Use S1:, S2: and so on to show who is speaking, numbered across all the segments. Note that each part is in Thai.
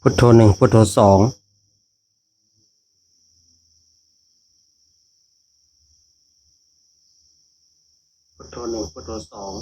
S1: พุทโธหนึ่งพุทโธสองพุทโธหนึ่งพุทโธสอง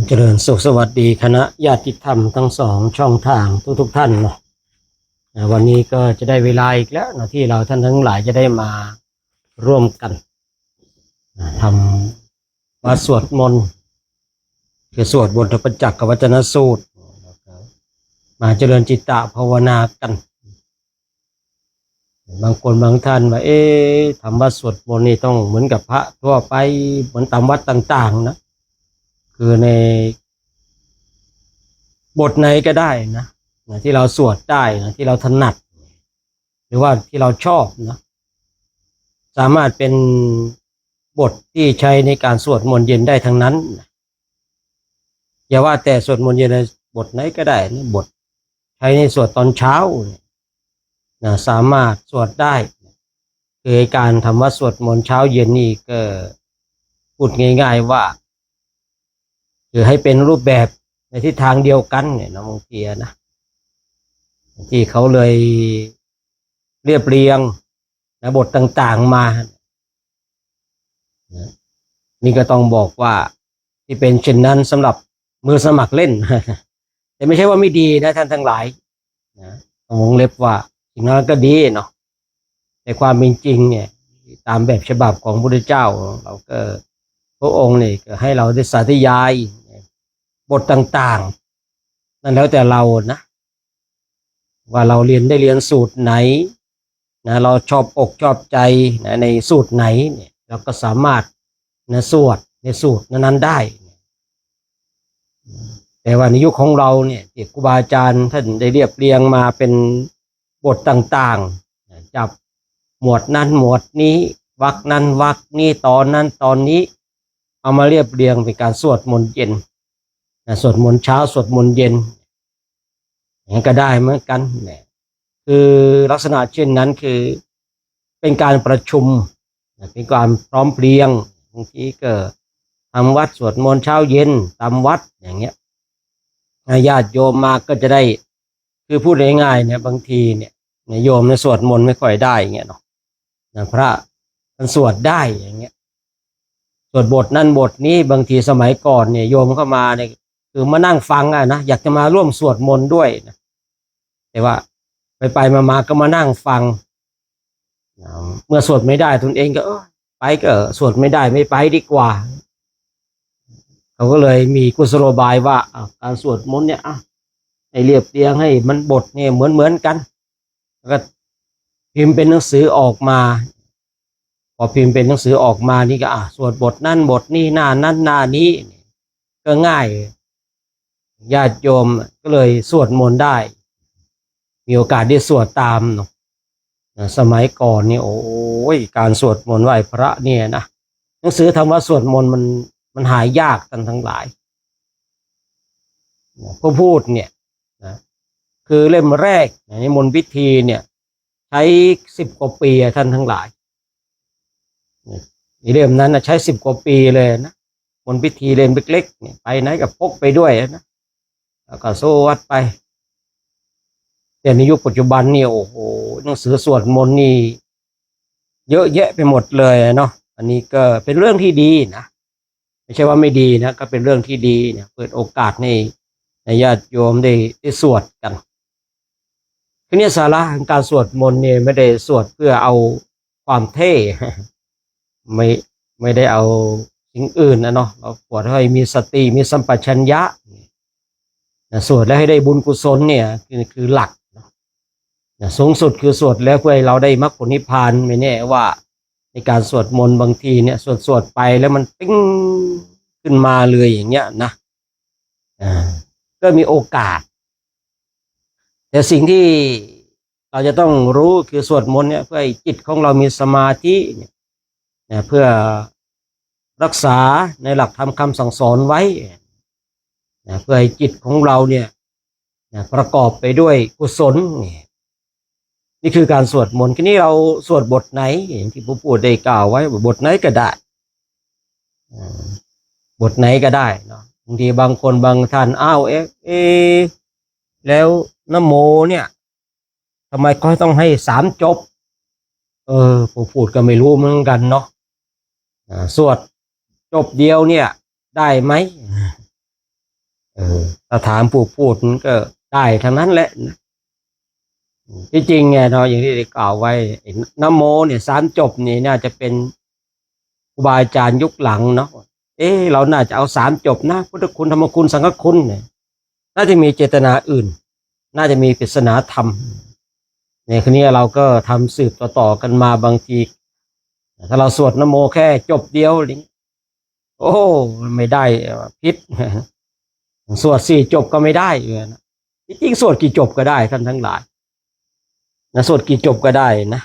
S1: เจริญสุขสวัสดีคณะญาติธรรมทั้งสองช่องทางทุกท่านเนาะวันนี้ก็จะได้เวลาอีกแล้วนะที่เราท่านทั้งหลายจะได้มาร่วมกันทำมาสวดมนต์คือสวดบทปัญจกวัจนสูตรมาเจริญจิตตภาวนากันบางคนบางท่านว่าทำวัดสวดมนต์นี่ต้องเหมือนกับพระทั่วไปเหมือนตามวัดต่างๆนะคือในบทไหนก็ได้นะที่เราสวดได้นะที่เราถนัดหรือว่าที่เราชอบนะสามารถเป็นบทที่ใช้ในการสวดมนต์เย็นได้ทั้งนั้นอย่าว่าแต่สวดมนต์เย็นเลยบทไหนก็ได้นะบทใช้ในสวดตอนเช้านะสามารถสวดได้คือการทำวัดสวดมนต์เช้าเย็นนี่ก็พูดง่ายๆว่าคือให้เป็นรูปแบบในทิศทางเดียวกันเนี่ยนะบางทีนะที่เขาเลยเรียบเรียงนะบทต่างๆมานะนี่ก็ต้องบอกว่าที่เป็นเช่นนั้นสำหรับมือสมัครเล่น แต่ไม่ใช่ว่าไม่ดีนะท่านทั้งหลายนะต้องวงเล็บว่าสิ่งนั้นก็ดีเนาะในความเป็นจริงเนี่ยตามแบบฉบับของพระพุทธเจ้าเราก็พระองค์เนี่ยก็ให้เราได้สาธยายบทต่างๆนั่นแล้วแต่เรานะว่าเราเรียนสูตรไหนนะเราชอบอกชอบใจนะในสูตรไหนเนี่ยเราก็สามารถนะสวด ในสูตรนั้นๆได้แต่ว่าในยุคของเราเนี่ยที่ครูบาอาจารย์ท่านได้เรียบเรียงมาเป็นบทต่างๆจับหมวดนั้นหมวดนี้วรรคนั้นวรรคนี้ตอนนั้นตอนนี้เอามาเรียบเรียงเป็นการสวดมนต์เย็นสวดมนต์เช้าสวดมนต์เย็นอย่างนี้ก็ได้เหมือนกันเนี่ยคือลักษณะเช่นนั้นคือเป็นการประชุมเป็นการพร้อมเพรียงบางทีก็ทำวัดสวดมนต์เช้าเย็นตามวัดอย่างเงี้ยญาติโยมมาก็จะได้คือพูดง่ายๆเนี่ยบางทีเนี่ยโยมในสวดมนต์ไม่ค่อยได้อย่างเงี้ยเนาะพระมันสวดได้อย่างเงี้ยสวดบทนั้นบทนี้บางทีสมัยก่อนเนี่ยโยมเข้ามาเนี่ยคือมานั่งฟังนะอยากจะมาร่วมสวดมนต์ด้วยนะแต่ว่าไปมาก็มานั่งฟังเมื่อสวดไม่ได้ตนเองก็ไปก็สวดไม่ได้ไม่ไปดีกว่าเขาก็เลยมีกุศโลบายว่าการสวดมนต์เนี่ยให้เรียบเรียงให้มันบทเนี่ยเหมือนกันแล้วก็พิมพ์เป็นหนังสือออกมาพอพิมพ์เป็นหนังสือออกมานี่ก็สวดบทนั่นบทนี้หน้านั้นหน้านี้ก็ง่ายญาติโยมก็เลยสวดมนต์ได้มีโอกาสได้สวดตามเนาะสมัยก่อนนี่โอ้ยการสวดมนต์ไหว้พระเนี่ยนะหนังสือธรรมะสวดมนต์มันหายากกันทั้งหลายผู้พูดเนี่ยนะคือเล่มแรกในมนต์พิธีเนี่ยใช้10 กว่าปีท่านทั้งหลายในเล่มนั้นนะใช้10 กว่าปีเลยนะมนต์พิธีเล่มเล็กๆเนี่ยไปไหนก็พกไปด้วยนะแล้วก็โซวัดไปแต่ในยุคปัจจุบันนี่โอ้โหหนังสือสวดมนต์นี่เยอะแยะไปหมดเลยเนาะอันนี้ก็เป็นเรื่องที่ดีนะไม่ใช่ว่าไม่ดีนะก็เป็นเรื่องที่ดีเนี่ยเปิดโอกาสให้ญาติโยมได้สวดกันทีนี้สาระของการสวดมนต์เนี่ยไม่ได้สวดเพื่อเอาความเท่ไม่ได้เอาสิ่งอื่นนะเนาะเราสวดให้มีสติมีสัมปชัญญะสวดแล้วให้ได้บุญกุศลเนี่ยคือหลักสูงสุดคือสวดแล้วเพื่อให้เราได้มรรคผลนิพพานไม่แน่ว่าในการสวดมนต์บางทีเนี่ยสวดไปแล้วมันปิ้งขึ้นมาเลยอย่างเงี้ยนะก็มีโอกาสแต่สิ่งที่เราจะต้องรู้คือสวดมนต์เนี่ยเพื่อให้จิตของเรามีสมาธิเนี่ยเพื่อรักษาในหลักธรรมคำสั่งสอนไว้เพื่อให้จิตของเราเนี่ยประกอบไปด้วยกุศลนี่คือการสวดมนต์ทีนี้เราสวดบทไหนอย่างที่ผู้พูดได้กล่าวไว้บทไหนก็ได้บทไหนก็ได้เนาะบางทีบางคนบางท่านแล้วนะโมเนี่ยทำไมเขาต้องให้3 จบผู้พูดก็ไม่รู้เหมือนกันเนาะสวดจบเดียวเนี่ยได้ไหมถ้าถามผู้พูดมันก็ได้ทั้งนั้นแหละที่จริงไงเนาะอย่างที่ได้กล่าวไว้นะโมเนี่ย3 จบนี่น่าจะเป็นครูบาอาจารย์ยุคหลังเนาะเราน่าจะเอา3 จบนะพุทธคุณธรรมคุณสังฆคุณเนี่ยน่าจะมีเจตนาอื่นน่าจะมีปริศนาธรรมในครั้นี้เราก็ทำสืบต่อกันมาบางทีถ้าเราสวดนะโมแค่จบเดียวโอ้ไม่ได้พิษสวด4 จบก็ไม่ได้นะที่จริงสวดกี่จบก็ได้ท่านทั้งหลายนะสวดกี่จบก็ได้นะ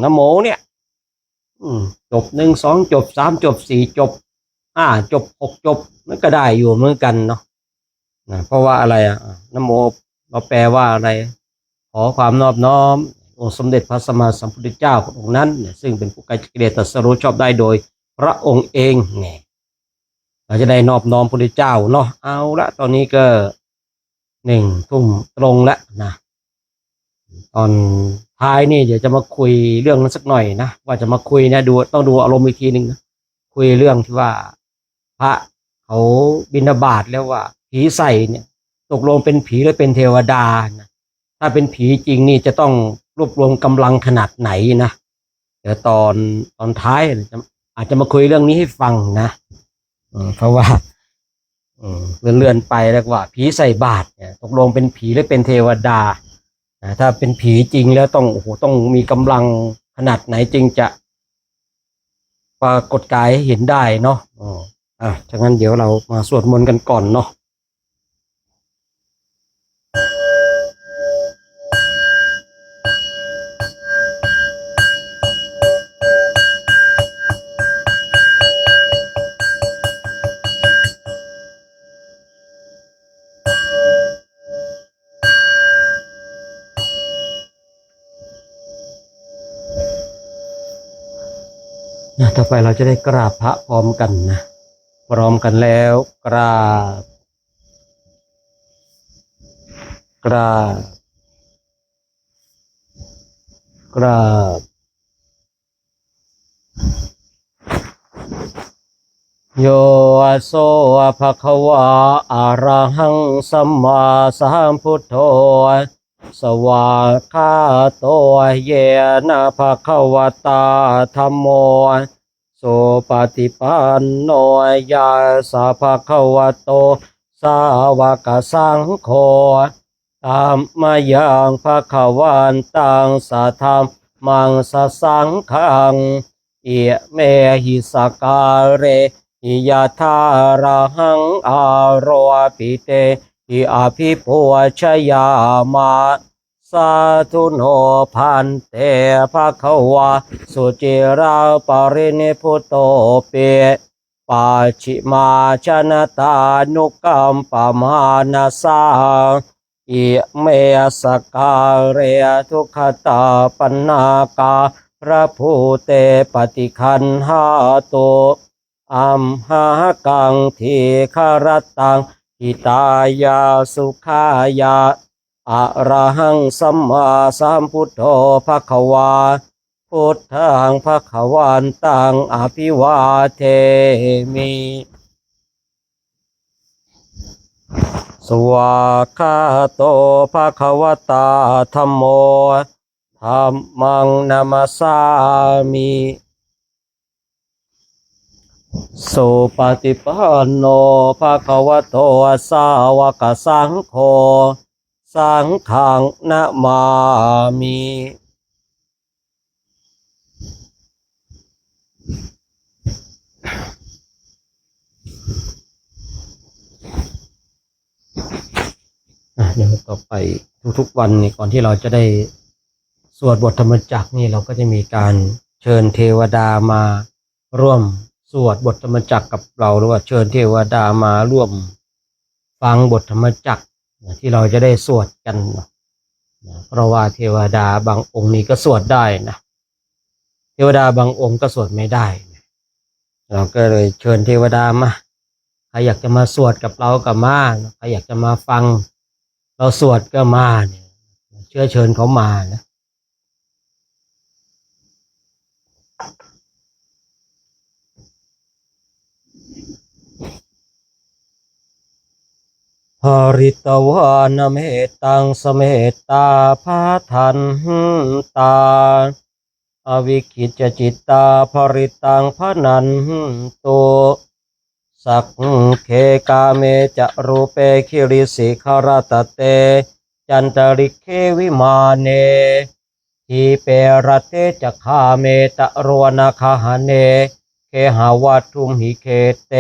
S1: นะโมเนี่ยจบ1 2 จบ3 จบ4 จบ5 จบ6 จบมันก็ได้อยู่เหมือนกันเนาะเพราะว่าอะไรนะโมเราแปลว่าอะไรขอความนอบน้อมองค์สมเด็จพระสัมมาสัมพุทธเจ้าพระองค์นั้นซึ่งเป็นผู้ไกลจากกิเลสตรัสรู้ชอบได้โดยพระองค์เองเนี่ยเราจะได้นอบน้อมพระพุทธเจ้าเนาะเอาละตอนนี้ก็1 ทุ่มตรงแล้วนะตอนท้ายนี่เดี๋ยวจะมาคุยเรื่องนั้นสักหน่อยนะว่าจะมาคุยนะต้องดูอารมณ์อีกทีหนึ่งนะคุยเรื่องที่ว่าพระเขาบิณฑบาตแล้วว่าผีใส่เนี่ยตกลงเป็นผีหรือเป็นเทวดานะถ้าเป็นผีจริงนี่จะต้องรวบรวมกำลังขนาดไหนนะเดี๋ยวตอนท้ายอาจจะมาคุยเรื่องนี้ให้ฟังนะเพราะว่าเลื่อนไปแล้วว่าผีใส่บาตรเนี่ยตกลงเป็นผีหรือเป็นเทวดาถ้าเป็นผีจริงแล้วต้องมีกำลังขนาดไหนจึงจะปรากฏกายให้เห็นได้เนาะ ฉะนั้นเดี๋ยวเรามาสวดมนต์กันก่อนเนาะต่อไปเราจะได้กราบพระพร้อมกันนะพร้อมกันแล้วกราบกราบกราบโยโสภะคะวะอะระหังสัมมาสัมพุทโธสวากขาโตเยนะภะคะวะตาธัมโมโสปฏิปันโนยาสะภะคะวะโตสาวกสังโฆธัมมายังภะคะวันตังสัทธัมมังสสังฆังอิเมหิสการเรอิยะทาระหังอาโรปิเตอิอภิปูชยามาสาธุโนพันเตภะคะวะสุจิราปรินิพุตโตเปปัจฉิมาชนะตานุกัมปมานาสาอิเมสการเรทุกขตาปนากาพระภูเตปฏิคันหาตุอัมหากังทีคารตังหิตายาสุขายาอะระหังสัมมาสัมพุทโธภควาพุทธังภควันตังอภิวาเทมิสวากขาโตภควตาธัมโมธัมมังนามัสสามิสุปฏิปันโนภะคะวะโตสาวกสังโฆสังฆังนะมามิเดี๋ยวต่อไปทุกๆวันนี่ก่อนที่เราจะได้สวดบทธรรมจักรนี่เราก็จะมีการเชิญเทวดามาร่วมสวดบทธรรมจักรกับเราหรือว่าเชิญเทวดามาร่วมฟังบทธรรมจักรที่เราจะได้สวดกันเพราะว่าเทวดาบางองค์นี้ก็สวดได้นะเทวดาบางองค์ก็สวดไม่ได้เราก็เลยเชิญเทวดามาใครอยากจะมาสวดกับเราก็มาใครอยากจะมาฟังเราสวดก็มาเนี่ยเชิญเขามานะหริตวานเมตังสเมตตาภาทันตาอวิคิจจิตตาภริตังพนันตุสักเคกาเมจะรูเปคิริสิขารตเตจันตริเควิมาเนทีเปรเตจะคาเมตะโรนาคาหเนเคหาวัตุมหิเคเต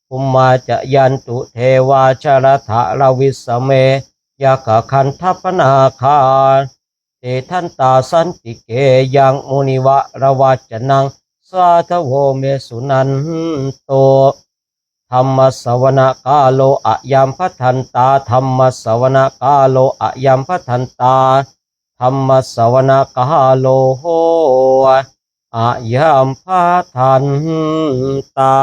S1: ภูมมาจะยันตุเทวาชรถะลวิสเมยกขันทัปนาคาเตทันตาสันติเกยังมุนิวะระวัจนังสาธโวเมสุนันโตธรรมสวนกาโลอะยัมพัทันตาธรรมสวนกาโลอะยัมพัทันตาธรรมสวนกาโลโหอะยัมพัทันตา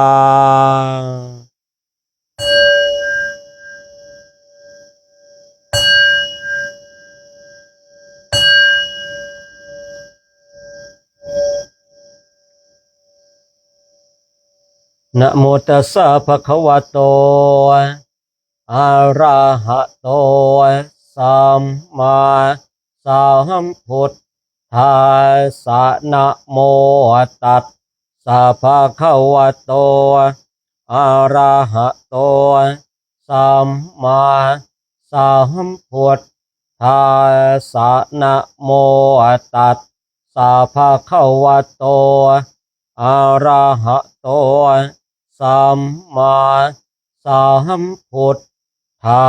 S1: นะโมตัสสะภะคะวะโตอะระหะโตสัมมาสัมพุทธัสสะนะโมตัสสะภะคะวะโตอะระหะโตสัมมาสัมพุทธัสสะนะโมตัสสะภะคะวะโตอะระหะโต สัมมาสัมพุทธั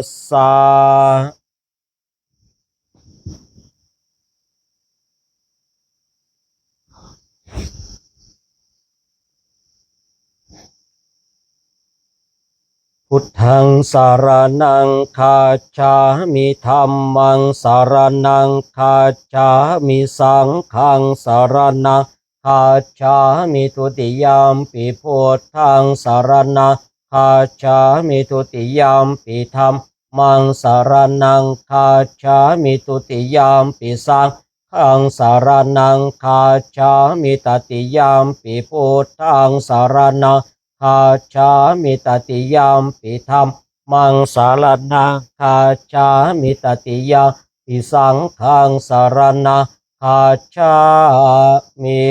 S1: สสะพุทธังสารนังคัจฉามิธัมมังสารนังคัจฉามิสังฆังสารนังคัจฉามิทุติยมปิพุทธังสารนังคัจฉามิทุติยมปิธัมมังสารนังคัจฉามิทุติยมปิสังฆังสารนังคัจฉามิตติยมปิพุทธังสารนังคัจฉามิตติยมปิธัมมังสารนังคัจฉามิตติยมปิสังฆังสารนังคัจฉามิ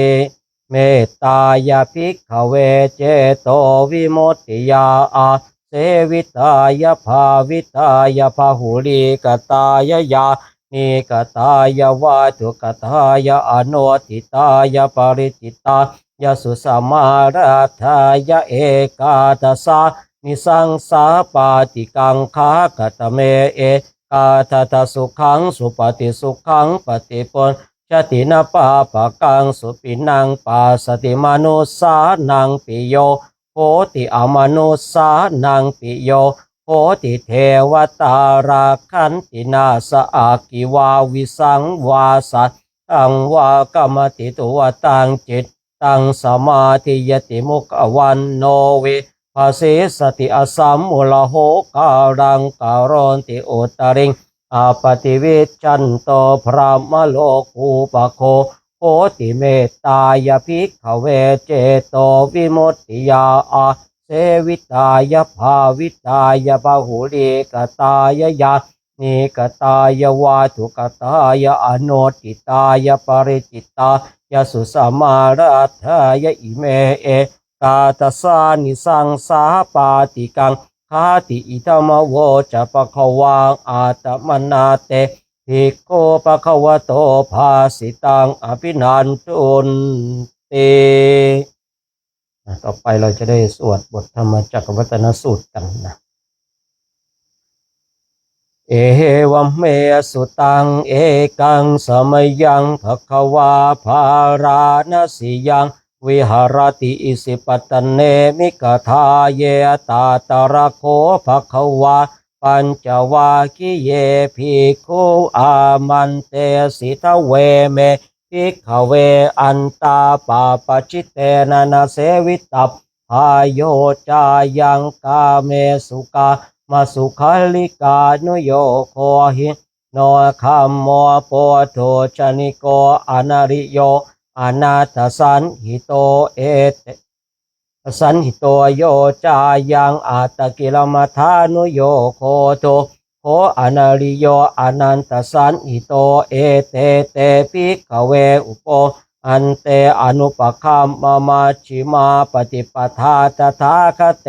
S1: เมตตายาภิกขเวเจโตวิมุตติยาอาเสวิตายาภาวิตายาพหุลิกตายายานิกตายาวาทุกตายาอโนติตายาปริจิตายาสุสมาราธายาเอกาทัสสานิสังสาปาติกังคากตเมเอกาทัตสุขังสุปฏิสุขังปฏิปนชตินาปาปะกังสุปินังปัสสติมนุสานังปิโยโหติอมนุสานังปิโยโหติเทวตาราคันตินาสอากิวาวิสังวาสัตตังวากรรมติตัวตังจิตตังสมาธิยติมุขวันโนวิภาสิสติอสัมมุลโหการังการอนติอุตริงอาปฏิวิจันโตพระมโลกูปโคโหติเมตตายาภิกขเวเจโตวิมุตติยาอาเสวิตายาภาวิตายาพหุลิกตายายานิกตายาวาทุกตายาอโนติตายาปริจิตายาสุสมาราธายาอิเมเอกาตสานิสังสาปาติกังคาติอิธรรมโวจะปะคะวังอาตมนาเตภิกขุปะคะวะโตภาสิตังอภินันตุนเตต่อไปเราจะได้สวดบทธรรมจักรวัตนสูตรกันนะเอวัมเมสุตังเอกังสมัยยังภควาภาราณสิยังวิหารติอิสิปตเนมิกทาเยตาตระโคภควาปัญจวาคิเยภิกขุอามันเตสิทเวเมภิกขเวอันตาปาปชิตเตนะนะเสวิตัพพายโยจายังกาเมสุกามาสุขัลลิกานุโยโคหิโนคัมโมโปโทชนิโกอนาริโยอนาตสันหิโตเอเตสันหิโตโยจายังอาตกิลมัทานุโยโคโตโคอนาริโยอนันตสันหิโตเอเตเตภิกขเวอุปโปอันเตอนุปคัมมมาชิมาปฏิปทาตถาคเต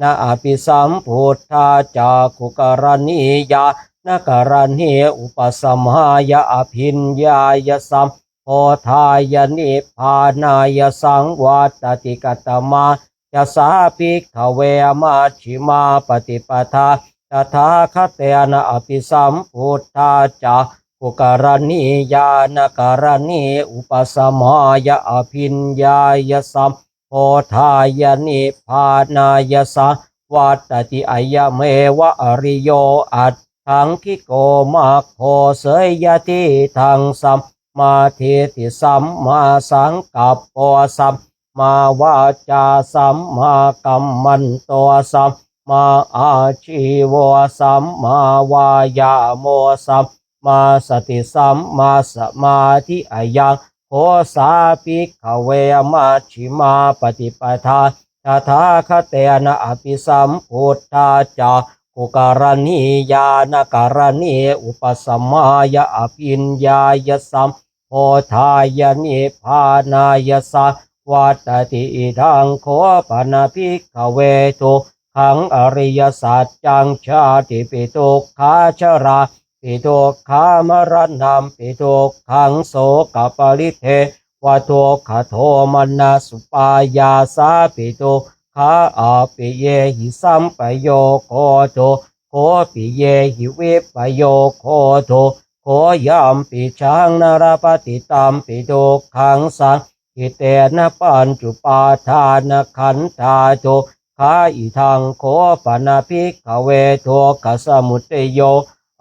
S1: นะอภิสัมพุทธาจากุกรณียานการณีอุปสัมหายาอภิญญายสัมโพธายนิพพานายสังวัตติกัตมาจะสาภิกขเวมาชิมาปฏิปทาตถาคเตนะอภิสัมพุทธาจากุกรณียานการณีอุปสัมหายาอภิญญายสัมโพธายนิพพานายสังวัตติอายเมวะอริโยอัตถังคิโกมาโคเสยยติทังสัมมาทิติสัมมาสังกัปปะสัมมาวาจาสัมมากัมมันโตสัมมาอาชีวะสัมมาวายาโมสัมมาสติสัมมาสมาธิอายังโคสาภิกขเวมาชิมาปฏิปทาตถาคเตนะอภิสัมพุทธาจากุการณียานการณีอุปสัมมายาอภิญญายสัมโพธายนิพพานายสังวัตติอิทังโคปนะภิกขเวทุขังอริยสัจจังชาติปิทุกขาชราปิทุกขามรณะปิทุกขังโสกปริเท วะโทขะโทมนาสุปายาสาปิโตขาอาปิเยหิสัมปโยโคโทโคปิเยหิวิปโยโคโทโคยามปิชังนรปฏิตามปิโดขังสังกิเตนะปัญจุปาทานขันธาโตขาอิทังโคปนาภิกขเวโทกัสสมุตโย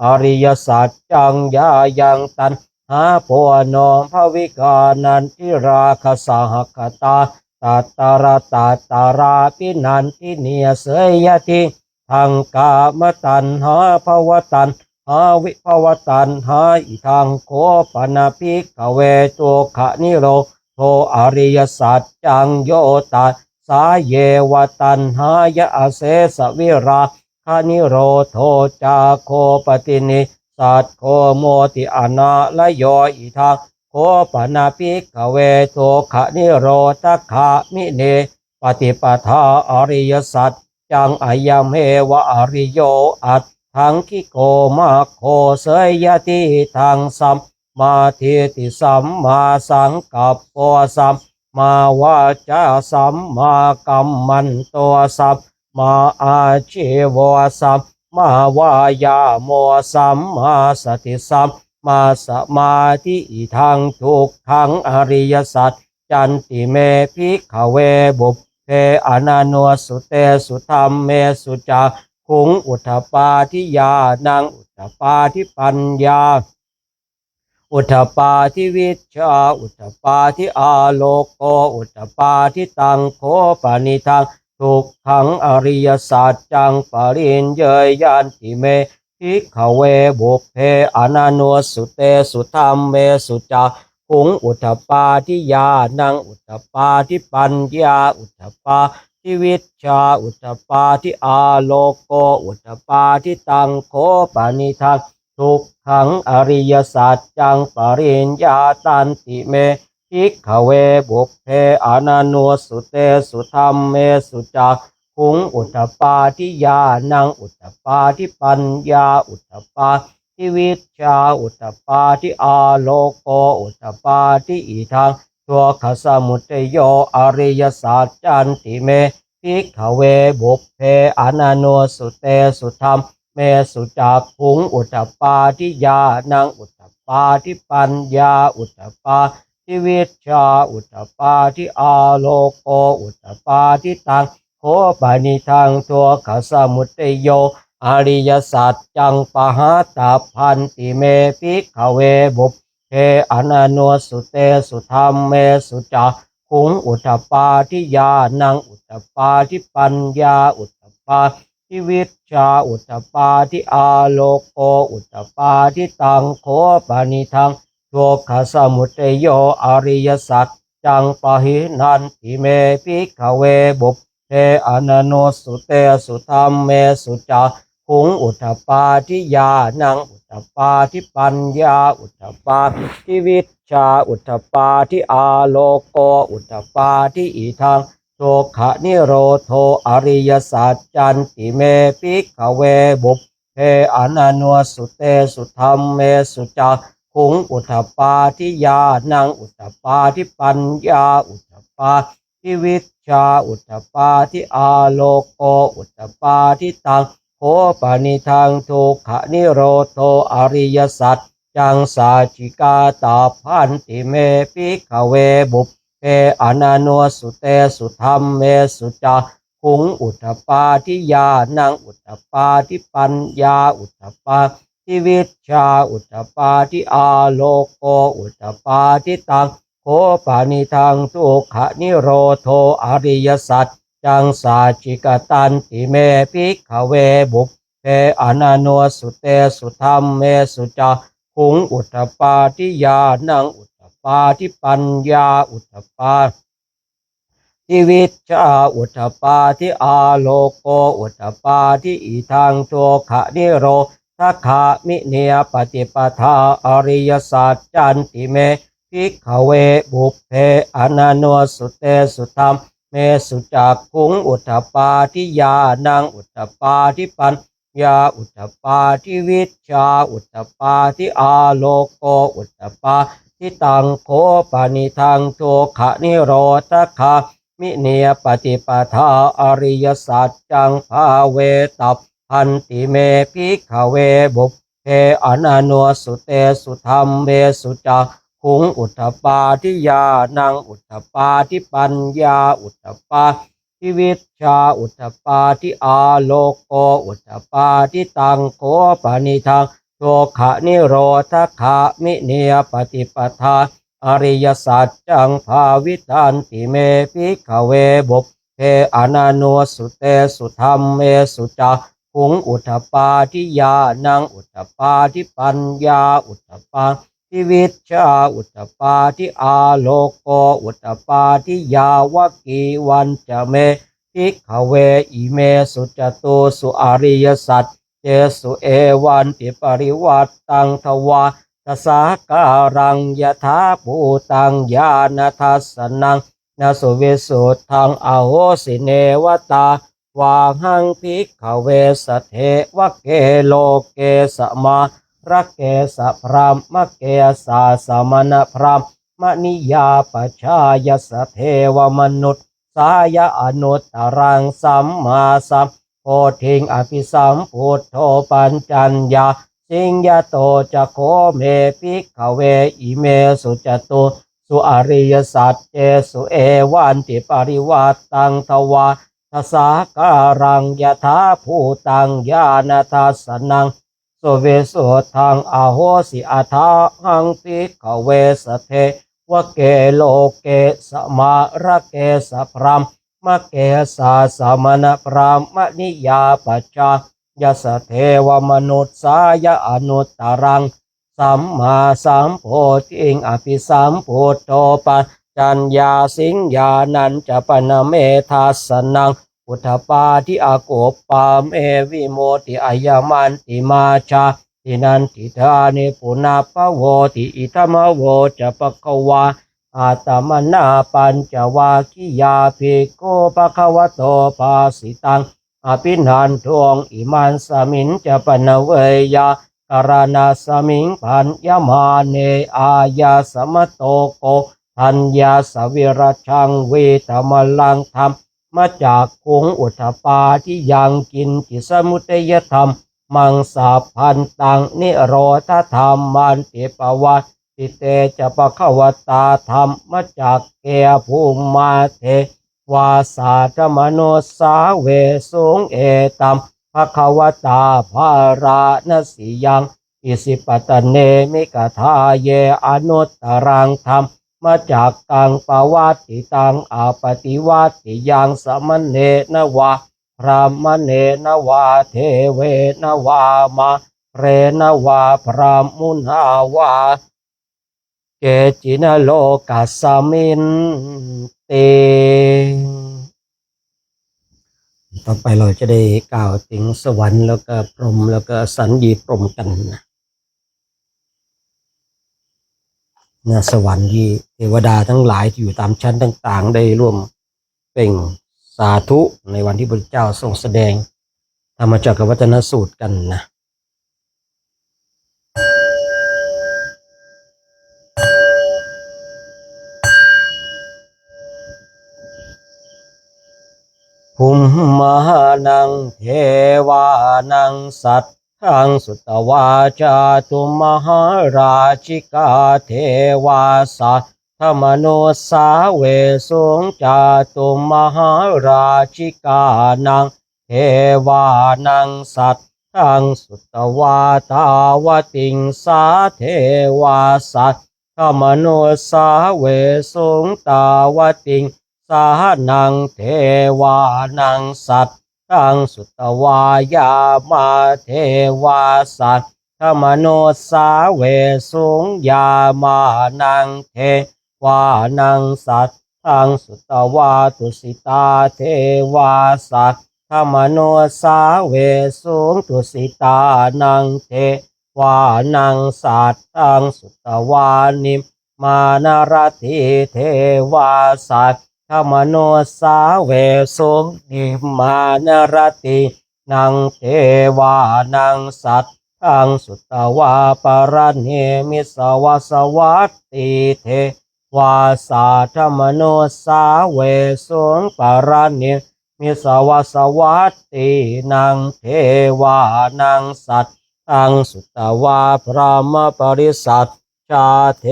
S1: อริยสัจจังยายังตันหาโพนองภวิกานันทิราคสหคตาตัตตาราตัตตาราปินันทิเนียเสยติทังกามตันหาภวตันหาวิภวตันหาอิทังโคปนาภิกขเวโตขะนิโรโทอริยสัจจังโยตัสสาเยวตันหายะอเสสวิราคานิโรโทจาโคปตินิสัตโคโมติอนาลโยอิทังโคปนาภิกขเวโทขะนิโรธคามิเนปฏิปทาอริยสัจจังอายเมวะอริโยอัตทังคิโกมาโคเสยติทังสัมมาทิติสัมมาสังกัปปะสัมมาวาจาสัมมากัมมันโตสัมมาอาชีวะสัมมาวายาโมสัมมาสติสัมมาสมาธิอิทังทุกขังอริยสัจจันติเมภิกขเวบุพเพอนันโนสุเตสุธรรมเมสุจาคุงอุทธปาทิยานังอุทธปาทิปัญญาอุทธปาทิวิชชาอุทธปาทิอาโลโกอุทธปาทิตังโคปานิทังทุกขังอริยสัจจังปริญเยยันติเมภิกขเวบุพเพอนันโนสุเตสุธรรมเมสุจาคุงอุทธปาทิยานังอุทธปาทิปัญญาอุทธปาทิวิชชาอุทธปาทิอาโลโกอุทธปาทิตังโคปานิทังทุกขังอริยสัจจังปริญญาตันติเมภิกขเวบุพเพอนันโนสุเตสุธรรมเมสุจาคุงอุทธปาทิยานังอุทธปาทิปัญญาอุทธปาทิวิชชาอุทธปาทิอาโลโกอุทธปาทิอิทังตัวขสมุตโยอริยสัจจันติเมภิกขเวบุพเพอนันโนสุเตสุธรรมเมสุจักขุงอุทธปาทิยานังอุทธปาทิปัญญาอุทธปาทิวิชชาอุทธปาทิอาโลโกอุทธปาทิตังโคปานิทังตัวขสมุตโยอริยสัจจังปหาตาพันติเมภิกขเวบุพเพอนันโนสุเตสุธรรมเมสุจักขุงอุทธปาทิยานังอุทธปาทิปัญญาอุทธปาทิวิชชาอุทธปาทิอาโลโกอุทธปาทิตังโคปานิทังทุกขสมุทัยโยอริยสัจจังปหินันติเมภิกขเวบุพเพอนันโนสุเตสุธรรมเมสุจาคุงอุทธปาทิยานังอุทธปาทิปัญญาอุทธปาทิวิชชาอุทธปาทิอาโลโกอุทธปาทิอิทังโสขะนิโรโทอริยสัจจันติเมภิกขเวบุพเพอนันโนสุเตสุธรรมเมสุจาคุงอุทธปาทิยานังอุทธปาทิปัญญาอุทธปาทิวิชชาอุทธปาทิอาโลโกอุทธปาทิตังโคปานิทังทุกขนิโรโทอริยสัจจังสาจิกาตาพันติเมภิกขเวบุพเพอนันโนสุเตสุธรรมเมสุจาคุงอุทธปาทิยานังอุทธปาทิปัญญาอุทธปาทิวิชชาอุทธปาทิอาโลโกอุทธปาทิตังโคปานิทังทุกขนิโรโทอริยสัจจังสาจิกตันติเมภิกขเวบุพเพอนันโนสุเตสุธรรมเมสุจาคุงอุทธปาทิยานังอุทธปาทิปัญญาอุทธปาทิวิชชาอุทธปาทิอาโลโกอุทธปาทิอิทังโสขะนิโรทัคขามิเนียปฏิปทาอริยสัจจันติเมภิกขเวบุพเพอนันโนสุเตสุธรรมเมสุจักขุงอุทธปาทิยานังอุทธปาทิปัญญาอุทธปาทิวิชชาอุทธปาทิอาโลโกอุทธปาทิ ทิตังโคปนิทังโทขะนิโรธคามิเนียปฏิปทาอริยสัจจังภาเวตัพพันติเมภิกขเวบุพเพอนันโนสุเตสุธรรมเมสุจาคุงอุทธปาทิยานังอุทธปาทิปัญญาอุทธปาทิวิชชาอุทธปาทิอาโลโกอุทธปาทิตังโคปนิทังโทขะนิโรธคามิเนียปฏิปทาอริยสัจจังภาวิตันติเมภิกขเวบุพเพอนันโนสุเตสุธรรมเมสุจาคุงอุทธปาทิยานังอุทธปาทิปัญญาอุทธปาทิวิชชาอุทธปาทิอาโลโกอุทธปาทิยาวกีวันจะเมภิกขเวอิเมสุจตุสุอริยสัจเจสุเอวันติปริวัตตังทวาทสาการังยถาภูตังญาณทัสสนังนาสุวิสุทธังอโหสิเนวตาวาหังภิกขเวสเทวะเกโลเกสมาระเกสะพรามะเกสาสมณพรามณิยาปชายสเทวมนุษย์สายอนุตตรังสัมมาสัมโพธิงอภิสัมพุทโธปัญจัญญาสิงยโตจะโคเมภิกขเวอิเมสุจตุสุอริยสัจเจสุเอวันติปริวัตตังทวาทสาการังยถาภูตังญาณทัสสนังสุเวสุทังอโหสิอาทาหังภิกขเวสเทวะเกโลเกสมาระเกสพรามะเกสาสมณพรามณิยาปชายสเทวมนุษย์สายอนุตตรังสัมมาสัมโพธิงอภิสัมพุทโธปัญจัญญาสิงญาณัญจะปนเมทัสสนังอุทธปาทิอาโกปาเมวิโมติอายมันติมาชาทินันทิธานิปุนาปโวติอิธรรมโวจะปะคะวาอาตมนาปัญจวาคิยาภิกขุปะคะวะโตภาสิตังอภินันทวงอิมันสมิงจะปนเวยาการณาสมิงพันยมาเนอายาสมโตโกทัญญาสวิรชังเวตมลังธรรมมาจากคงอุทธปาที่ยังกินจิสมุทัยธรรมมังสาพันตังนิโรธธรรมมันติปวัตติเตจะปะคะวตาธรรมมาจากเกภูมิมาเทวาสาธมโนสาเวสุงเอตัมภควตาภาราณสียังอิสิปตเนมิกทาเยอนุตตรังธรรมมาจากกังปวัตติตังอาปฏิวัติยังสมณเณนวาพรามเณนวาเทเวนวามาเรนวาพรามมุนาวาเกจินโลกัสสมินเตต่อไปเราจะได้กล่าวถึงสวรรค์แล้วก็พรหมแล้วก็สัญญีพรหมกันนะสวรรค์ที่เทวดาทั้งหลายที่อยู่ตามชั้นต่างๆได้ร่วมเปล่งสาธุในวันที่พระเจ้าทรงแสดงธรรมจักรวัฒนสูตรกันนะภูมิมานังเทวานังสัตทังสุตวาจาตุมหาราชิกาเทวาสัทธมโนสาเวสุงจาตุมหาราชิกานังเทวานังสัตทังสุตวาตาวติงสาเทวาสัทธมโนสาเวสุงตาวติงสานังเทวานังสัตตังสุตวายามาเทวาสัตธมโนสาเวสุงยามานังเทวานังสัตตังสุตวาตุสิตาเทวาสัตธมโนสาเวสุงตุสิตานังเทวานังสัตตังสุตวานิมานารติเทวาสัตธรรมโนสาเวสุนิมานารตินังเทวานังสัตธ ตังสุตวาปารเนมิสวาสวัตติเทวาสาธมโนสาเวสุงปารเนมิสวาสวัตตินังเทวานังสัตตังสุตวาพระมปริสัทชาเท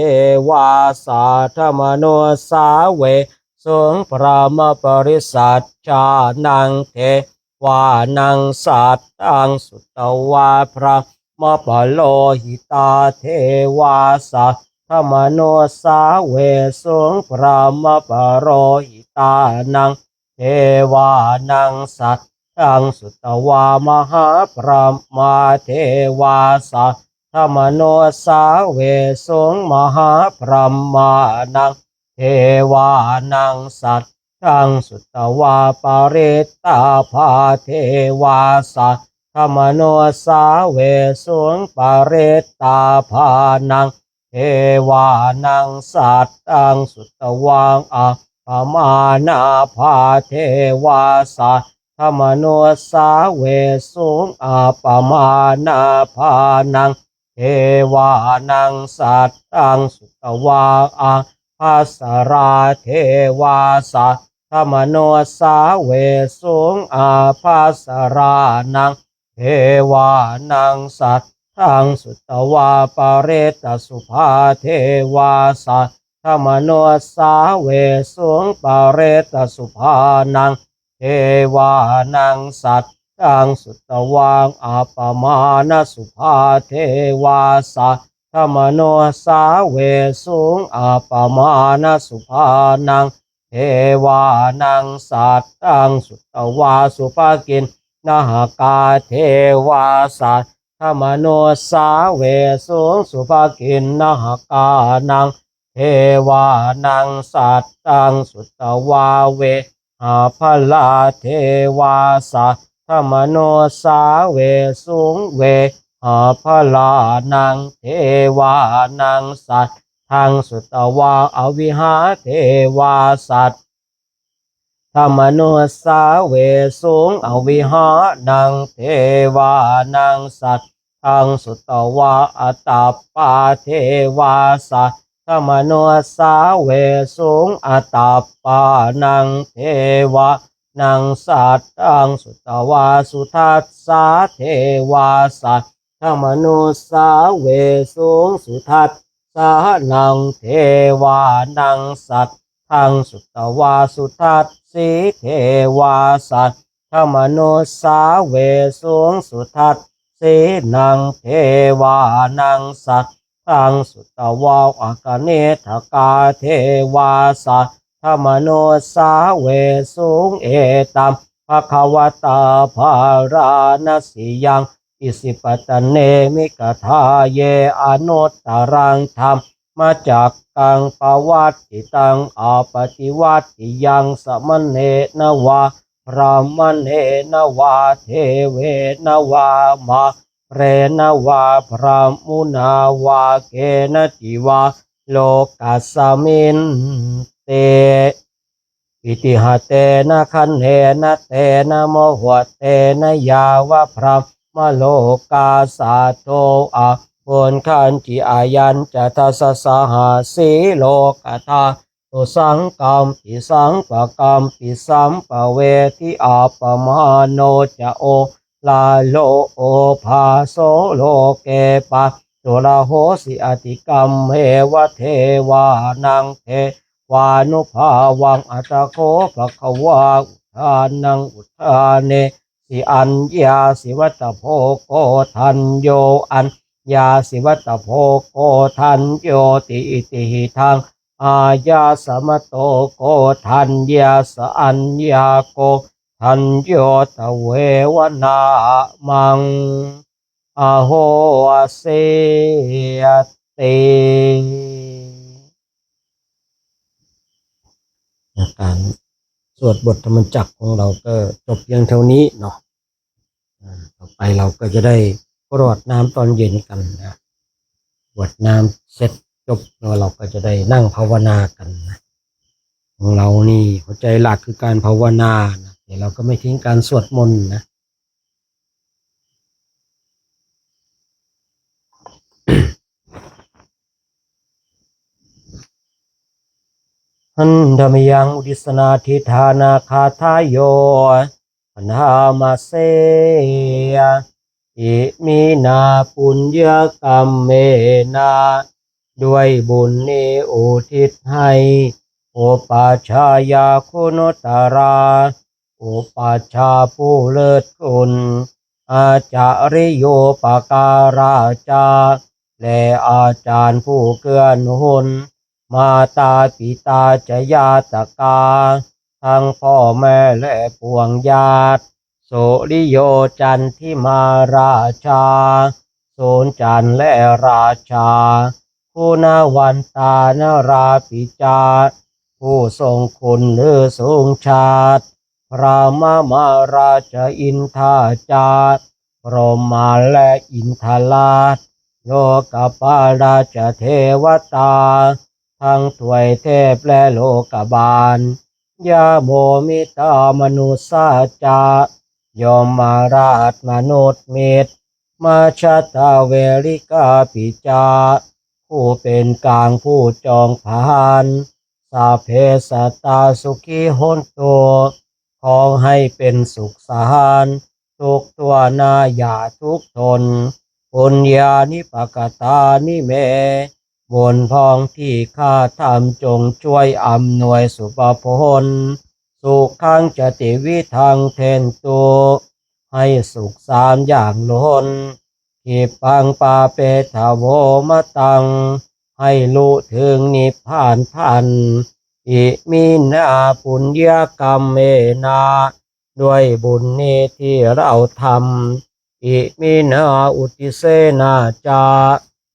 S1: วาสาธมโนสาเวสุงพระมปริสัทชานังเทวานังสัตตังสุตวาพระมปโลหิตาเทวาสาธมโนสาเวสุงพระมปโรหิตานังเทวานังสัตตังสุตวามหาพระมาเทวาสาธมโนสาเวสุงมหาพระมานังเทวานังสัตตังสุตวาปาริตตาภาเทวาสาธมโนสาเวสุงปาริตตาภานังเทวานังสัตตังสุตวังอาปมานาภาเทวาสาธมโนสาเวสุงอาปมานาภานังเทวานังสัตตังสุตวังอาภัสราเทวาสาธมโนสาเวสุงอาภัสรานังเทวานังสัตตังสุตวาปาเรตสุภาเทวาสาธมโนสาเวสุงปาเรตสุภานังเทวานังสัตตังสุตวังอาปมาณสุภาเทวาสาธมโนสาเวสุงอาปมาณสุภานังเทวานังสัตตังสุตวาสุภกินนาหกาเทวาสาธมโนสาเวสุงสุภกินนาหกานังเทวานังสัตตังสุตวาเวหาพลาเทวาสาธมโนสาเวสุงเวหาพลานังเทวานังสัตทังสุตวาอวิหาเทวาสัตธรรมโนสาเวสุงอวิหานังเทวานังสัตทังสุตวาอัตตาปาเทวาสัตธรรมโนสาเวสุงอัตตาปานังเทวานังสัตตังสุตวาสุทัสสาเทวาสัตธรรมโนสาเวสุงสุทัสสานังเทวานังสัตทังสุตวาสุทัสสีเทวาสัตธรรมโนสาเวสุงสุทัสสีนังเทวานังสัตทังสุตวาอากเนทกาเทวาสัตธรรมโนสาเวสุงเอตัมภควตาภาราณสียังอิสิปตเนมิกทาเยอนุตตรังธรรมมาจากกังปวัตติตังอาปฏิวัติยังสมณเณนวาพระมณเณนวาเทเวนวามาเรนวาพระมุนาวาเกณจิวาโลกัสสมินเตอิติหะเตนะคันเทนะเตนะโมหะเตนะยาวะพระมโลกาสาโตอะปุญคันจิอายันจะทัสสะหาสีโลกตาตุสังกัมปิสังปะกัมปิสัมปะเวทิอาปมาโนจะโอลาโลโอภาโสโลเกปะตุลาโหสิอติกัมเมวะเทวานังเทวานุภาวังอัตโคภะคะวาอุทานังอุทาเนสิอัญญาสิวัตโพโกทันโยอัญญาสิวัตโพโกทันโยติอิติหิทังอาญาสมโตโกทันยาสอัญญาโกทันโยตเววนามังอโหเสยเตการสวดบทธรรมจักรของเราก็จบเพียงเท่านี้เนาะต่อไปเราก็จะได้กรวดน้ำตอนเย็นกันนะกรวดน้ำเสร็จจบแล้วเราก็จะได้นั่งภาวนากันนะของเรานี่หัวใจหลักคือการภาวนานะแต่เราก็ไม่ทิ้งการสวดมนต์นะ หันธรรมยังอุดิสนาทิธานาคาทายโยปนามาเสยอิมินาปุญญกรรมเมนาด้วยบุญนี้อุทิศให้โอปัชฌายาคุณตราโอปัชฌาย์ผู้เลิศคุณอาจาริโยปการาจาและอาจารย์ผู้เกื้อหนุนมาตาปิตาจยาตกาทั้งพ่อแม่และปวงญาติโสริโยจันทิมาราชาโสนจันทร์และราชาคุณวันตานราปิจาผู้ทรงคุณหรือทรงชาติพระมาราชอินทาจาตพรหมาและอินทราชโลกปาราชเทวตาทั้งถวยเทพและโลกบาลยาโมมิตามนุสาจายอมมาราชมนุษย์มิตรมาชาตาเวริกาปิจาผู้เป็นกลางผู้จองผ่านสาเพสัตตาสุขีหนโตขอให้เป็นสุขสารทุกตัวนาอย่าทุกทนปุญญานิปกตานิเมบนพ้องที่ข้าทำจงช่วยอำนวยสุภพลสุขังจติวิทังเทนตุให้สุขสามอย่างล้นทิปังปาเปทาโวมะตังให้รู้ถึงนิพพานพันอิมินาปุญญกรรมเมนาด้วยบุญนี้ที่เราทำอิมินาอุติเสนาจา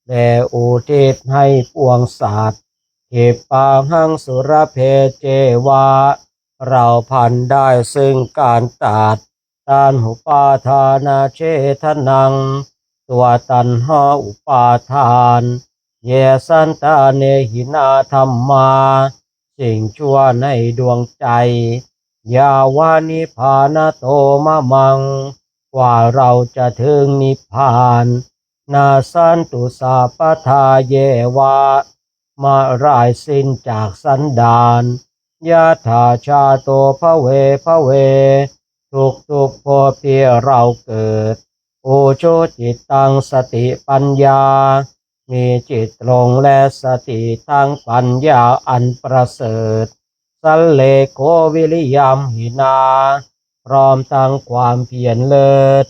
S1: และอุทิศให้ปวงสัตว์เทปาหังสุรเพเจวาเราพันได้ซึ่งการตัดตานหุปาทานาเชทนังตัวตันหาอุปาทานเยสันตาเนหินาธรรมาสิ่งชั่วในดวงใจยาวานิพานโตมะมังกว่าเราจะถึงนิพพานนาสันตุสาปทาเยวะมารายสิ้นจากสันดานยะถาชาโตภเวภเวทุกโพเพียเราเกิดโอโชจิตตังสติปัญญามีจิตตรงและสติทั้งปัญญาอันประเสริฐสัลเลโกวิริยมหินาพร้อมทั้งความเพียรเลิศ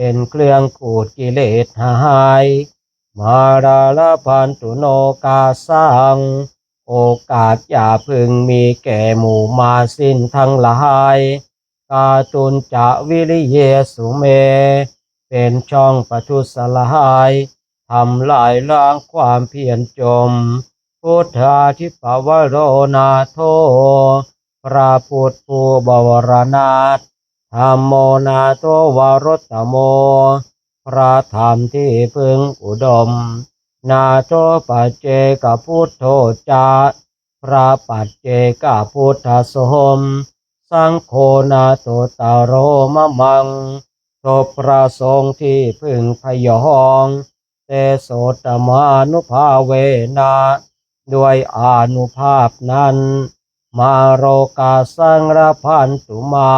S1: เป็นเครื่องขูดกิเลสหายมาราลพันตุโนกาสังโอกาสอย่าพึงมีแก่หมู่มาสิ้นทั้งหลายกาตุนจะวิริเยสุเมเป็นช่องปทุสลายทำลายล้างความเพียรจมพุทธาทิปวโรนาโทพระพุทธผู้บวรนาถธรรมโมนาโทวรตโมพระธรรมที่พึงอุดมนาโทปัจเจกพุทโธจาพระปัจเจกพุทธสมสังโฆนาโตตาโรมะมังโตพระสงฆ์ที่พึงพยองเตโสตมานุภาเวนะด้วยอานุภาพนั้นมาโรกาสังรพันตุมา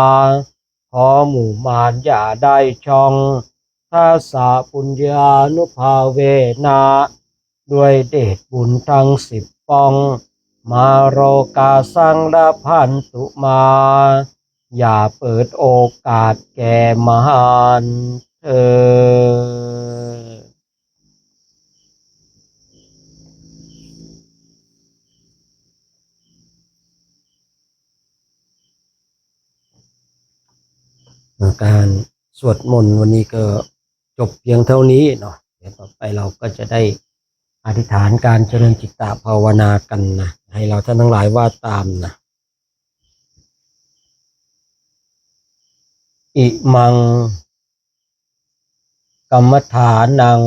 S1: ขอหมู่มารอย่าได้ช่องทัสสะปุญญานุภาเวนะด้วยเดชบุญทั้ง10ปองมาโรกาสังรพันตุมาอย่าเปิดโอกาสแก่มารเธอการสวดมนต์วันนี้ก็จบเพียงเท่านี้เนาะเดี๋ยวต่อไปเราก็จะได้อธิษฐานการเจริญจิตตภาวนากันนะให้เราท่านทั้งหลายว่าตามนะอิมังกรรมฐานัง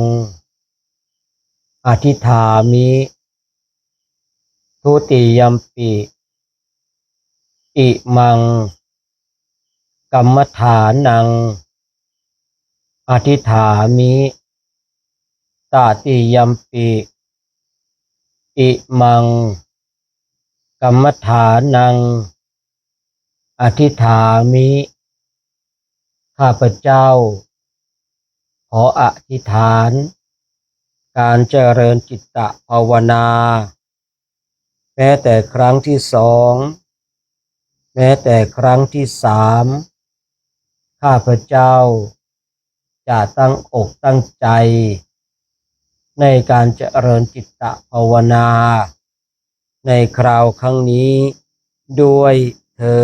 S1: อธิษฐามิทุติยัมปิอิมังกรรมฐานังอธิษฐามิตติยัมปิอิมังก รรมฐานังอธิฐามิข้าพเจ้าขออธิษฐานการเจริญจิตตภาวนาแม้แต่ครั้งที่สองแม้แต่ครั้งที่สามข้าพเจ้าจะตั้งอกตั้งใจในการเจริญจิตตภาวนาในคราวครั้งนี้ด้วยเถิ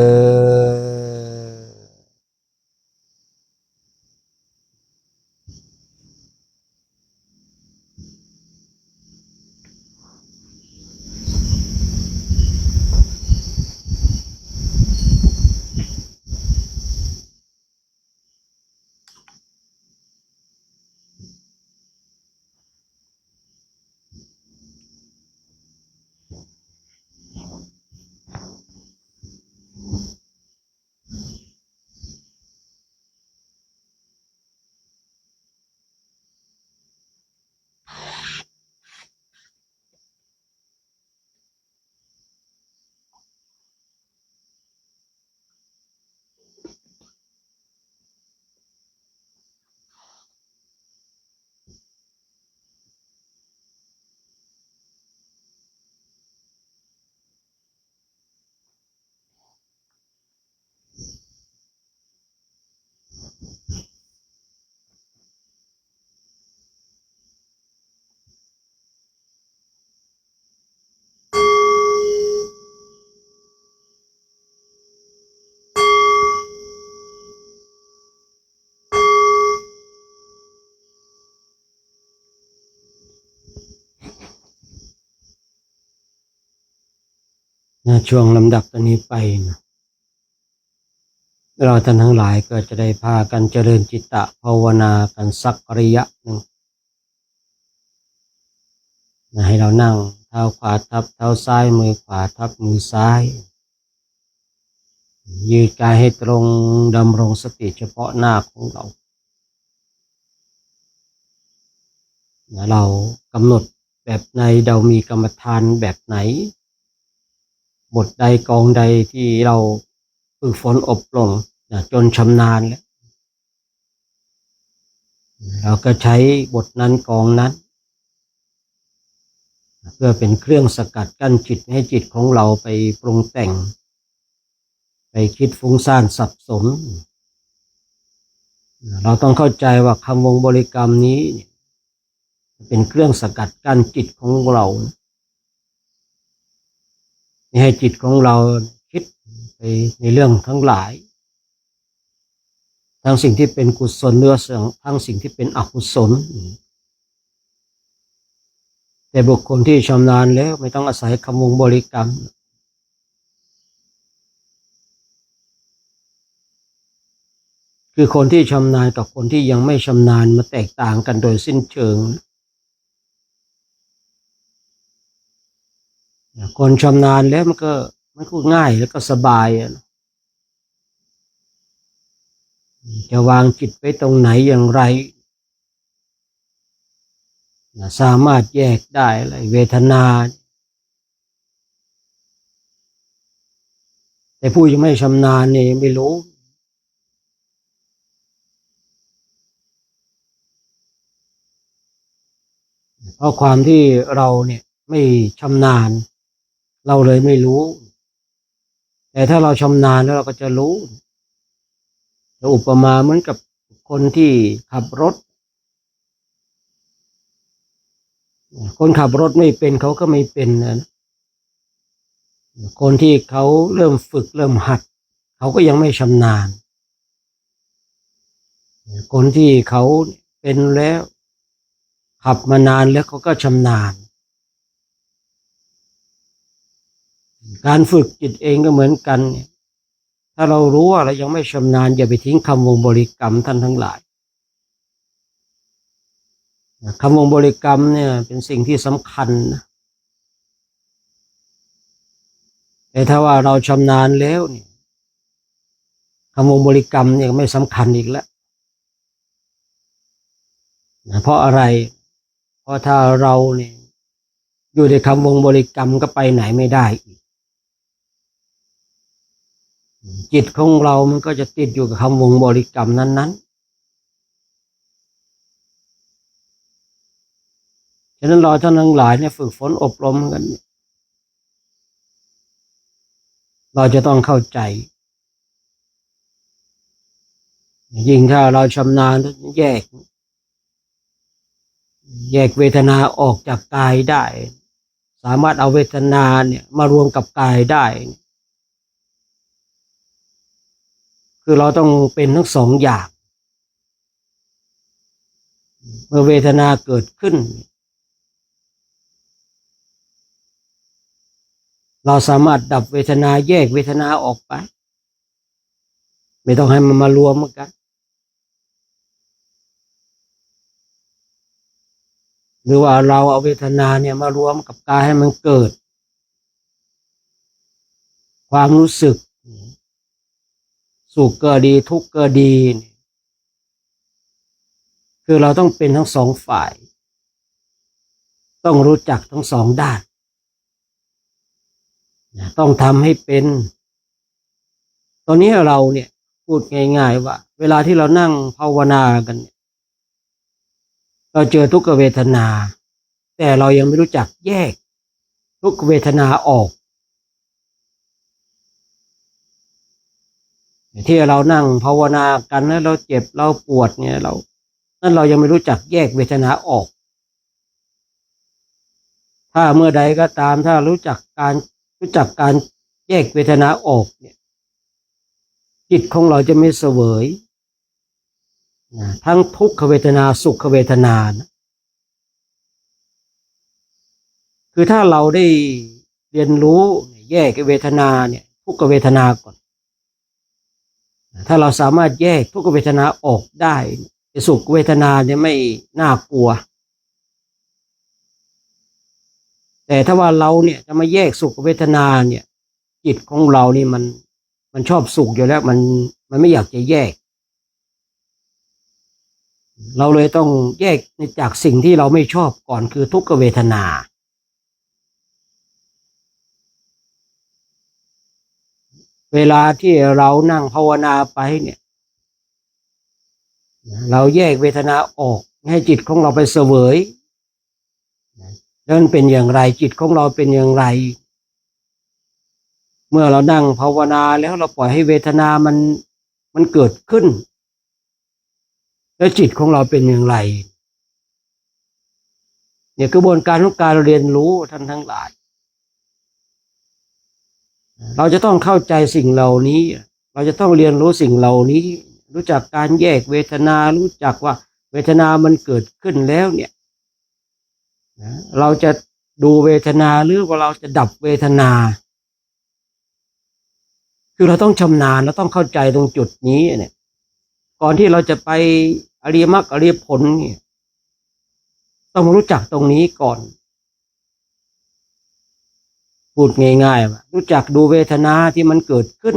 S1: ช่วงลำดับตอนนี้ไปนะเราท่านทั้งหลายก็จะได้พากันเจริญจิตตภาวนากันสักระยะหนึ่งให้เรานั่งเท้าขวาทับเท้าซ้ายมือขวาทับมือซ้ายยืดกายให้ตรงดำรงสติเฉพาะหน้าของเราเรากำหนดแบบไหนเรามีกรรมฐานแบบไหนบทใดกองใดที่เราฝึกฝนอบรมจนชำนาญแล้วเราก็ใช้บทนั้นกองนั้นเพื่อเป็นเครื่องสกัดกั้นจิตให้จิตของเราไปปรุงแต่งไปคิดฟุ้งซ่านสับสนเราต้องเข้าใจว่าคำวงบริกรรมนี้เป็นเครื่องสกัดกั้นจิตของเราไม่ให้จิตของเราคิดไปในเรื่องทั้งหลายทั้งสิ่งที่เป็นกุศลหรือทั้งสิ่งที่เป็นอกุศลแต่บุคคลที่ชำนาญแล้วไม่ต้องอาศัยคำวงบริกรรมคือคนที่ชำนาญกับคนที่ยังไม่ชำนาญมาแตกต่างกันโดยสิ้นเชิงคนชำนาญแล้วมันก็ง่ายแล้วก็สบายจะวางจิตไว้ตรงไหนอย่างไรสามารถแยกได้อะไรเวทนาแต่ผู้ยังไม่ชำนาญนี่ไม่รู้เพราะความที่เราเนี่ยไม่ชำนาญเราเลยไม่รู้แต่ถ้าเราชำนาญแล้วเราก็จะรู้อุปมาเหมือนกับคนที่ขับรถคนขับรถไม่เป็นเขาก็ไม่เป็นนะคนที่เขาเริ่มฝึกเริ่มหัดเขาก็ยังไม่ชำนาญคนที่เขาเป็นแล้วขับมานานแล้วเขาก็ชำนาญการฝึกจิตเองก็เหมือนกันถ้าเรารู้ว่าเรายังไม่ชำนาญอย่าไปทิ้งคำวงบริกรรมท่านทั้งหลายคำวงบริกรรมเนี่ยเป็นสิ่งที่สำคัญนะแต่ถ้าว่าเราชำนาญแล้วเนี่ยคำวงบริกรรมเนี่ยไม่สำคัญอีกแล้วเพราะอะไรเพราะถ้าเราเนี่ยอยู่ในคำวงบริกรรมก็ไปไหนไม่ได้อีก จิตของเรามันก็จะติดอยู่กับคำวงบริกรรมนั้นๆฉะนั้นเราท่านทั้งหลายเนี่ยฝึกฝนอบรมกันเราจะต้องเข้าใจยิ่งถ้าเราชำนาญแยกเวทนาออกจากกายได้สามารถเอาเวทนาเนี่ยมารวมกับกายได้คือเราต้องเป็นทั้งสองอย่างเมื่อเวทนาเกิดขึ้นเราสามารถดับเวทนาแยกเวทนาออกไปไม่ต้องให้มันมารวมกันหรือว่าเราเอาเวทนาเนี่ยมารวมกับกายให้มันเกิดความรู้สึกสุขก็ดีทุกข์ก็ดีคือเราต้องเป็นทั้งสองฝ่ายต้องรู้จักทั้งสองด้านต้องทำให้เป็นตอนนี้เราเนี่ยพูดง่ายๆว่าเวลาที่เรานั่งภาวนากันเราเจอทุกขเวทนาแต่เรายังไม่รู้จักแยกทุกขเวทนาออกที่เรานั่งภาวนากันแล้วเราเจ็บเราปวดเนี่ยนั่นเรายังไม่รู้จักแยกเวทนาออกถ้าเมื่อใดก็ตามถ้ารู้จักการแยกเวทนาออกเนี่ยจิตของเราจะไม่เสวยทั้งทุกขเวทนาสุขเวทนานะคือถ้าเราได้เรียนรู้แยกเวทนาเนี่ยทุกขเวทนาก่อนถ้าเราสามารถแยกทุกขเวทนาออกได้สุขเวทนาเนี่ยไม่น่ากลัวแต่ถ้าว่าเราเนี่ยจะมาแยกสุขเวทนาเนี่ยจิตของเรานี่มันชอบสุขอยู่แล้วมันไม่อยากจะแยกเราเลยต้องแยกจากสิ่งที่เราไม่ชอบก่อนคือทุกขเวทนาเวลาที่เรานั่งภาวนาไปเนี่ยเราแยกเวทนาออกให้จิตของเราไปเสวยแล้วมันเป็นอย่างไรจิตของเราเป็นอย่างไรเมื่อเรานั่งภาวนาแล้วเราปล่อยให้เวทนามันเกิดขึ้นแล้วจิตของเราเป็นอย่างไรเนี่ยกระบวนการของการเรียนรู้ท่านทั้งหลายเราจะต้องเข้าใจสิ่งเหล่านี้เราจะต้องเรียนรู้สิ่งเหล่านี้รู้จักการแยกเวทนารู้จักว่าเวทนามันเกิดขึ้นแล้วเนี่ยเราจะดูเวทนาหรือว่าเราจะดับเวทนาคือเราต้องชำนาญเราต้องเข้าใจตรงจุดนี้เนี่ยก่อนที่เราจะไปอริยมรรคอริยผลเนี่ยต้องรู้จักตรงนี้ก่อนพูดง่ายๆว่ารู้จักดูเวทนาที่มันเกิดขึ้น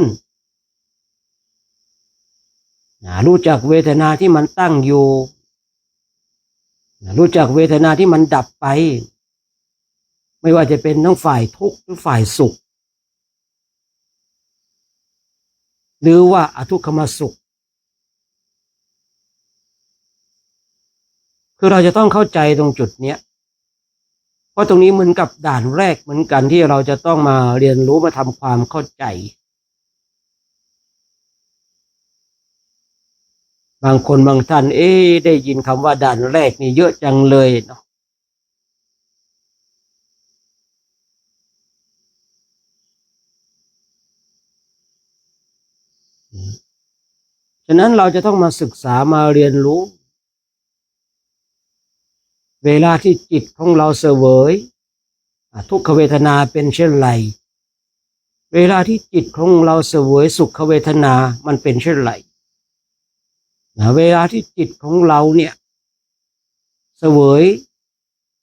S1: รู้จักเวทนาที่มันตั้งอยู่รู้จักเวทนาที่มันดับไปไม่ว่าจะเป็นทั้งฝ่ายทุกข์หรือฝ่ายสุขหรือว่าอทุกขมสุขคือเราจะต้องเข้าใจตรงจุดเนี้ยเพราะตรงนี้เหมือนกับด่านแรกเหมือนกันที่เราจะต้องมาเรียนรู้มาทำความเข้าใจบางคนบางท่านได้ยินคำว่าด่านแรกนี่เยอะจังเลยเนาะฉะนั้นเราจะต้องมาศึกษามาเรียนรู้เวลาที่จิตของเราเสวยทุกขเวทนาเป็นเช่นไรเวลาที่จิตของเราเสวยสุขเวทนามันเป็นเช่นไรเวลาที่จิตของเราเนี่ยเสวย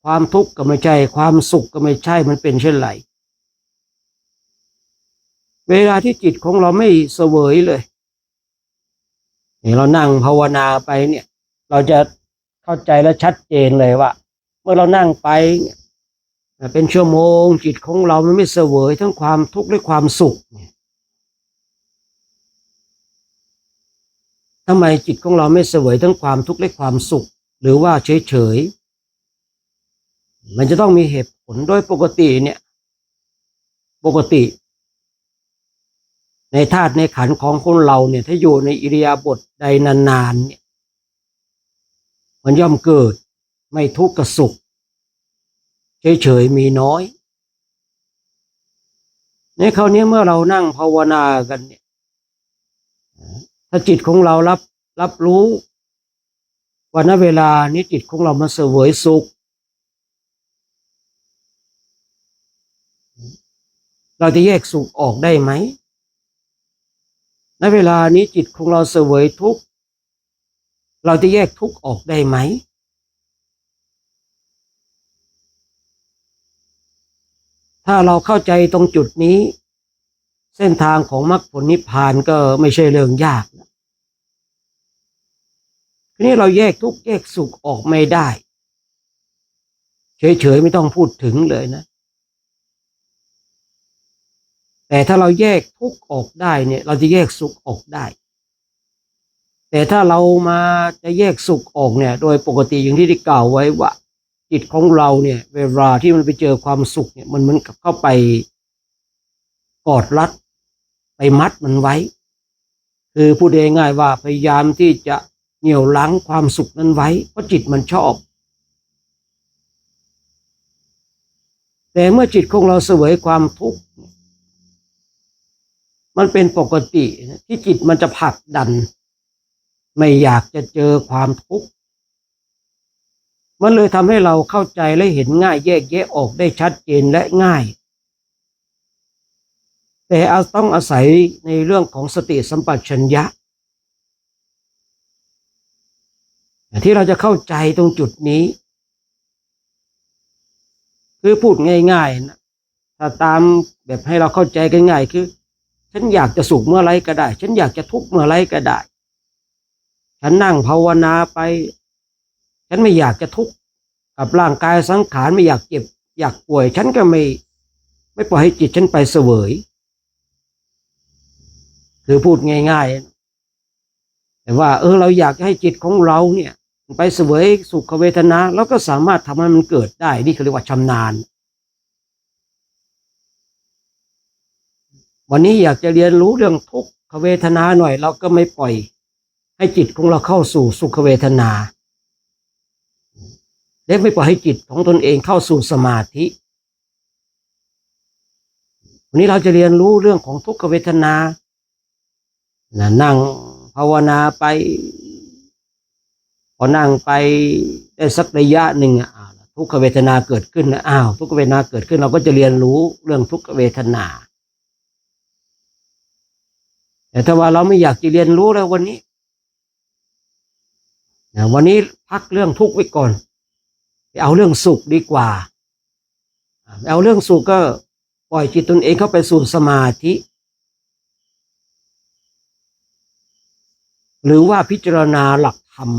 S1: ความทุกข์ก็ไม่ใช่ความสุขก็ไม่ใช่มันเป็นเช่นไรเวลาที่จิตของเราไม่เสวยเลยเรานั่งภาวนาไปเนี่ยเราจะเข้าใจและชัดเจนเลยว่าเมื่อเรานั่งไปเป็นชั่วโมงจิตของเรามันไม่เสวยทั้งความทุกข์และความสุข ทำไมจิตของเราไม่เสวยทั้งความทุกข์และความสุขหรือว่าเฉยๆมันจะต้องมีเหตุผลโดยปกติเนี่ยปกติในธาตุในขันธ์ของคนเราเนี่ยถ้าอยู่ในอิริยาบถใดนานๆเนี่ยมันย่อมเกิดไม่ทุกข์กับสุขเฉยๆมีน้อยในคราวนี้เมื่อเรานั่งภาวนากันเนี่ยถ้าจิตของเรารับรู้ว่าณเวลานี้จิตของเรามาเสวยสุขเราจะแยกสุขออกได้ไหมณเวลานี้จิตของเราเสวยทุกข์เราจะแยกทุกข์ออกได้ไหมถ้าเราเข้าใจตรงจุดนี้เส้นทางของมรรคผลนิพพานก็ไม่ใช่เรื่องยากทีนี้เราแยกทุกข์แยกสุขออกไม่ได้เฉยๆไม่ต้องพูดถึงเลยนะแต่ถ้าเราแยกทุกข์ออกได้เนี่ยเราจะแยกสุขออกได้แต่ถ้าเรามาจะแยกสุขออกเนี่ยโดยปกติอย่างที่ได้กล่าวไว้ว่าจิตของเราเนี่ยเวลาที่มันไปเจอความสุขเนี่ยมันเหมือนกับเข้าไปกอดรัดไปมัดมันไว้คือพูดง่ายๆว่าพยายามที่จะเหนี่ยวรั้งความสุขนั้นไว้เพราะจิตมันชอบแต่เมื่อจิตของเราเสวยความทุกข์มันเป็นปกติที่จิตมันจะผลักดันไม่อยากจะเจอความทุกข์มันเลยทำให้เราเข้าใจและเห็นง่ายแยกแยะออกได้ชัดเจนและง่ายแต่ต้องอาศัยในเรื่องของสติสัมปชัญญะที่เราจะเข้าใจตรงจุดนี้คือพูดง่ายๆนะถ้าตามแบบให้เราเข้าใจกันง่ายคือฉันอยากจะสุขเมื่อไรก็ได้ฉันอยากจะทุกข์เมื่อไรก็ได้ฉันนั่งภาวนาไปฉันไม่อยากจะทุกข์กับร่างกายสังขารไม่อยากเจ็บอยากป่วยฉันก็ไม่ปล่อยให้จิตฉันไปเสวยคือพูดง่ายๆแต่ว่าเราอยากให้จิตของเราเนี่ยไปเสวยสุขเวทนาแล้วก็สามารถทำให้มันเกิดได้นี่เขาเรียกว่าชำนาญวันนี้อยากจะเรียนรู้เรื่องทุกขเวทนาหน่อยเราก็ไม่ปล่อยให้จิตของเราเข้าสู่สุขเวทนาและไม่ปล่อยให้จิตของตนเองเข้าสู่สมาธิวันนี้เราจะเรียนรู้เรื่องของทุกขเวทนานั่งภาวนาไปพอนั่งไปได้สักระยะหนึ่งทุกขเวทนาเกิดขึ้นนะทุกขเวทนาเกิดขึ้นเราก็จะเรียนรู้เรื่องทุกขเวทนาแต่ถ้าว่าเราไม่อยากจะเรียนรู้แล้ววันนี้พักเรื่องทุกข์ไว้ก่อนไปเอาเรื่องสุขดีกว่าเอาเรื่องสุขก็ปล่อยจิตตนเองเข้าไปสู่สมาธิหรือว่าพิจารณาหลักธรรม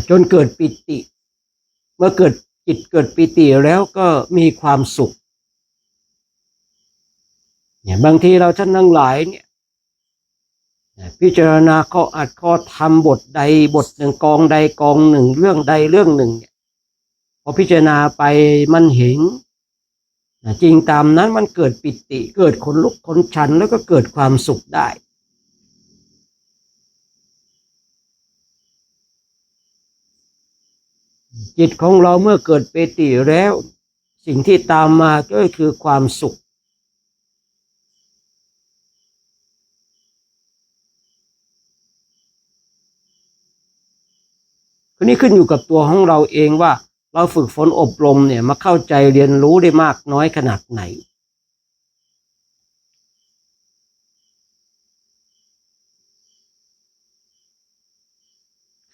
S1: จนเกิดปิติเมื่อเกิดจิตเกิดปิติแล้วก็มีความสุขเนี่ยบางทีเราท่านทั้งหลายเนี่ยพิจารณาข้ออัดข้อธรรมบทใดบทหนึ่งกองใดกองหนึ่งเรื่องใดเรื่องหนึ่งเนี่ยพอพิจารณาไปมันเห็นจริงตามนั้นมันเกิดปิติเกิดขนลุกขนชันแล้วก็เกิดความสุขได้จิตของเราเมื่อเกิดปิติแล้วสิ่งที่ตามมาก็คือความสุขทีนี้ขึ้นอยู่กับตัวของเราเองว่าเราฝึกฝนอบรมเนี่ยมาเข้าใจเรียนรู้ได้มากน้อยขนาดไหน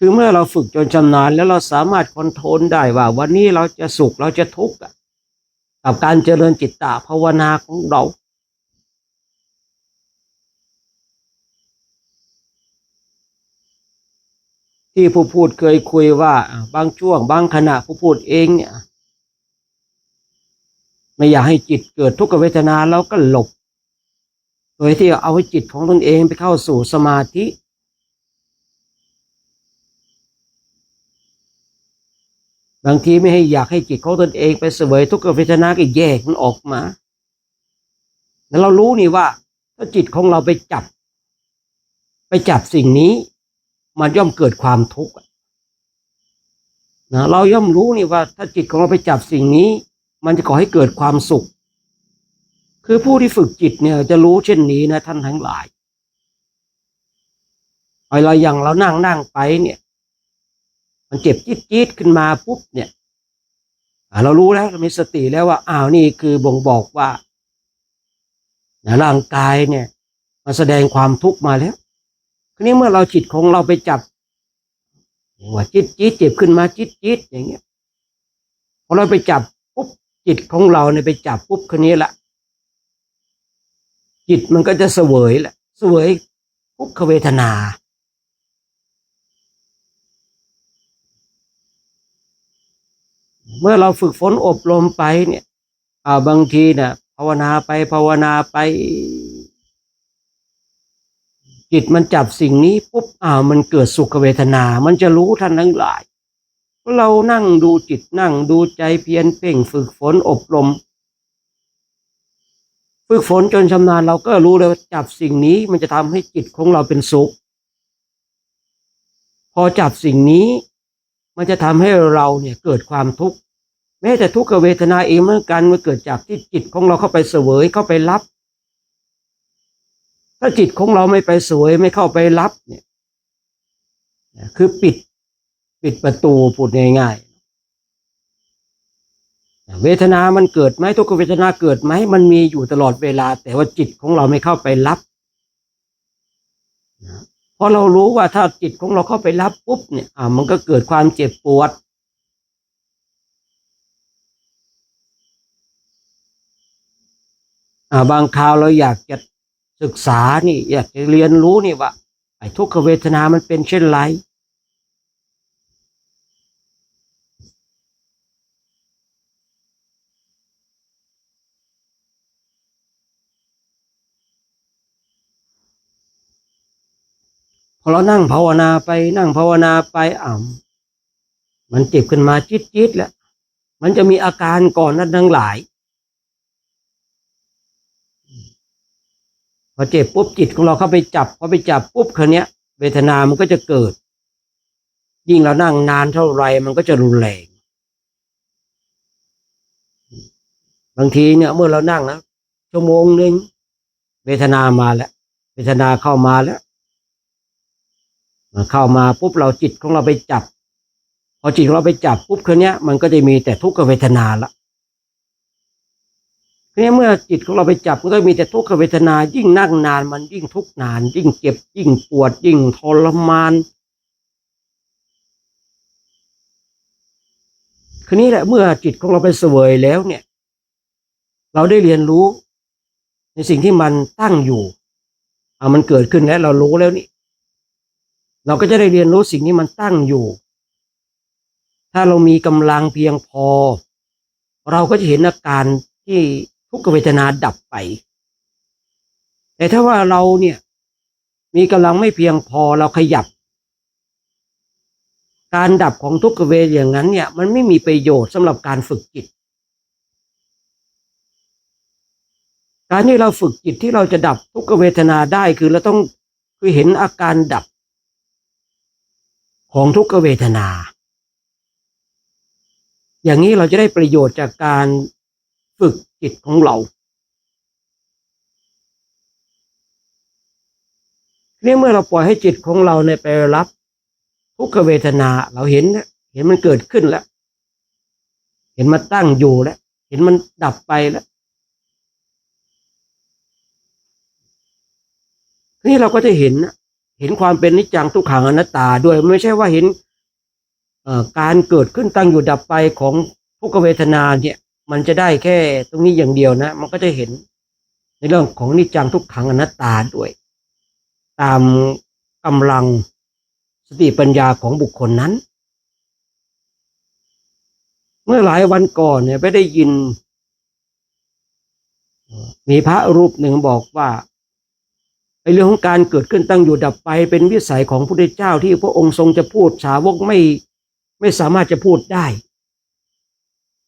S1: คือเมื่อเราฝึกจนชำนาญแล้วเราสามารถคอนโทรลได้ว่าวันนี้เราจะสุขเราจะทุกข์กับการเจริญจิตตภาวนาของเราที่ผู้พูดเคยคุยว่าบางช่วงบางขณะผู้พูดเองเนี่ยไม่อยากให้จิตเกิดทุกขเวทนาแล้วก็หลบ โดยที่เอาให้จิตของตนเองไปเข้าสู่สมาธิบางทีไม่ให้อยากให้จิตของตนเองไปเสวยทุกขเวทนาก็แยกมันออกมาแล้วเรารู้นี่ว่าถ้าจิตของเราไปจับสิ่งนี้มันย่อมเกิดความทุกข์นะเราย่อมรู้นี่ว่าถ้าจิตของเราไปจับสิ่งนี้มันจะก่อให้เกิดความสุขคือผู้ที่ฝึกจิตเนี่ยจะรู้เช่นนี้นะท่านทั้งหลายอะไรอย่างเรานั่งไปเนี่ยมันเจ็บจี๊ดขึ้นมาปุ๊บเนี่ยเรารู้แล้วเรามีสติแล้วว่านี่คือบ่งบอกว่าร่างกายเนี่ยมันแสดงความทุกข์มาแล้วทีนี้เมื่อเราจิตของเราไปจับว่าจี๊ดเจ็บขึ้นมาจี๊ดอย่างเงี้ยพอเราไปจับปุ๊บจิตของเราเนี่ยไปจับปุ๊บคนนี้ละจิตมันก็จะเสวยแหละเสวยทุกขเวทนาเมื่อเราฝึกฝนอบรมไปเนี่ยบางทีเนี่ยภาวนาไปจิตมันจับสิ่งนี้ปุ๊บมันเกิดสุขเวทนามันจะรู้ท่านทั้งหลายเรานั่งดูจิตนั่งดูใจเพียรเพ่งฝึกฝนอบรมฝึกฝนจนชำนาญเราก็รู้เลยว่าจับสิ่งนี้มันจะทำให้จิตของเราเป็นสุขพอจับสิ่งนี้มันจะทำให้เราเนี่ยเกิดความทุกข์แม้แต่ทุกขเวทนาเองเหมือนกันมันเกิดจากที่จิตของเราเข้าไปเสวยเข้าไปรับถ้าจิตของเราไม่ไปเสวยไม่เข้าไปรับเนี่ยคือปิดประตูพูดง่ายๆเวทนามันเกิดไหมทุกขเวทนาเกิดไหมมันมีอยู่ตลอดเวลาแต่ว่าจิตของเราไม่เข้าไปรับเพราะเรารู้ว่าถ้าจิตของเราเข้าไปรับปุ๊บเนี่ยมันก็เกิดความเจ็บปวดบางคราวเราอยากจะศึกษานี่อยากจะเรียนรู้นี่ว่าไอ้ทุกขเวทนามันเป็นเช่นไรพอเรานั่งภาวนาไปมันเจ็บขึ้นมาจี๊ดแล้วมันจะมีอาการก่อนนั้นทั้งหลายพอเจ็บปุ๊บจิตของเราเข้าไปจับปุ๊บคราวเนี้ยเวทนามันก็จะเกิดยิ่งเรานั่งนานเท่าไรมันก็จะรุนแรงบางทีเนี่ยเมื่อเรานั่งนะชั่วโมงนึงเวทนามาแล้วเวทนาเข้ามาแล้วเข้ามาปุ๊บเราจิตของเราไปจับพอจิตของเราไปจับปุ๊บคราวเนี้ยมันก็จะมีแต่ทุกขเวทนาละเนี่ยเมื่อจิตของเราไปจับก็ต้องมีแต่ทุกขเวทนายิ่งนั่งนานมันยิ่งทุกข์นานยิ่งเจ็บยิ่งปวดยิ่งทรมานคืนนี้แหละเมื่อจิตของเราไปเสวยแล้วเนี่ยเราได้เรียนรู้ในสิ่งที่มันตั้งอยู่มันเกิดขึ้นแล้วเรารู้แล้วนี่เราก็จะได้เรียนรู้สิ่งที่มันตั้งอยู่ถ้าเรามีกำลังเพียงพอเราก็จะเห็นอาการที่ทุกขเวทนาดับไปแต่ถ้าว่าเราเนี่ยมีกำลังไม่เพียงพอเราขยับการดับของทุกขเวทอย่างนั้นเนี่ยมันไม่มีประโยชน์สำหรับการฝึกจิตการที่เราฝึกจิตที่เราจะดับทุกขเวทนาได้คือเราต้องเห็นอาการดับของทุกขเวทนาอย่างนี้เราจะได้ประโยชน์จากการฝึกจิตของเราเนี่ยเมื่อเราปล่อยให้จิตของเราเนี่ยไปรับทุกขเวทนาเราเห็นมันเกิดขึ้นแล้วเห็นมันตั้งอยู่แล้วเห็นมันดับไปแล้วนี่เราก็จะเห็นความเป็นนิจจังทุกขังอนัตตาด้วยไม่ใช่ว่าเห็นการเกิดขึ้นตั้งอยู่ดับไปของทุกขเวทนาเนี่ยมันจะได้แค่ตรงนี้อย่างเดียวนะมันก็จะเห็นในเรื่องของนิจจังทุกขังอนัตตาด้วยตามกำลังสติปัญญาของบุคคลนั้นเมื่อหลายวันก่อนเนี่ยไปได้ยินมีพระรูปหนึ่งบอกว่า เรื่องของการเกิดขึ้นตั้งอยู่ดับไปเป็นวิสัยของพระพุทธเจ้าที่พระองค์ทรงจะพูดสาวกไม่สามารถจะพูดได้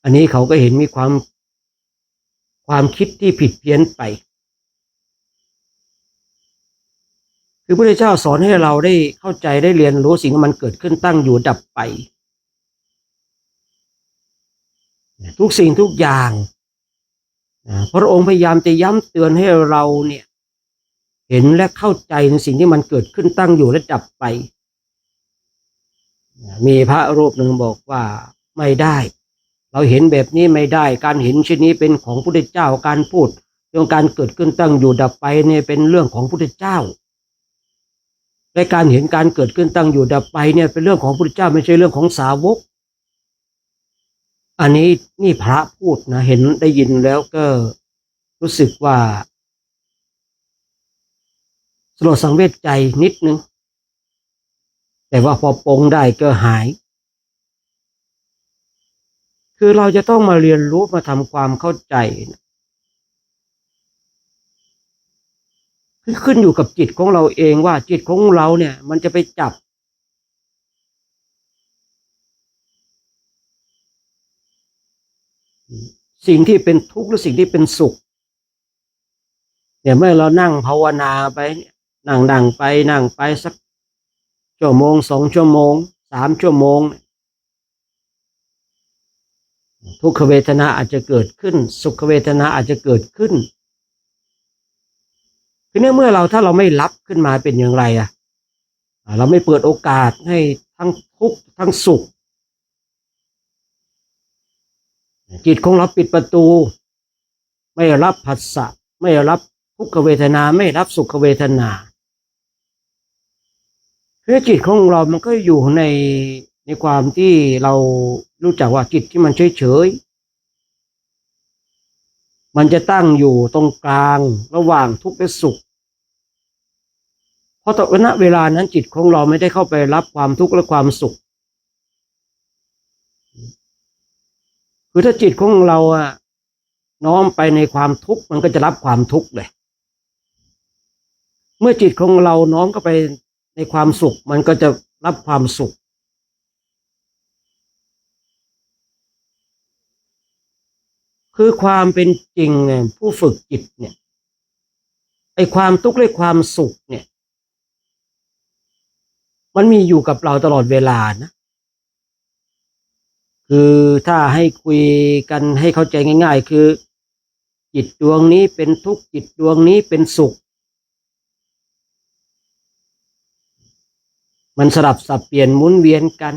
S1: อันนี้เขาก็เห็นมีความคิดที่ผิดเพี้ยนไปคือพระพุทธเจ้าสอนให้เราได้เข้าใจได้เรียนรู้สิ่งที่มันเกิดขึ้นตั้งอยู่ดับไปทุกสิ่งทุกอย่างพระองค์พยายามจะย้ำเตือนให้เราเนี่ยเห็นและเข้าใจในสิ่งที่มันเกิดขึ้นตั้งอยู่และดับไปมีพระรูปหนึ่งบอกว่าไม่ได้เราเห็นแบบนี้ไม่ได้การเห็นเช่นนี้เป็นของพระพุทธเจ้าการพูดเรื่องการเกิดขึ้นตั้งอยู่ดับไปเนี่ยเป็นเรื่องของพระพุทธเจ้าและการเห็นการเกิดขึ้นตั้งอยู่ดับไปเนี่ยเป็นเรื่องของพระพุทธเจ้าไม่ใช่เรื่องของสาวกอันนี้นี่พระพูดนะเห็นได้ยินแล้วก็รู้สึกว่าสลดสังเวชใจนิดนึงแต่ว่าพอปลงได้ก็หายคือเราจะต้องมาเรียนรู้มาทำความเข้าใจขึ้นอยู่กับจิตของเราเองว่าจิตของเราเนี่ยมันจะไปจับสิ่งที่เป็นทุกข์หรือสิ่งที่เป็นสุขเนี่ยเมื่อเรานั่งภาวนาไปนั่งไปนั่งไปสักชั่วโมง2 ชั่วโมง3 ชั่วโมงทุกขเวทนาอาจจะเกิดขึ้นสุขเวทนาอาจจะเกิดขึ้นคือเมื่อถ้าเราไม่รับขึ้นมาเป็นอย่างไรเราไม่เปิดโอกาสให้ทั้งทุกข์ทั้งสุขจิตของเราปิดประตูไม่รับผัสสะไม่รับทุกขเวทนาไม่รับสุขเวทนาคือจิตของเรามันก็อยู่ในความที่เรารู้จักว่าจิตที่มันเฉยๆมันจะตั้งอยู่ตรงกลางระหว่างทุกข์และสุขเพราะตอนเวลานั้นจิตของเราไม่ได้เข้าไปรับความทุกข์และความสุขคือถ้าจิตของเราน้อมไปในความทุกข์มันก็จะรับความทุกข์เลยเมื่อจิตของเราน้อมเข้าไปในความสุขมันก็จะรับความสุขคือความเป็นจริงผู้ฝึกจิตเนี่ยไอ้ความทุกข์และความสุขเนี่ยมันมีอยู่กับเราตลอดเวลานะคือถ้าให้คุยกันให้เข้าใจง่ายๆคือจิตดวงนี้เป็นทุกข์จิตดวงนี้เป็นสุขมันสลับสับเปลี่ยนหมุนเวียนกัน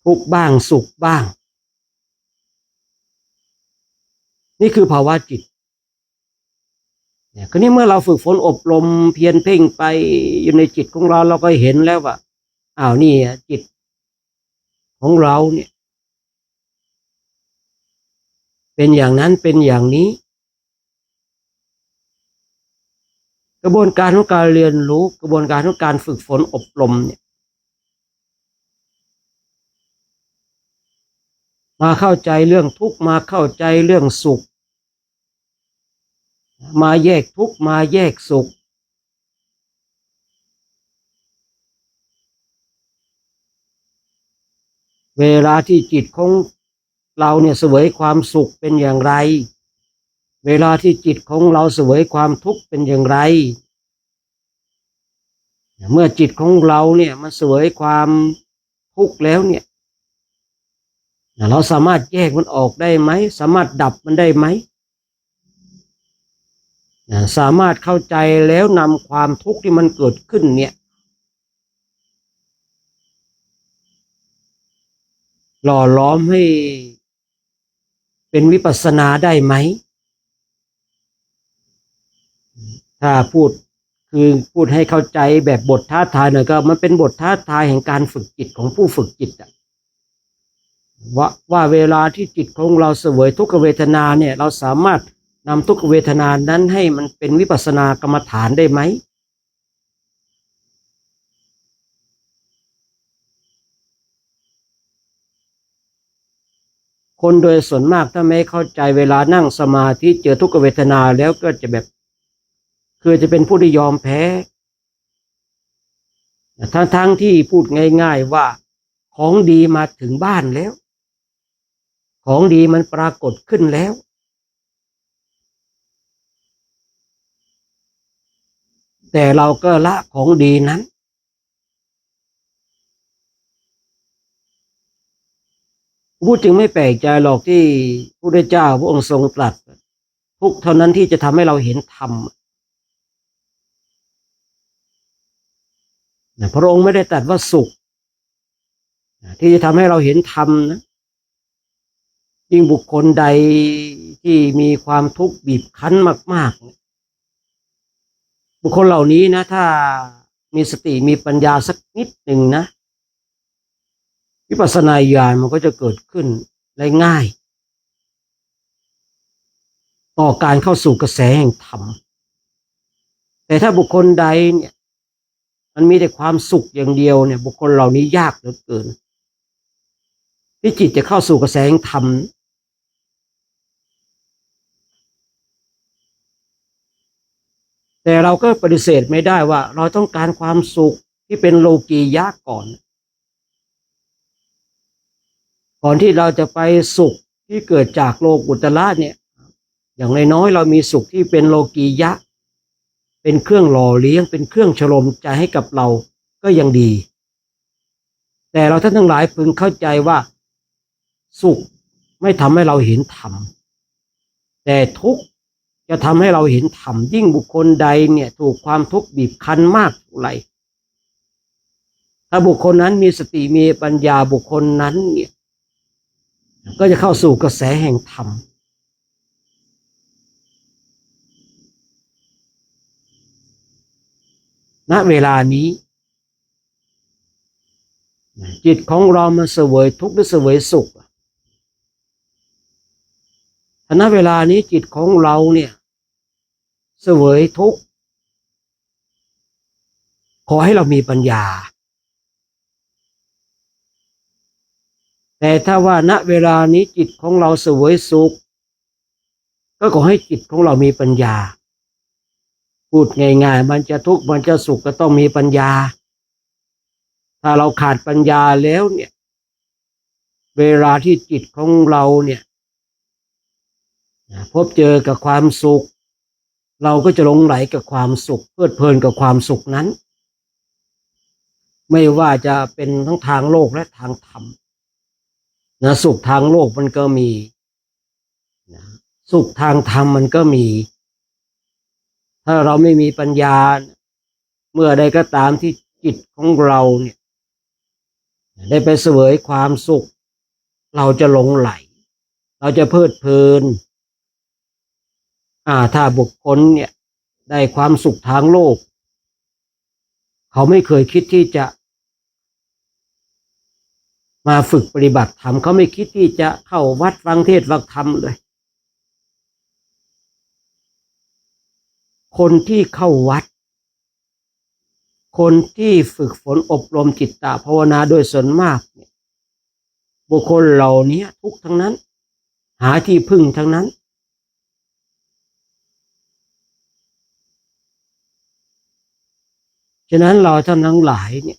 S1: ทุกข์บ้างสุขบ้างนี่คือภาวะจิตเนี่ยคราวนี้เมื่อเราฝึกฝนอบรมเพียรเพ่งไปอยู่ในจิตของเราเราก็เห็นแล้วว่านี่จิตของเราเนี่ยเป็นอย่างนั้นเป็นอย่างนี้กระบวนการของการเรียนรู้กระบวนการของการฝึกฝนอบรมเนี่ยมาเข้าใจเรื่องทุกข์มาเข้าใจเรื่องสุขมาแยกทุกข์มาแยกสุขเวลาที่จิตของเราเนี่ยเสวยความสุขเป็นอย่างไรเวลาที่จิตของเราเสวยความทุกข์เป็นอย่างไรเมื่อจิตของเราเนี่ยมันเสวยความทุกข์แล้วเนี่ยเราสามารถแยกมันออกได้ไหมสามารถดับมันได้ไหมสามารถเข้าใจแล้วนำความทุกข์ที่มันเกิดขึ้นเนี่ยหล่อล้อมให้เป็นวิปัสสนาได้ไหมถ้าพูดให้เข้าใจแบบบทท้าทายหน่อยก็มันเป็นบทท้าทายแห่งการฝึกจิตของผู้ฝึกจิตว่าเวลาที่จิตของเราเสวยทุกขเวทนาเนี่ยเราสามารถนำทุกขเวทนานั้นให้มันเป็นวิปัสสนากรรมฐานได้ไหมคนโดยส่วนมากถ้าไม่เข้าใจเวลานั่งสมาธิเจอทุกขเวทนาแล้วก็จะแบบ คือจะเป็นผู้ที่ยอมแพ้ทั้งที่พูดง่ายๆว่าของดีมาถึงบ้านแล้วของดีมันปรากฏขึ้นแล้วแต่เราก็ละของดีนั้นพูดจึงไม่แปลกใจหรอกที่พระพุทธเจ้าพระองค์ทรงตรัสทุกข์เท่านั้นที่จะทำให้เราเห็นธรรมพระองค์ไม่ได้ตรัสว่าสุขที่จะทำให้เราเห็นธรรมนะยิ่งบุคคลใดที่มีความทุกข์บีบคั้นมากๆบุคคลเหล่านี้นะถ้ามีสติมีปัญญาสักนิดหนึ่งนะวิปัสสนาญาณมันก็จะเกิดขึ้นได้ง่ายต่อการเข้าสู่กระแสแห่งธรรมแต่ถ้าบุคคลใดเนี่ยมันมีแต่ความสุขอย่างเดียวเนี่ยบุคคลเหล่านี้ยากเหลือเกินที่จิตจะเข้าสู่กระแสแห่งธรรมแต่เราก็ปฏิเสธไม่ได้ว่าเราต้องการความสุขที่เป็นโลกียะก่อนที่เราจะไปสุขที่เกิดจากโลกุตระเนี่ยอย่างน้อยๆเรามีสุขที่เป็นโลกียะเป็นเครื่องหล่อเลี้ยงเป็นเครื่องชโลมใจให้กับเราก็ยังดีแต่เราท่านทั้งหลายพึงเข้าใจว่าสุขไม่ทำให้เราเห็นธรรมแต่ทุกข์จะทำให้เราเห็นธรรมยิ่งบุคคลใดเนี่ยถูกความทุกข์บีบคั้นมากเท่าไหร่ถ้าบุคคลนั้นมีสติมีปัญญาบุคคลนั้นเนี่ยก็จะเข้าสู่กระแสแห่งธรรมณเวลานี้จิตของเรามันเสวยทุกข์หรือเสวยสุขณเวลานี้จิตของเราเนี่ยเสวยทุกข์ขอให้เรามีปัญญาแต่ถ้าว่าณเวลานี้จิตของเราเสวยสุขก็ขอให้จิตของเรามีปัญญาพูดง่ายๆมันจะทุกข์มันจะสุขก็ต้องมีปัญญาถ้าเราขาดปัญญาแล้วเนี่ยเวลาที่จิตของเราเนี่ยพบเจอกับความสุขเราก็จะหลงไหลกับความสุขเพลิดเพลินกับความสุขนั้นไม่ว่าจะเป็นทั้งทางโลกและทางธรรมนะสุขทางโลกมันก็มีนะสุขทางธรรมมันก็มีถ้าเราไม่มีปัญญาเมื่อใดก็ตามที่จิตของเราเนี่ยได้ไปเสวยความสุขเราจะหลงไหลเราจะเพลิดเพลินถ้าบุคคลเนี่ยได้ความสุขทางโลกเขาไม่เคยคิดที่จะมาฝึกปฏิบัติธรรมเขาไม่คิดที่จะเข้าวัดฟังเทศน์ฟังธรรมเลยคนที่เข้าวัดคนที่ฝึกฝนอบรมจิตตภาวนาโดยส่วนมากเนี่ยบุคคลเหล่านี้ทุกทั้งนั้นหาที่พึ่งทั้งนั้นฉะนั้นเราท่านทั้งหลายเนี่ย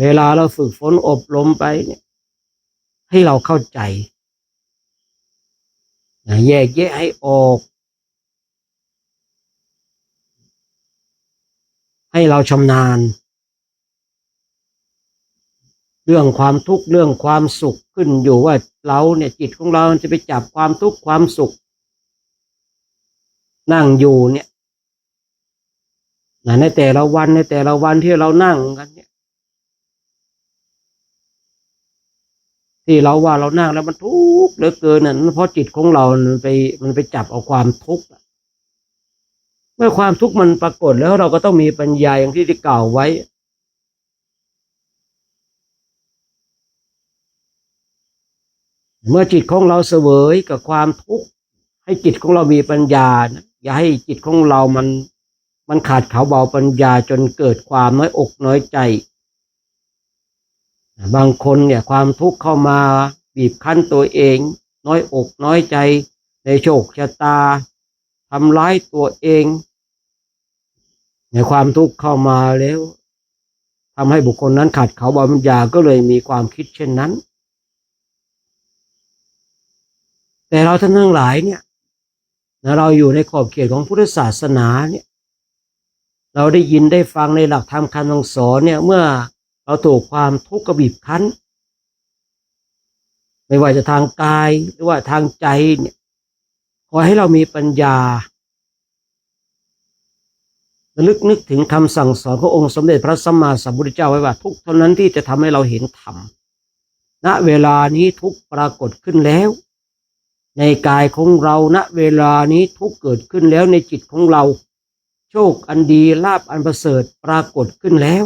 S1: เวลาเราฝึกฝนอบรมไปเนี่ยให้เราเข้าใจแยกแยะให้ออกให้เราชำนาญเรื่องความทุกข์เรื่องความสุขขึ้นอยู่ว่าเราเนี่ยจิตของเราจะไปจับความทุกข์ความสุขนั่งอยู่เนี่ยในแต่ละวันที่เรานั่งกันเนี่ยที่เราว่าเรานั่งแล้วมันทุกข์เหลือเกินน่ะเพราะจิตของเรามันไปจับเอาความทุกข์เมื่อความทุกข์มันปรากฏแล้วเราก็ต้องมีปัญญาอย่างที่ได้กล่าวไว้เมื่อจิตของเราเสวยกับความทุกข์ให้จิตของเรามีปัญญานะอย่าให้จิตของเรามันขาดเขาเบาปัญญาจนเกิดความน้อยอกน้อยใจบางคนเนี่ยความทุกข์เข้ามาบีบคั้นตัวเองน้อยอกน้อยใจในโชคชะตา ทำร้ายตัวเองในความทุกข์เข้ามาแล้วทำให้บุคคลนั้นขาดเขาปัญญาก็เลยมีความคิดเช่นนั้นแต่เราท่านทั้งหลายเนี่ยเราอยู่ในขอบเขตของพุทธศาสนาเนี่ยเราได้ยินได้ฟังในหลักธรรมคำสอนเนี่ยเมื่อเราถูกความทุกข์บีบคั้นไม่ว่าจะทางกายหรือว่าทางใจเนี่ยขอให้เรามีปัญญาระลึกนึกถึงคำสั่งสอนขององค์สมเด็จพระสัมมาสัมพุทธเจ้าไว้ว่าทุกข์เท่านั้นที่จะทำให้เราเห็นธรรมณเวลานี้ทุกข์ปรากฏขึ้นแล้วในกายของเราณเวลานี้ทุกข์เกิดขึ้นแล้วในจิตของเราโชคอันดีลาภอันประเสริฐปรากฏขึ้นแล้ว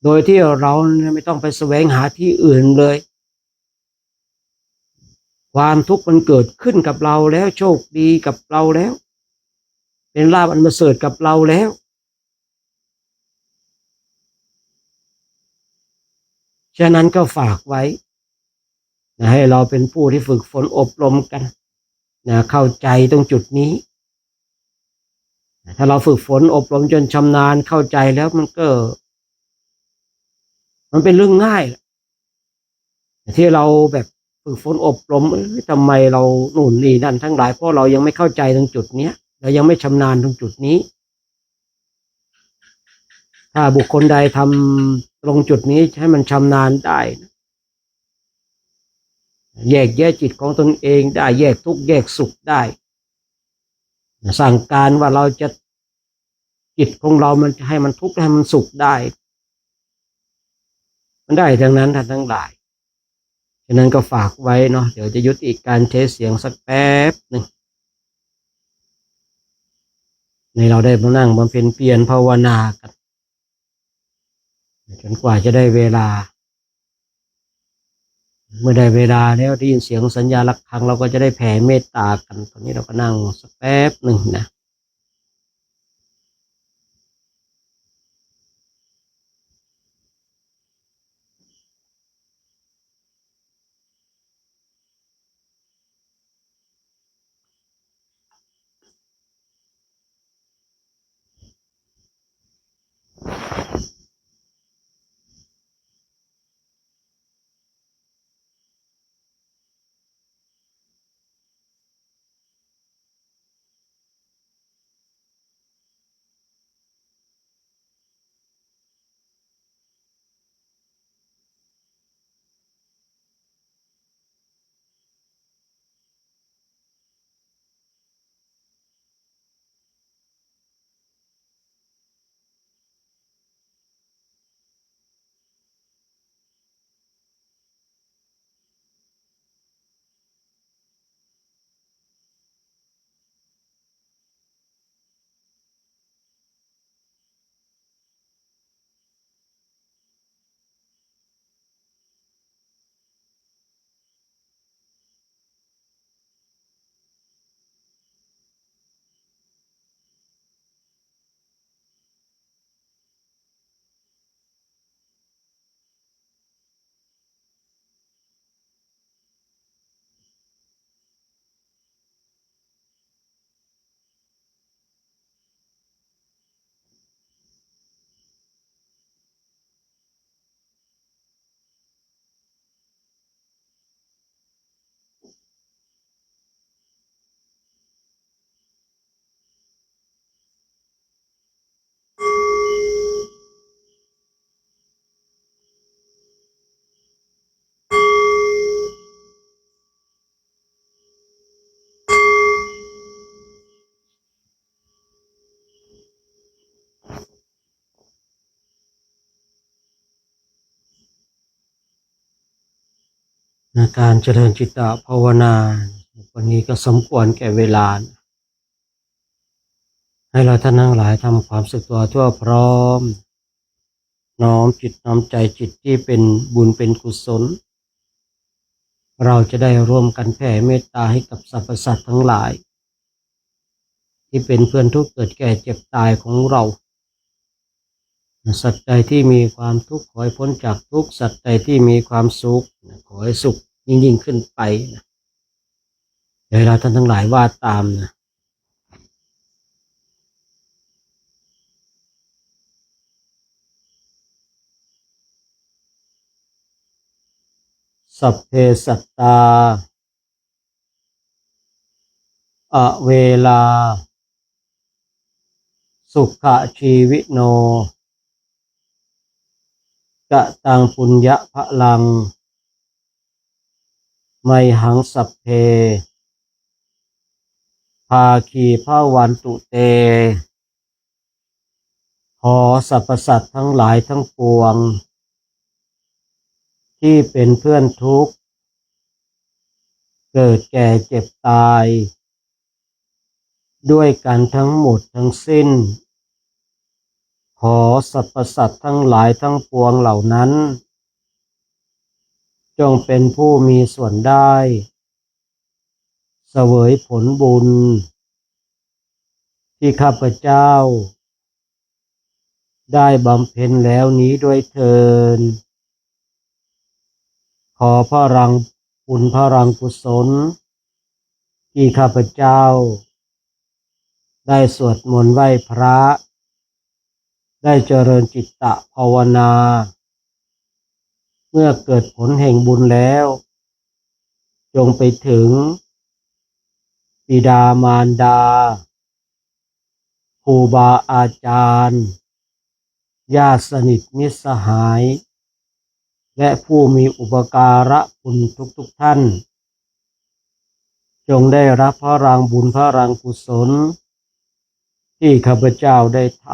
S1: โดยที่เราไม่ต้องไปแสวงหาที่อื่นเลยความทุกข์มันเกิดขึ้นกับเราแล้วโชคดีกับเราแล้วเป็นลาภอันประเสริฐกับเราแล้วฉะนั้นก็ฝากไว้ให้เราเป็นผู้ที่ฝึกฝนอบรมกันเข้าใจตรงจุดนี้ถ้าเราฝึกฝนอบรมจนชำนาญเข้าใจแล้วมันเป็นเรื่องง่ายที่เราแบบฝึกฝนอบรมทำไมเราหนุนนี่นั่นทั้งหลายเพราะเรายังไม่เข้าใจตรงจุดนี้เรายังไม่ชำนาญตรงจุดนี้ถ้าบุคคลใดทำตรงจุดนี้ให้มันชำนาญได้แยกแยะจิตของตนเองได้แยกทุกข์แยกสุขได้สั่งการว่าเราจะจิตของเรามันให้มันทุกข์ให้มันสุขได้มันได้ทั้งนั้นทั้งหลายฉะนั้นก็ฝากไว้เนาะเดี๋ยวจะยุติการใช้เสียงสักแป๊บหนึ่งในเราได้มานั่งบำเพ็ญเพียรภาวนากันจนกว่าจะได้เวลาเมื่อได้เวลาแล้วได้ยินเสียงสัญญาณระฆังเราก็จะได้แผ่เมตตากันตอนนี้เราก็นั่งสักแป๊บหนึ่งนะการเจริญจิตตภาวนาวันนี้ก็สมควรแก่เวลาให้เราท่านทั้งหลายทำความสึกตัวทั่วพร้อมน้อมจิตน้อมใจจิตที่เป็นบุญเป็นกุศลเราจะได้ร่วมกันแผ่เมตตาให้กับสรรพสัตว์ทั้งหลายที่เป็นเพื่อนทุกข์เกิดแก่เจ็บตายของเราสัตว์ใดที่มีความทุกข์ขอให้พ้นจากทุกข์สัตว์ใดที่มีความสุขขอให้สุขยิ่งขึ้นไปเดี๋ยวเราท่านทั้งหลายว่าตามนะ สัพเพสัตตาอเวลาสุขชีวิโนกะตังปุญญพลังไมหังสัพเพภาคีพระวันตุเตขอสรรพสัตว์ทั้งหลายทั้งปวงที่เป็นเพื่อนทุกข์เกิดแก่เจ็บตายด้วยกันทั้งหมดทั้งสิ้นขอสรรพสัตว์ทั้งหลายทั้งปวงเหล่านั้นจงเป็นผู้มีส่วนได้เสวยผลบุญที่ข้าพเจ้าได้บำเพ็ญแล้วนี้ด้วยเถิดขอพระรังบุญพระรังกุศลที่ข้าพเจ้าได้สวดมนต์ไหว้พระได้เจริญจิตตภาวนาเมื่อเกิดผลแห่งบุญแล้วจงไปถึงบิดามารดาครูบาอาจารย์ญาติสนิทมิตรสหายและผู้มีอุปการะคุณทุกท่านจงได้รับพระรางบุญพระรางกุศลที่ข้าพเจ้าได้ท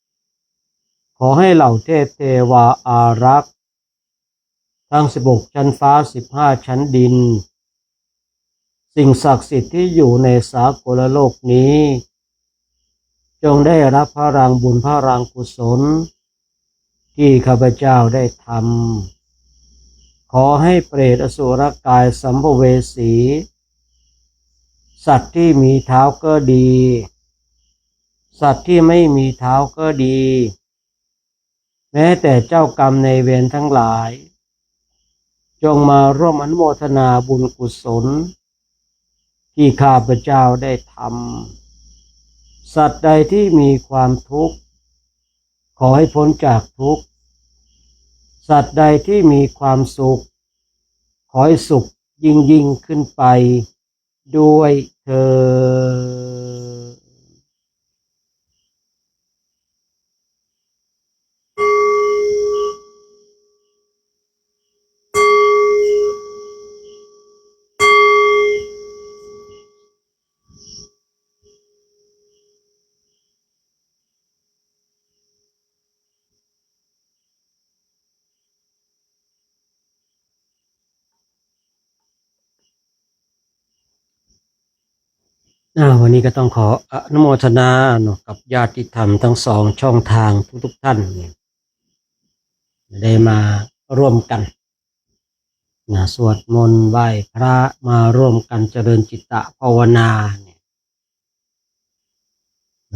S1: ำขอให้เหล่าเทพเทวาอารักษ์ทั้ง16ชั้นฟ้า15ชั้นดินสิ่งศักดิ์สิทธิ์ที่อยู่ในสากลโลกนี้จงได้รับพระรางบุญพระรางกุศลที่ข้าพเจ้าได้ทำขอให้เปรตอสุรกายสัมภเวสีสัตว์ที่มีเท้าก็ดีสัตว์ที่ไม่มีเท้าก็ดีแม้แต่เจ้ากรรมในายเวรทั้งหลายจงมาร่วมอนุโมทนาบุญกุศลที่ข้าพเจ้าได้ทำสัตว์ใดที่มีความทุกข์ขอให้พ้นจากทุกข์สัตว์ใดที่มีความสุขขอให้สุขยิ่งขึ้นไปด้วยเถิดวันนี้ก็ต้องขออนุโมทนาเนาะกับญาติธรรมทั้ง2ช่องทางทุกท่านได้มาร่วมกันสวดมนต์ไหว้พระมาร่วมกันเจริญจิตตภาวนาเนี่ย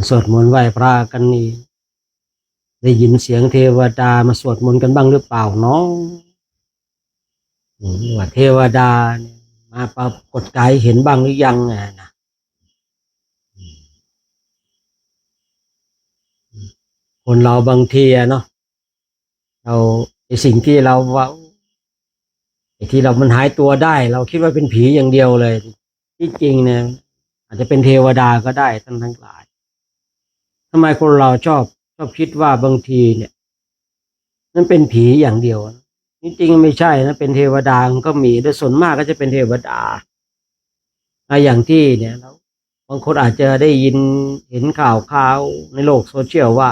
S1: สวดมนต์ไหว้พระกันนี่ได้ยินเสียงเทวดามาสวดมนต์กันบ้างหรือเปล่าเนาะว่าเทวดาเนี่ยมาปรากฏกายเห็นบ้างหรือยังนะคนเราบางทีเนาะเราไอสิ่งที่เราว่าไอที่เรามันหายตัวได้เราคิดว่าเป็นผีอย่างเดียวเลยที่จริงเนี่ยอาจจะเป็นเทวดาก็ได้ทั้งหลายทำไมคนเราชอบคิดว่าบางทีเนี่ยนั่นเป็นผีอย่างเดียวจริงๆไม่ใช่นะเป็นเทวดามันก็มีโดยส่วนมากก็จะเป็นเทวดาอย่างที่เนี่ยเราบางคนอาจจะได้ยินเห็นข่าวในโลกโซเชียลว่า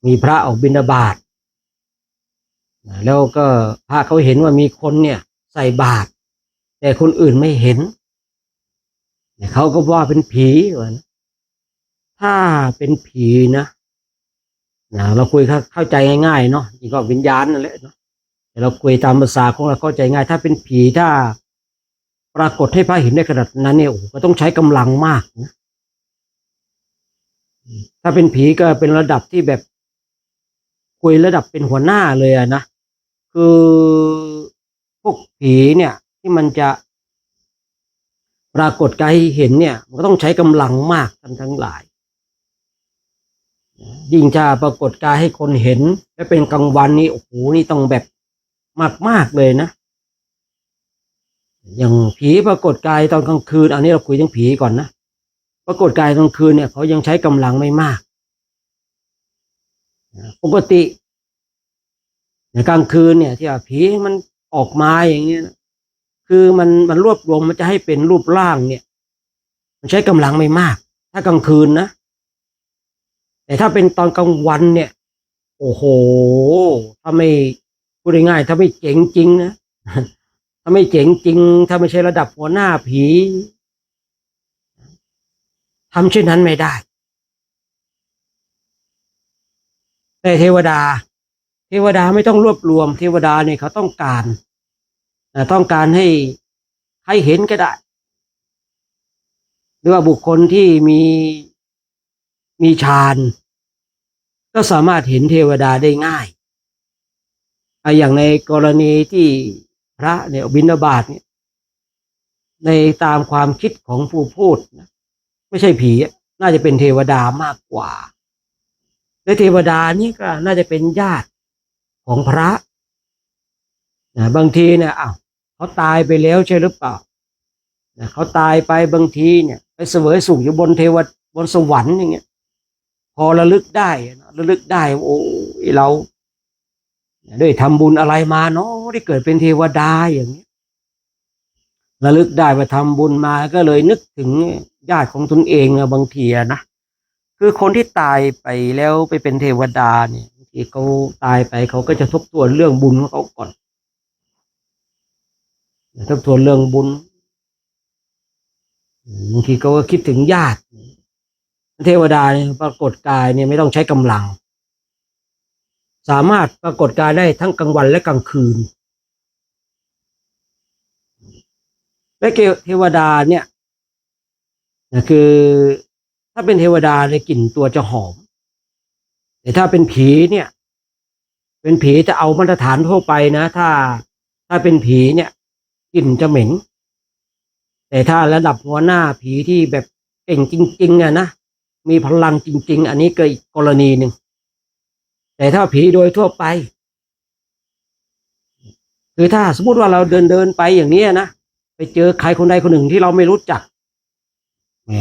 S1: มีพระออกบิณฑบาตแล้วก็พระเขาเห็นว่ามีคนเนี่ยใส่บาตรแต่คนอื่นไม่เห็นเขาก็ว่าเป็นผีวะถ้าเป็นผีนะเราคุยเข้าใจง่ายๆเนาะนี่ก็วิญญาณนั่นแหละเนาะแต่เราคุยตามภาษาของเราเข้าใจง่ายถ้าเป็นผีถ้าปรากฏให้พระเห็นได้ขนาดนั้นเนี่ยโอ้ก็ต้องใช้กำลังมากนะถ้าเป็นผีก็เป็นระดับที่แบบคุยระดับเป็นหัวหน้าเลยนะคือพวกผีเนี่ยที่มันจะปรากฏกายเห็นเนี่ยมันก็ต้องใช้กำลังมากกันทั้งหลายยิ่งจะปรากฏกายให้คนเห็นและเป็นกลางวันนี่โอ้โหนี่ต้องแบบ มากเลยนะอย่างผีปรากฏกายตอนกลางคืนอันนี้เราคุยถึงผีก่อนนะปรากฏกายกลางคืนเนี่ยเขายังใช้กำลังไม่มากปกติในกลางคืนเนี่ยที่ว่าผีมันออกมาอย่างเงี้ยนะคือมันรวบรวมมันจะให้เป็นรูปร่างเนี่ยมันใช้กำลังไม่มากถ้ากลางคืนนะแต่ถ้าเป็นตอนกลางวันเนี่ยโอ้โหถ้าไม่พูดง่ายๆถ้าไม่เจ๋งจริงนะถ้าไม่เจ๋งจริงถ้าไม่ใช่ระดับหัวหน้าผีทำเช่นนั้นไม่ได้แต่เทวดาไม่ต้องรวบรวมเทวดาเนี่ยเขาต้องการให้เห็นก็ได้หรือว่าบุคคลที่มีฌานก็สามารถเห็นเทวดาได้ง่ายอย่างในกรณีที่พระเนี่ยบิณฑบาตเนี่ยในตามความคิดของผู้พูดนะไม่ใช่ผีน่าจะเป็นเทวดามากกว่าและเทวดานี่ก็น่าจะเป็นญาติของพระนะบางทีเนี่ยเขาตายไปแล้วใช่หรือเปล่านะเขาตายไปบางทีเนี่ยไปเสวยสุขอยู่บนสวรรค์อย่างเงี้ยพอระลึกได้โอ้ยเราได้ทำบุญอะไรมาเนาะได้เกิดเป็นเทวดาอย่างนี้ระลึกได้ว่าทำบุญมาก็เลยนึกถึงญาติของตนเองบางทีนะคือคนที่ตายไปแล้วไปเป็นเทวดาเนี่ยบางทีเขาตายไปเขาก็จะทบทวนเรื่องบุญของเขาก่อนทบทวนเรื่องบุญบางทีเขาก็คิดถึงญาติเทวดาเนี่ยปรากฏกายเนี่ยไม่ต้องใช้กำลังสามารถปรากฏกายได้ทั้งกลางวันและกลางคืนและเทวดาเนี่ยคือถ้าเป็นเทวดาในกลิ่นตัวจะหอมแต่ถ้าเป็นผีเนี่ยเป็นผีจะเอามาตรฐานทั่วไปนะถ้าเป็นผีเนี่ยกลิ่นจะเหม็นแต่ถ้าระดับหัวหน้าผีที่แบบเก่งจริงๆนะมีพลังจริงๆอันนี้ก็อีกกรณีหนึ่งแต่ถ้าผีโดยทั่วไปคือถ้าสมมติว่าเราเดินไปอย่างนี้นะไปเจอใครคนใดคนหนึ่งที่เราไม่รู้จักแหม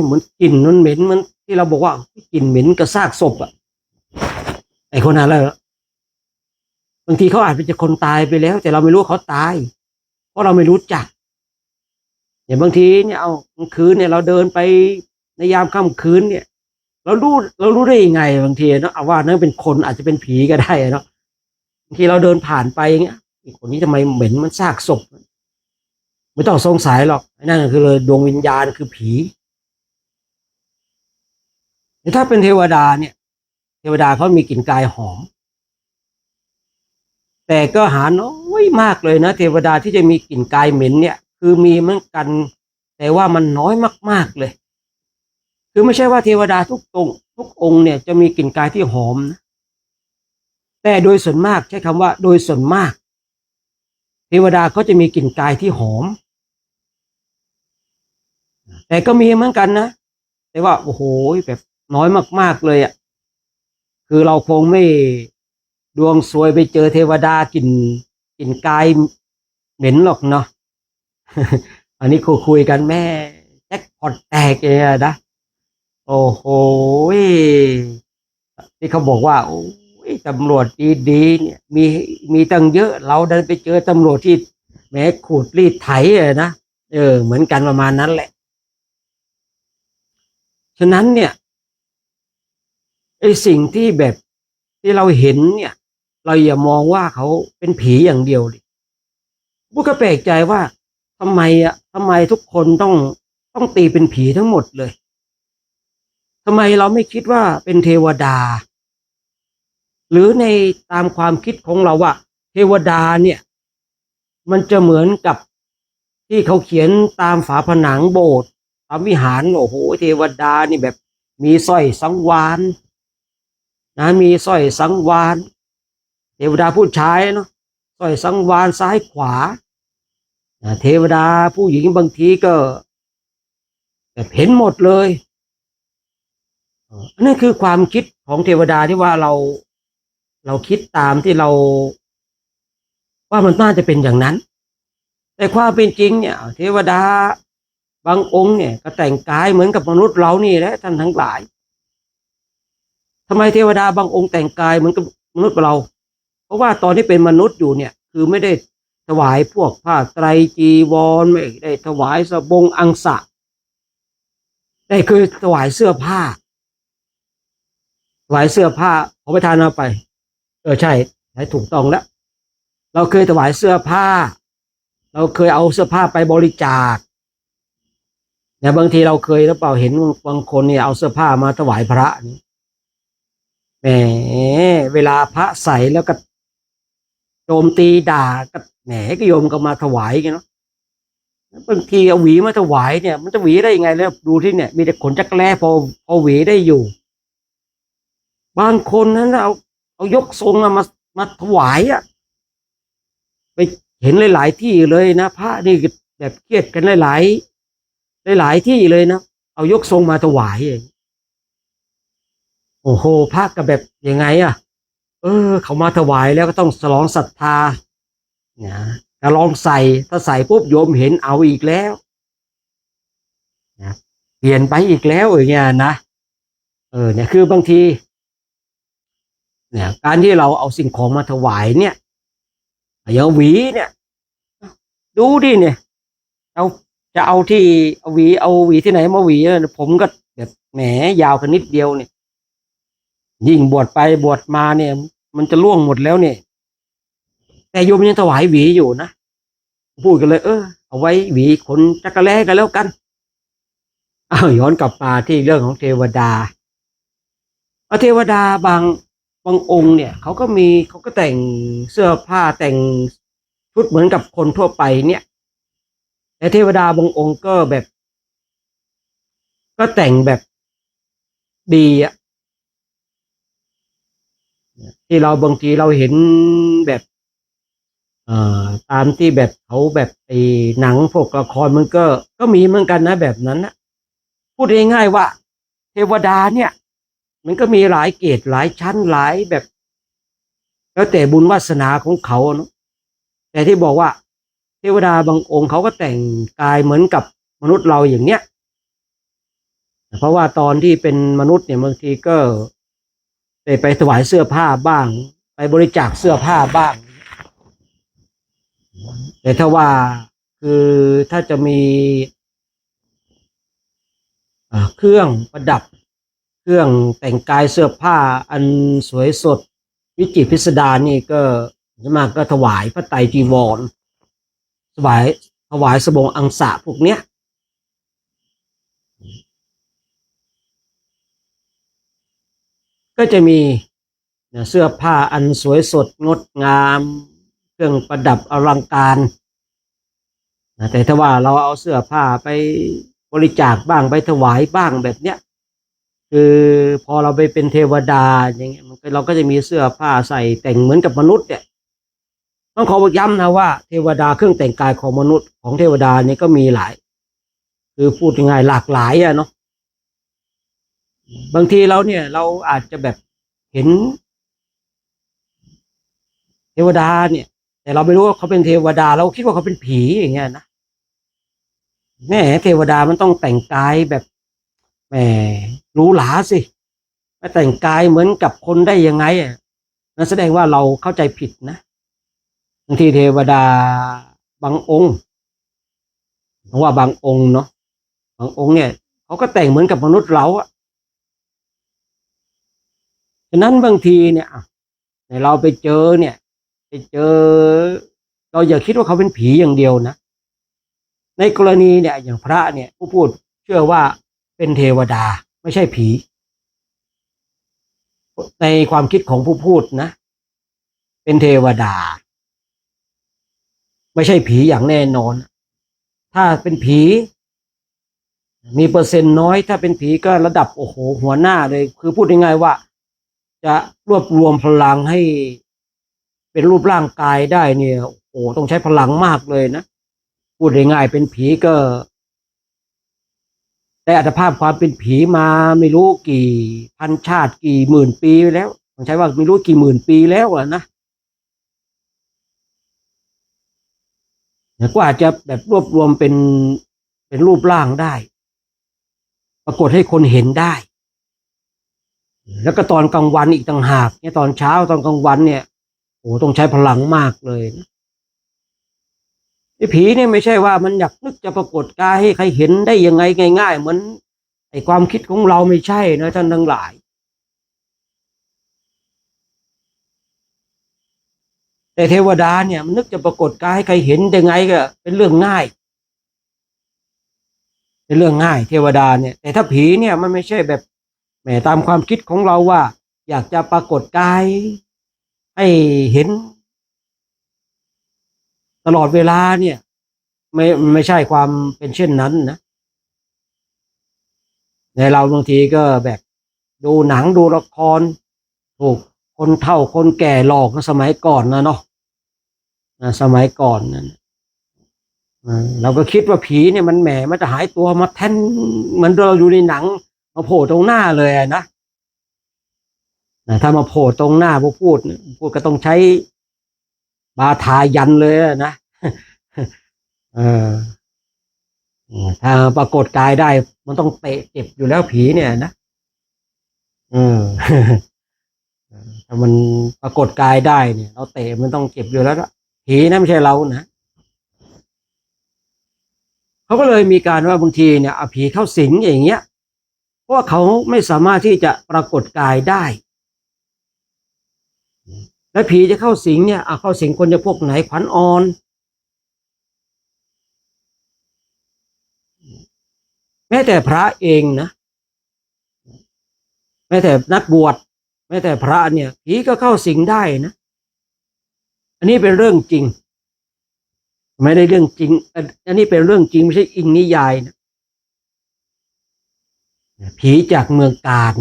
S1: เหมือนกลิ่นมันเหม็นมันที่เราบอกว่ากลิ่นเหม็นกระซากศพไอ้คนนั้นแหละบางทีเขาอาจจะคนตายไปแล้วแต่เราไม่รู้เขาตายเพราะเราไม่รู้จักอย่างบางทีเนี่ยเอากลางคืนเนี่ยเราเดินไปในยามค่ำคืนเนี่ยเรารู้ได้ยังไงบางทีเนาะเอาว่านั่นเป็นคนอาจจะเป็นผีก็ได้เนาะบางทีเราเดินผ่านไปอย่างเงี้ยคนนี้ทำไมเหม็นมันซากศพไม่ต้องสงสัยหรอกนั่นคือเลยดวงวิญญาณคือผีแต่ถ้าเป็นเทวดาเนี่ยเทวดาเขามีกลิ่นกายหอมแต่ก็หาน้อยมากเลยนะเทวดาที่จะมีกลิ่นกายเหม็นเนี่ยคือมีเหมือนกันแต่ว่ามันน้อยมากๆเลยคือไม่ใช่ว่าเทวดาทุกองค์เนี่ยจะมีกลิ่นกายที่หอมนะแต่โดยส่วนมากใช้คำว่าโดยส่วนมากเทวดาเขาจะมีกลิ่นกายที่หอมแต่ก็มีเหมือนกันนะแต่ว่าโอ้โหแบบน้อยมากๆเลยคือเราคงไม่ดวงซวยไปเจอเทวดากลิ่นกายเหม็นหรอกเนาะอันนี้คุยกันแม่แจ็คพอตแตกเลยนะโอ้โหที่เขาบอกว่าโอ้ยตำรวจดีๆเนี่ยมีตั้งเยอะเราเดินไปเจอตำรวจที่แม้ขูดรีดไถนะเหมือนกันประมาณนั้นแหละฉะนั้นเนี่ยไอ้สิ่งที่แบบที่เราเห็นเนี่ยเราอย่ามองว่าเขาเป็นผีอย่างเดียวดิบุ๊กก็แปลกใจว่าทำไมทุกคนต้องตีเป็นผีทั้งหมดเลยทำไมเราไม่คิดว่าเป็นเทวดาหรือในตามความคิดของเราว่าเทวดาเนี่ยมันจะเหมือนกับที่เขาเขียนตามฝาผนังโบสถ์ตามวิหารโอ้โหเทวดานี่แบบมีสร้อยสังวาลนะมีสร้อยสังวาลเทวดาผู้ชายเนาะสร้อยสังวาลซ้ายขวาเทวดาผู้หญิงบางทีก็แบบเห็นหมดเลยนั่นคือความคิดของเทวดาที่ว่าเราคิดตามที่เรา ว่ามันน่าจะเป็นอย่างนั้นแต่ความเป็นจริงเนี่ยเทวดาบางองค์เนี่ยก็แต่งกายเหมือนกับมนุษย์เรานี่แหละท่านทั้งหลายทำไมเทวดาบางองค์แต่งกายเหมือนกับมนุษย์เราเพราะว่าตอนที่เป็นมนุษย์อยู่เนี่ยคือไม่ได้ถวายพวกผ้าไตรจีวรไม่ได้ถวายสบงอังสะได้คือถวายเสื้อผ้าถวายเสื้อผ้าขอประทานเอาไปใช่ถูกต้องแล้วเราเคยถวายเสื้อผ้าเราเคยเอาเสื้อผ้าไปบริจาคเนี่ยบางทีเราเคยหรือเปล่าเห็นบางคนเนี่ยเอาเสื้อผ้ามาถวายพระนี่แหมเวลาพระใส่แล้วก็โจมตีด่าก็แหมก็โยมก็มาถวายกันเนาะบางทีเอาหวีมาถวายเนี่ยมันจะหวีได้ยังไงแล้วดูที่เนี่ยมีแต่ขนจักรแร้พอหวีได้อยู่บางคนนั้นเอายกทรงมาถวายอ่ะไปเห็นหลายๆที่เลยนะพระนี่แบบเครียดกันหลายที่เลยนะเอายกทรงมาถวายเองโอ้โหพระก็แบบยังไงอ่ะเขามาถวายแล้วก็ต้องฉลองศรัทธานะถ้าลองใส่ถ้าใส่ปุ๊บโยมเห็นเอาอีกแล้วนะเปลี่ยนไปอีกแล้วอย่างเงี้ยนะเนี่ยคือบางทีเนี่ยการที่เราเอาสิ่งของมาถวายเนี่ยอย่างหวีเนี่ยดูดิเนี่ยเอาจะเอาที่เอาหวีที่ไหนมาหวีผมก็แบบแหมยาวกันนิดเดียวเนี่ยยิ่งบวชไปบวชมาเนี่ยมันจะล่วงหมดแล้วเนี่ยแต่โยมยังถวายหวีอยู่นะพูดกันเลยเอาไว้หวีขนจักรแล้กันแล้วกันย้อนกลับมาที่เรื่องของเทวดาเทวดาบางองค์เนี่ยเขาก็แต่งเสื้อผ้าแต่งชุดเหมือนกับคนทั่วไปเนี่ยแต่เทวดาบางองค์ก็แบบก็แต่งแบบดีอะที่เราบางทีเราเห็นแบบตามที่แบบเขาแบบไอ้หนังพวกละครมันก็มีเหมือนกันนะแบบนั้นนะพูดง่ายๆว่าเทวดาเนี่ยมันก็มีหลายเกรดหลายชั้นหลายแบบแล้วแต่บุญวาสนาของเขาเนาะแต่ที่บอกว่าเทวดาบางองค์เขาก็แต่งกายเหมือนกับมนุษย์เราอย่างเนี้ยเพราะว่าตอนที่เป็นมนุษย์เนี่ยบางทีก็ได้ไปถวายเสื้อผ้าบ้างไปบริจาคเสื้อผ้าบ้างแต่ถ้าว่าคือถ้าจะมีเครื่องประดับเครื่องแต่งกายเสื้อผ้าอันสวยสดวิจิตรพิสดารนี่ก็จะมาก็ถวายพระไตรจีวรถวายสบงอังสะพวกเนี้ยก็จะมีเสื้อผ้าอันสวยสดงดงามเครื่องประดับอลังการแต่ถ้าว่าเราเอาเสื้อผ้าไปบริจาคบ้างไปถวายบ้างแบบเนี้ยคือพอเราไปเป็นเทวดาอย่างเงี้ยเราก็จะมีเสื้อผ้าใส่แต่งเหมือนกับมนุษย์เนี่ยต้องขอย้ำนะว่าเทวดาเครื่องแต่งกายของมนุษย์ของเทวดานี่ก็มีหลายคือพูดง่ายหลากหลายอะเนาะบางทีเราเนี่ยเราอาจจะแบบเห็นเทวดาเนี่ยแต่เราไม่รู้ว่าเขาเป็นเทวดาเราคิดว่าเขาเป็นผีอย่างเงี้ยนะแม่เทวดามันต้องแต่งกายแบบแหมหรูหราสิมาแต่งกายเหมือนกับคนได้ยังไงอ่ะนั่นแสดงว่าเราเข้าใจผิดนะบางทีเทวดาบางองค์เพราะว่าบางองค์เนาะบางองค์เนี่ยเขาก็แต่งเหมือนกับมนุษย์เราอ่ะฉะนั้นบางทีเนี่ยเราไปเจอเนี่ยไปเจอเราอย่าคิดว่าเขาเป็นผีอย่างเดียวนะในกรณีเนี่ยอย่างพระเนี่ยผู้พูดเชื่อว่าเป็นเทวดาไม่ใช่ผีในความคิดของผู้พูดนะเป็นเทวดาไม่ใช่ผีอย่างแน่นอนถ้าเป็นผีมีเปอร์เซ็นต์น้อยถ้าเป็นผีก็ระดับโอ้โหหัวหน้าเลยคือพูดง่ายๆว่าจะรวบรวมพลังให้เป็นรูปร่างกายได้เนี่ยโอ้ต้องใช้พลังมากเลยนะพูดง่ายๆเป็นผีก็แต่อัตภาพความเป็นผีมาไม่รู้กี่พันชาติกี่หมื่นปีแล้วต้องใช้ว่าไม่รู้กี่หมื่นปีแล้วอะนะ ก็อาจจะแบบรวบรวมเป็นรูปร่างได้ปรากฏให้คนเห็นได้แล้วก็ตอนกลางวันอีกต่างหากเนี่ยตอนเช้าตอนกลางวันเนี่ยโอ้ต้องใช้พลังมากเลยไอ้ผีเนี่ยไม่ใช่ว่ามันอยากนึกจะปรากฏกายให้ใครเห็นได้ยังไงง่ายๆเหมือนไอ้ความคิดของเราไม่ใช่นะท่านทั้งหลายแต่เทวดาเนี่ยมันนึกจะปรากฏกายให้ใครเห็นได้ไงก็เป็นเรื่องง่ายเป็นเรื่องง่ายเทวดาเนี่ยแต่ถ้าผีเนี่ยมันไม่ใช่แบบแหมตามความคิดของเราว่าอยากจะปรากฏกายให้เห็นตลอดเวลาเนี่ยไม่ใช่ความเป็นเช่นนั้นนะในเราบางทีก็แบบดูหนังดูละครถูกคนเฒ่าคนแก่หลอกนะสมัยก่อนนะเนาะสมัยก่อนนะเราก็คิดว่าผีเนี่ยมันแหมมันจะหายตัวมาแทนเหมือนเราอยู่ในหนังมาโผล่ตรงหน้าเลยนะถ้ามาโผล่ตรงหน้าพูดก็ต้องใช้บาทายันเลยนะเออถ้าปรากฏกายได้มันต้องเตะเจ็บอยู่แล้วผีเนี่ยนะเออถ้ามันปรากฏกายได้เนี่ยเราเตะมันต้องเจ็บอยู่แล้วละผีนะไม่ใช่เรานะเขาก็เลยมีการว่าบางทีเนี่ยเอาผีเข้าสิงอย่างเงี้ยเพราะว่าเขาไม่สามารถที่จะปรากฏกายได้แล้วผีจะเข้าสิงเนี่ยเข้าสิงคนจะพวกไหนขวัญอ่อนแม้แต่พระเองนะแม้แต่นักบวชแม้แต่พระเนี่ยผีก็เข้าสิงได้นะอันนี้เป็นเรื่องจริงไม่ได้เรื่องจริงอันนี้เป็นเรื่องจริงไม่ใช่อิงนิยายนะผีจากเมืองกาญ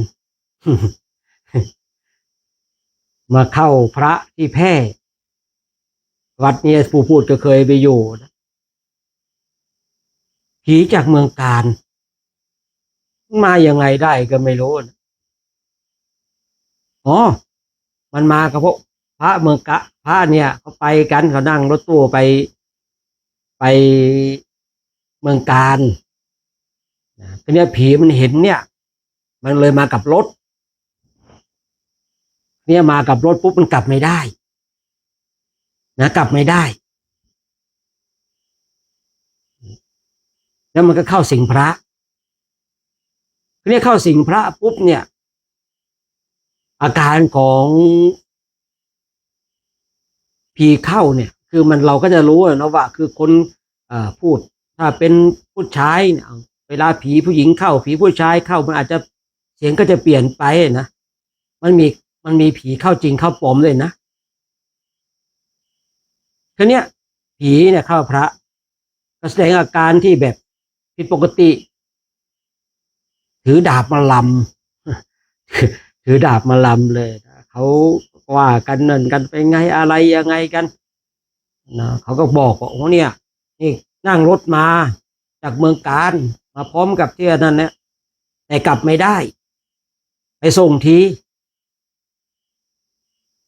S1: มาเข้าพระที่แพร่วัดนี้ผู้พูดก็เคยไปอยู่นะผีจากเมืองกาญมายังไงได้ก็ไม่รู้นะอ๋อมันมากับพวกพระเมืองกะพระเนี่ยเขาไปกันเขานั่งรถตู้ไปเมืองกาญทีนี้ผีมันเห็นเนี่ยมันเลยมากับรถเนี่ยมากับรถปุ๊บมันกลับไม่ได้นะกลับไม่ได้แล้วมันก็เข้าสิงพระเนี่ยเข้าสิงพระปุ๊บเนี่ยอาการของผีเข้าเนี่ยคือมันเราก็จะรู้นะว่าคือคนพูดถ้าเป็นผู้ชายเนี่ยเวลาผีผู้หญิงเข้าผีผู้ชายเข้ามันอาจจะเสียงก็จะเปลี่ยนไปนะมันมีมันมีผีเข้าจริงเข้าปลอมเลยนะคือเนี้ยผีเนี่ยเข้าพระก็แสดงอาการที่แบบผิดปกติถือดาบมาลำถือดาบมาลำเลยเขาว่ากันนั่นกันไปไงอะไรยังไงกันนะเขาก็บอกว่าโอ้เนี่ยนี่นั่งรถมาจากเมืองกาญมาพร้อมกับที่นั่นเนี่ยแต่กลับไม่ได้ไปส่งที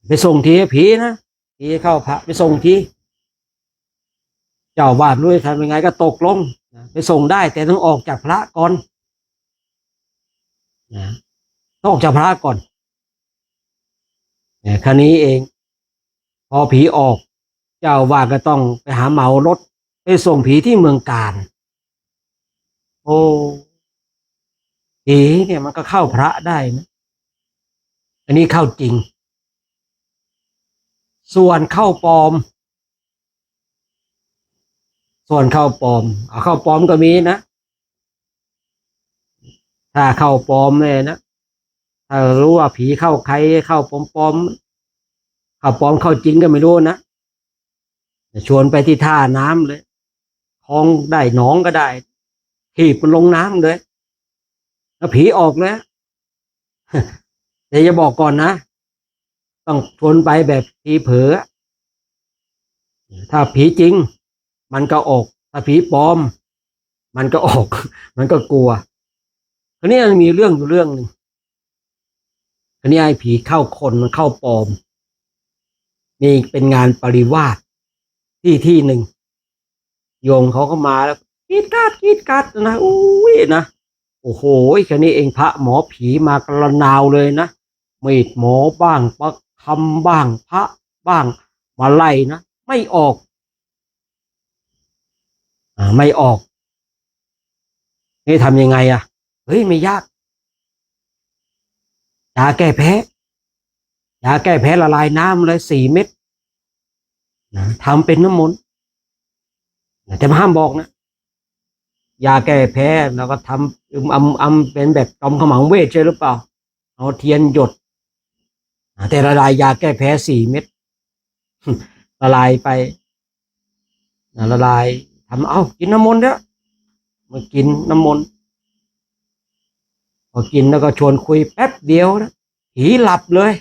S1: ไปส่งทีผีนะผีเข้าพระไปส่งทีเจ้าวาดรู้ทำยังไงก็ตกลงไปส่งได้แต่ต้องออกจากพระก่อนนะต้องออกจากพระก่อนคราวนี้เองพอผีออกเจ้าวาดก็ต้องไปหาเหมารถไปส่งผีที่เมืองกาญโอ้ผีเนี่ยมันก็เข้าพระได้นะอันนี้เข้าจริงส่วนเข้าปลอมส่วนเข้าปลอมเข้าปลอมก็มีนะถ้าเข้าปลอมเนี่ยนะถ้ารู้ว่าผีเข้าใครเข้าปลอมปลอมเข้าปลอมเข้าจริงก็ไม่รู้นะชวนไปที่ท่าน้ำเลยคลองได้หนองก็ได้ถีบมันลงน้ำเลยแล้วผีออกแล้วแต่จะบอกก่อนนะต้องชวนไปแบบผีเผลอถ้าผีจริงมันก็ออกถ้าผีปลอมมันก็ออกมันก็กลัวคราวนี้มันมีเรื่องอยู่เรื่องหนึ่งคราวนี้ไอ้ผีเข้าคนมันเข้าปลอมมีเป็นงานปริวาสที่หนึ่ง โยมเขาก็มาแล้วกรีดกราดกรีดกราดนะอุ้ยนะโอ้โหแค่นี้เองพระหมอผีมากระนาวเลยนะมีดหมอบ้างประคำบ้างพระบ้างมาไล่นะไม่ออกไม่ออกนี่ทำยังไงเฮ้ยไม่ยากยาแก้แพ้ยาแก้แพ้ละลายน้ำเลย4 เม็ดนะทำเป็นน้ำมนต์แต่ห้ามบอกนะยาแก้แพ้แล้วก็ทำเป็นแบบจอมขมังเวทใช่หรือเปล่าเอาเทียนหยดแต่ละลายยาแก้แพ้4 เม็ดละลายไปละลายทำกินน้ำมนต์เด้อมากินน้ำมนต์พอกินแล้วก็ชวนคุยแป๊บเดียวนะผีหลับเลย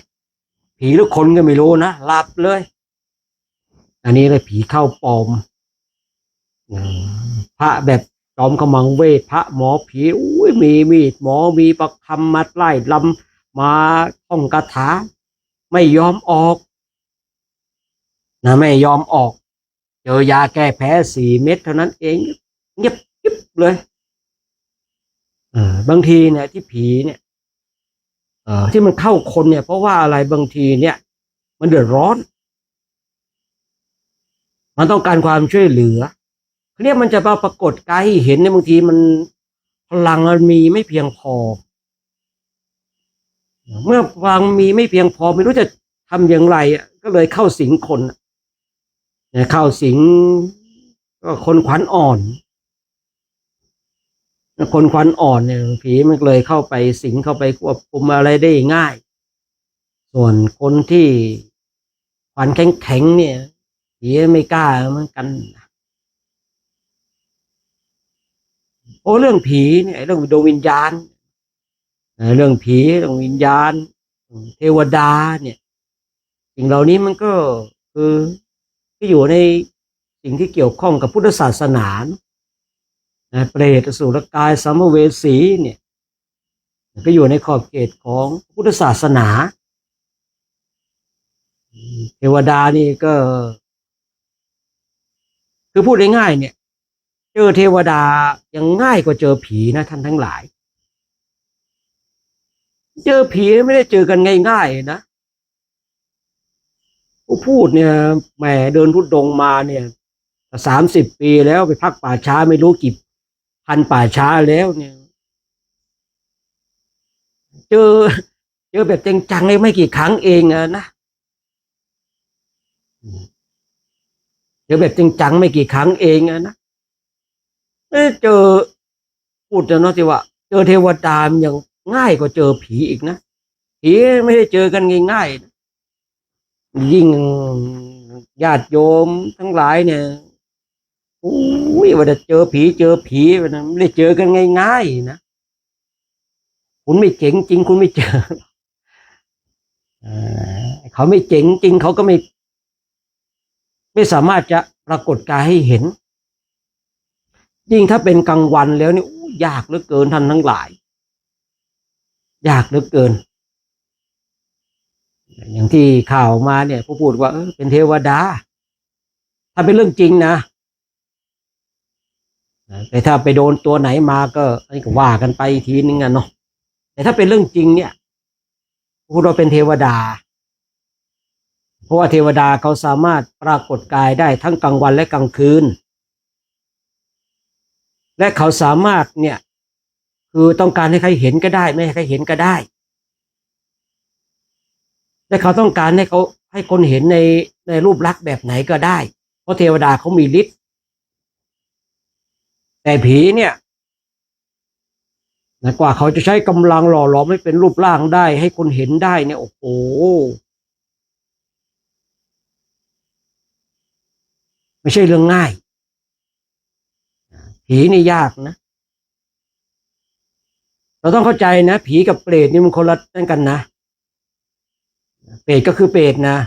S1: ผีหรือคนก็ไม่รู้นะหลับเลยอันนี้เลยผีเข้าปลอมพระแบบจอมขมังเวทพระหมอผีอุ้ยมีมีดหมอมีประคำมัดไล่ลำมาท่องคาถาไม่ยอมออกนะไม่ยอมออกเจอยาแก้แพ้4 เม็ดเท่านั้นเองเงียบกิ๊บเลยบางทีเนี่ยที่ผีเนี่ยที่มันเข้าคนเนี่ยเพราะว่าอะไรบางทีเนี่ยมันเดือดร้อนมันต้องการความช่วยเหลือเนี่ยมันจะมาปรากฏกายให้เห็นในบางทีมันพลังมันมีไม่เพียงพอเมื่อพลังมีไม่เพียงพอไม่รู้จะทำอย่างไรก็เลยเข้าสิงคนเข้าสิงก็คนขวัญอ่อนคนขวัญอ่อนเนี่ยผีมันเลยเข้าไปสิงเข้าไปควบคุมอะไรได้ง่ายส่วนคนที่ขวัญแข็งเนี่ยผีไม่กล้าเหมือนกันโอ้เรื่องผีเนี่ยเรื่องดวงวิญญาณเรื่องผีเรื่องวิญญาณเทวดาเนี่ยสิ่งเหล่านี้มันก็คือที่อยู่ในสิ่งที่เกี่ยวข้องกับพุทธศาสนาเปรตอสุรกายสัมภเวสีเนี่ยก็อยู่ในขอบเขตของพุทธศาสนาเทวดานี่ก็คือพูดง่ายๆเนี่ยเจอเทวดายังง่ายกว่าเจอผีนะท่านทั้งหลายเจอผีไม่ได้เจอกันง่ายๆนะผู้พูดเนี่ยแหมเดินทุดงมาเนี่ย30 ปีแล้วไปพักป่าช้าไม่รู้กี่พันป่าช้าแล้วเนี่ยเจอเจอแบบจริงจังเลยไม่กี่ครั้งเองนะเจอแบบจริงจังไม่กี่ครั้งเองนะเจอพูดเนาะที่ว่าเจอเทวดามันยังง่ายกว่าเจอผีอีกนะผีไม่ได้เจอกันง่ายๆยิ่งญาติโยมทั้งหลายเนี่ยอุ้ยว่าจะเจอผีนะไม่ได้เจอกันง่ายๆนะคุณไม่เจ๋งจริงคุณไม่เจอเขาไม่เจ๋งจริงเขาก็ไม่สามารถจะปรากฏกายให้เห็นยิ่งถ้าเป็นกลางวันแล้วนี่ยากเหลือเกินท่านทั้งหลายยากเหลือเกินอย่างที่ข่าวมาเนี่ยผู้พูดว่าเป็นเทวดาถ้าเป็นเรื่องจริงนะแต่ถ้าไปโดนตัวไหนมาก็อันนี้ก็ว่ากันไปทีนึงเนาะแต่ถ้าเป็นเรื่องจริงเนี่ยพูดว่าเป็นเทวดาเพราะว่าเทวดาเขาสามารถปรากฏกายได้ทั้งกลางวันและกลางคืนและเขาสามารถเนี่ยคือต้องการให้ใครเห็นก็ได้ไม่ให้ใครเห็นก็ได้และเขาต้องการให้คนเห็นในรูปลักษณ์แบบไหนก็ได้เพราะเทวดาเขามีฤทธิ์แต่ผีเนี่ยนะกว่าเขาจะใช้กำลังหล่อหลอมให้เป็นรูปร่างได้ให้คนเห็นได้เนี่ยโอ้โหไม่ใช่เรื่องง่ายผีนี่ยากนะเราต้องเข้าใจนะผีกับเปรตนี่มันคนละนั่นกันนะเปรตก็คือเปรตนะ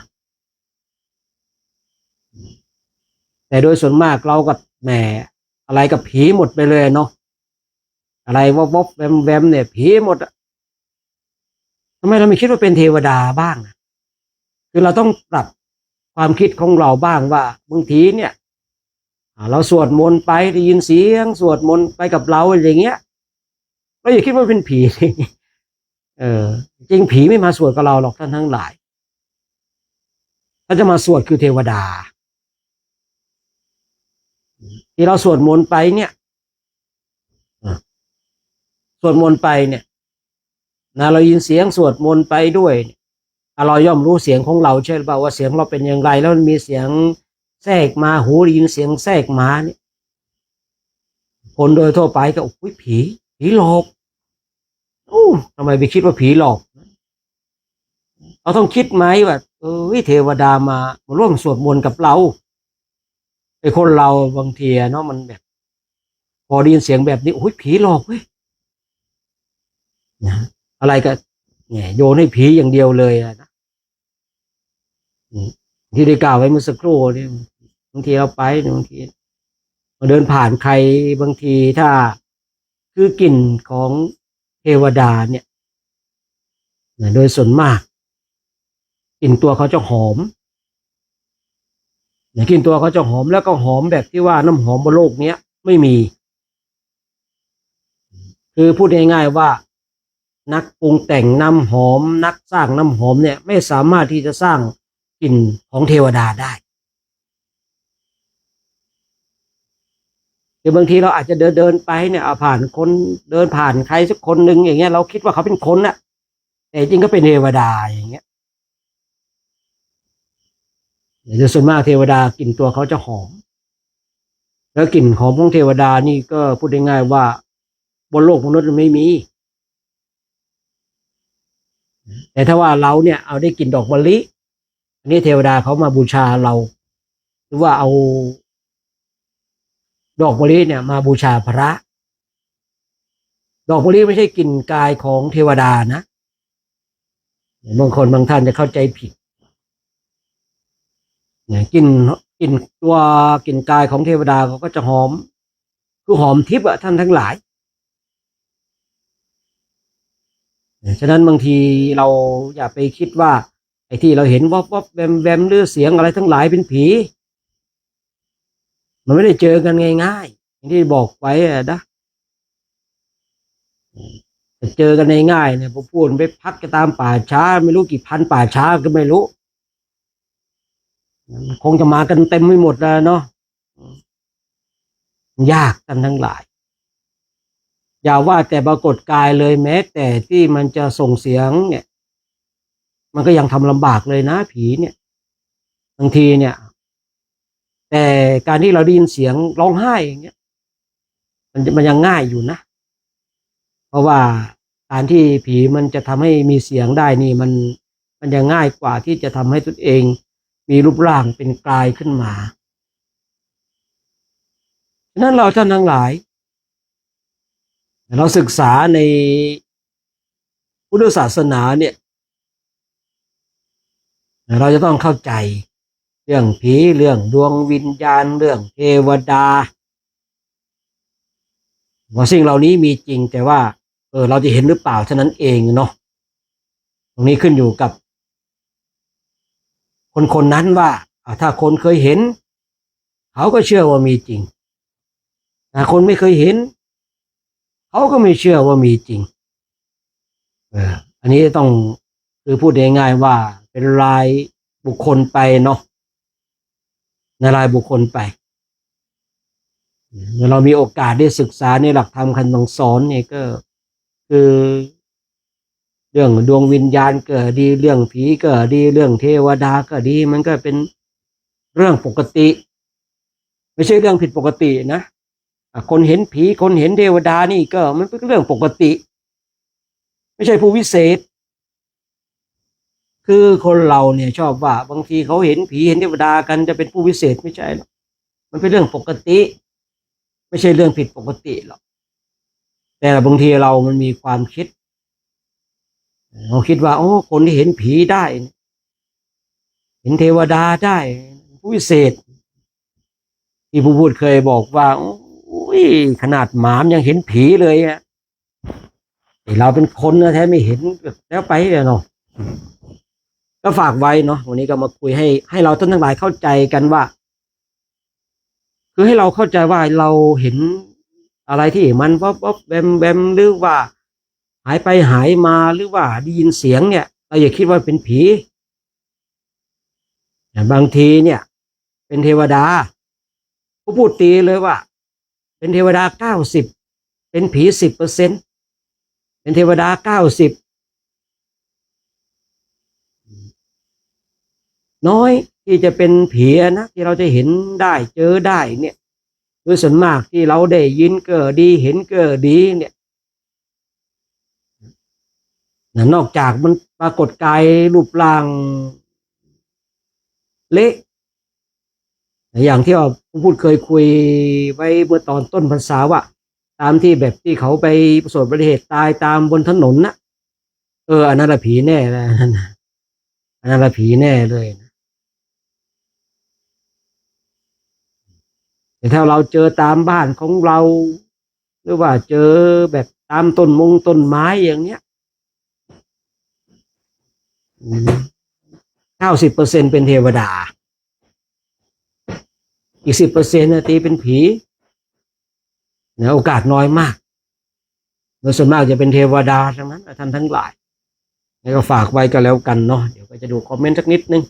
S1: แต่โดยส่วนมากเราก็แหมอะไรกับผีหมดไปเลยเนาะอะไรวบแวมเนี่ยผีหมดทำไมเราไม่คิดว่าเป็นเทวดาบ้างคือเราต้องปรับความคิดของเราบ้างว่าบางทีเนี่ย เราสวดมนต์ไปได้ยินเสียงสวดมนต์ไปกับเราอย่างเงี้ยเราอย่าคิดว่าเป็นผีจริงผีไม่มาสวดกับเราหรอกท่านทั้งหลายถ้าจะมาสวดคือเทวดาที่เราสวดมนต์ไปเนี่ยสวดมนต์ไปเนี่ยนะเรายินเสียงสวดมนต์ไปด้วยเราย่อมรู้เสียงของเราใช่หรือเปล่าว่าเสียงเราเป็นอย่างไรแล้วมันมีเสียงแทรกมาหูได้ยินเสียงแทรกมาเนี่ยคนโดยทั่วไปก็อุ้ยผีหลอกทำไมไปคิดว่าผีหลอกเราต้องคิดไหมว่าเทวดามาร่วมสวดมนต์กับเราไอ้คนเราบางทีเนาะมันแบบพอได้ยินเสียงแบบนี้อุ้ยผีหลอกเว้ยนะอะไรก็เนี่ยโยนให้ผีอย่างเดียวเลยนะที่ได้กล่าวไว้เมื่อสักครู่นี่บางทีเราไปบางทีเดินผ่านใครบางทีถ้าคือกลิ่นของเทวดาเนี่ยโดยส่วนมากกลิ่นตัวเขาจะหอมกลิ่นตัวเขาจะหอมแล้วก็หอมแบบที่ว่าน้ำหอมบนโลกเนี้ยไม่มีคือพูดง่ายๆว่านักปรุงแต่งน้ำหอมนักสร้างน้ำหอมเนี่ยไม่สามารถที่จะสร้างกลิ่นของเทวดาได้คือบางทีเราอาจจะเดินไปเนี่ยผ่านคนเดินผ่านใครสักคนหนึ่งอย่างเงี้ยเราคิดว่าเขาเป็นคนน่ะแต่จริงก็เป็นเทวดาอย่างเงี้ยโดยส่วนมากเทวดากลิ่นตัวเขาจะหอมแล้วกลิ่นหอมของเทวดานี่ก็พูดง่ายๆว่าบนโลกมนุษย์ไม่มีแต่ถ้าว่าเราเนี่ยเอาได้กลิ่นดอกมะลิอันนี้เทวดาเขามาบูชาเราหรือว่าเอาดอกมะลิเนี่ยมาบูชาพระดอกมะลิไม่ใช่กลิ่นกายของเทวดานะบางคนบางท่านจะเข้าใจผิดเนี่ยกลิ่นตัวกลิ่นกายของเทวดาเขาก็จะหอมคือหอมทิพย์อะท่านทั้งหลายฉะนั้นบางทีเราอย่าไปคิดว่าไอ้ที่เราเห็นวับวับแวมแวมหรือเสียงอะไรทั้งหลายเป็นผีมันไม่ได้เจอกันง่ายๆอย่างที่บอกไว้นะจะเจอกันง่ายๆเนี่ยผมพูดไปพักกันตามป่าช้าไม่รู้กี่พันป่าช้าก็ไม่รู้คงจะมากันเต็มไม่หมดแล้วเนาะยากกันทั้งหลายอย่าว่าแต่ปรากฏกายเลยแม้แต่ที่มันจะส่งเสียงเนี่ยมันก็ยังทำลำบากเลยนะผีเนี่ยบางทีเนี่ยแต่การที่เราได้ยินเสียงร้องไห้อย่างเงี้ยมันยังง่ายอยู่นะเพราะว่าการที่ผีมันจะทำให้มีเสียงได้นี่มันยังง่ายกว่าที่จะทำให้ตนเองมีรูปร่างเป็นกายขึ้นมาฉะนั้นเราท่านทั้งหลายเราศึกษาในพุทธศาสนาเนี่ยเราจะต้องเข้าใจเรื่องผีเรื่องดวงวิญญาณเรื่องเทวดาว่าสิ่งเหล่านี้มีจริงแต่ว่าเราจะเห็นหรือเปล่าเท่านั้นเองเนาะตรงนี้ขึ้นอยู่กับคนนั้นว่าถ้าคนเคยเห็นเขาก็เชื่อว่ามีจริงแต่คนไม่เคยเห็นเขาก็ไม่เชื่อว่ามีจริงอันนี้ต้องคือพูดง่ายๆว่าเป็นรายบุคคลไปเนาะในรายบุคคลไปเมื่อเรามีโอกาสได้ศึกษาในหลักธรรมคำสอนเนี่ยก็คือเรื่องดวงวิญญาณก็ดีเรื่องผีก็ดีเรื่องเทวดาก็ดีมันก็เป็นเรื่องปกติไม่ใช่เรื่องผิดปกตินะคนเห็นผีคนเห็นเทวดานี่ก็มันเป็นเรื่องปกติไม่ใช่ผู้วิเศษคือคนเราเนี่ยชอบว่าบางทีเขาเห็นผีเห็นเทวดากันจะเป็นผู้วิเศษไม่ใช่หรอกมันเป็นเรื่องปกติไม่ใช่เรื่องผิดปกติหรอกแต่บางทีเรามันมีความคิดเราคิดว่าโอ้คนที่เห็นผีได้เห็นเทวดาได้ผู้วิเศษที่ผู้พูดเคยบอกว่าโอ้ยขนาดหมามยังเห็นผีเลยอะเราเป็นคนนะแท้ไม่เห็นแล้วไปเนาะก็ฝากไว้เนาะวันนี้ก็มาคุยให้เราท่านทั้งหลายเข้าใจกันว่า คือให้เราเข้าใจว่าเราเห็นอะไรที่มันวับวับแวมแวมหรือว่าหายไปหายมาหรือว่าได้ยินเสียงเนี่ยเราอย่าคิดว่าเป็นผีบางทีเนี่ยเป็นเทวดาผู้พูดตีเลยว่าเป็นเทวดา90เป็นผี10%เป็นเทวดา90น้อยที่จะเป็นผีนะที่เราจะเห็นได้เจอได้เนี่ยโดยส่วนมากที่เราได้ยินก็ดีเห็นก็ดีเนี่ยนอกจากมันปรากฏกายรูปร่างเละอย่างที่เราพูดเคยคุยไว้เมื่อตอนต้นภาษาว่าตามที่แบบที่เขาไปประสบอุบัติเหตุตายตามบนถนนนะอันนั้นละผีแน่นะอันนั้นละผีแน่เลยนะแต่ถ้าเราเจอตามบ้านของเราหรือว่าเจอแบบตามต้นไม้อย่างเนี้ย90%เป็นเทวดาอีก10%ตีเป็นผีนะโอกาสน้อยมากโดยส่วนมากจะเป็นเทวดาทั้งนั้นท่านทั้งหลายแล้วก็ฝากไว้ก็แล้วกันเนาะเดี๋ยวก็จะดูคอมเมนต์สักนิดนึง